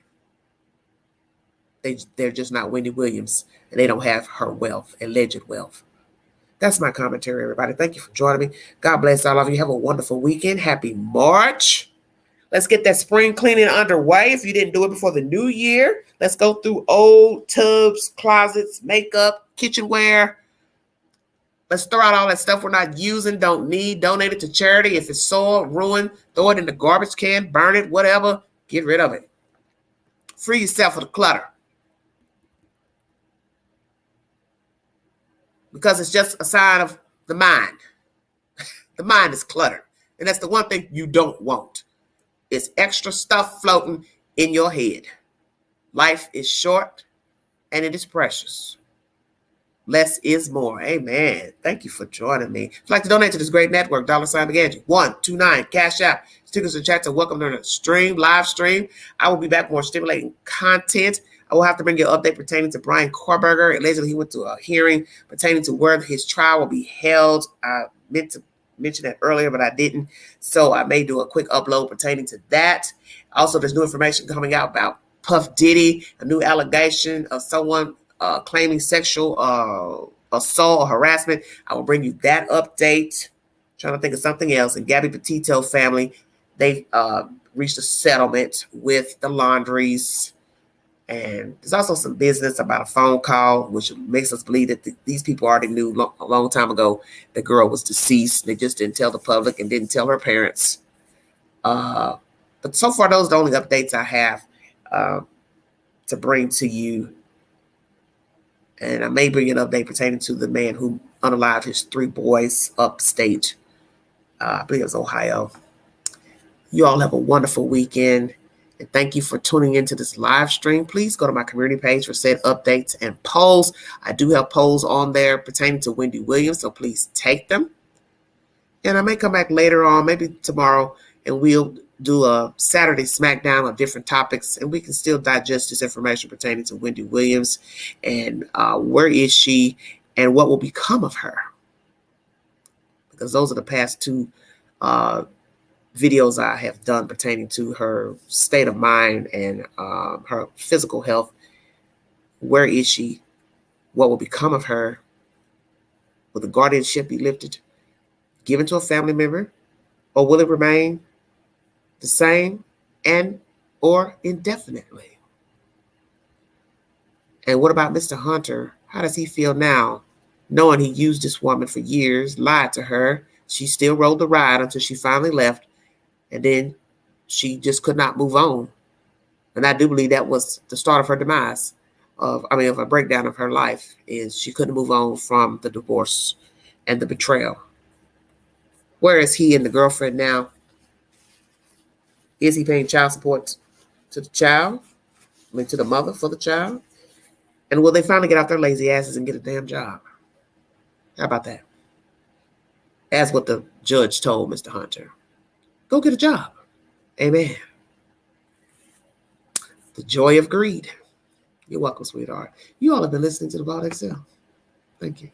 They're just not Wendy Williams, and they don't have her wealth, alleged wealth. That's my commentary, everybody. Thank you for joining me. God bless all of you. Have a wonderful weekend. Happy March. Let's get that spring cleaning underway. If you didn't do it before the new year, let's go through old tubs, closets, makeup, kitchenware. Let's throw out all that stuff we're not using, don't need, donate it to charity. If it's soiled, ruined, throw it in the garbage can, burn it, whatever. Get rid of it. Free yourself of the clutter. Because it's just a sign of the mind. The mind is cluttered. And that's the one thing you don't want. It's extra stuff floating in your head. Life is short and it is precious. Less is more. Amen. Thank you for joining me. If you'd like to donate to this great network, $McAndrew, 129, Cash App, stickers and chats, and welcome to the stream, live stream. I will be back with more stimulating content. I will have to bring you an update pertaining to Brian Korberger. Allegedly, he went to a hearing pertaining to where his trial will be held. I meant to mention that earlier, but I didn't. So I may do a quick upload pertaining to that. Also, there's new information coming out about Puff Diddy, a new allegation of someone claiming sexual assault or harassment. I will bring you that update. Trying to think of something else. And Gabby Petito family, they reached a settlement with the Laundries. And there's also some business about a phone call, which makes us believe that these people already knew a long time ago the girl was deceased. They just didn't tell the public and didn't tell her parents. But so far, those are the only updates I have to bring to you. And I may bring an update pertaining to the man who unalived his 3 boys upstate. I believe it was Ohio. You all have a wonderful weekend. And thank you for tuning into this live stream. Please go to my community page for said updates and polls. I do have polls on there pertaining to Wendy Williams, so please take them. And I may come back later on, maybe tomorrow, and we'll do a Saturday SmackDown on different topics, and we can still digest this information pertaining to Wendy Williams and where is she and what will become of her. Because those are the past two videos I have done pertaining to her state of mind and her physical health. Where is she? What will become of her? Will the guardianship be lifted, given to a family member, or will it remain the same and or indefinitely? And what about Mr. Hunter? How does he feel now, knowing he used this woman for years, lied to her? She still rode the ride until she finally left, and then she just could not move on. And I do believe that was the start of her demise, of a breakdown of her life, is she couldn't move on from the divorce and the betrayal. Where is he and the girlfriend now? Is he paying child support to the child? To the mother for the child? And will they finally get off their lazy asses and get a damn job? How about that? As what the judge told Mr. Hunter. Go get a job. Amen. The joy of greed. You're welcome, sweetheart. You all have been listening to the Bald XL. Thank you.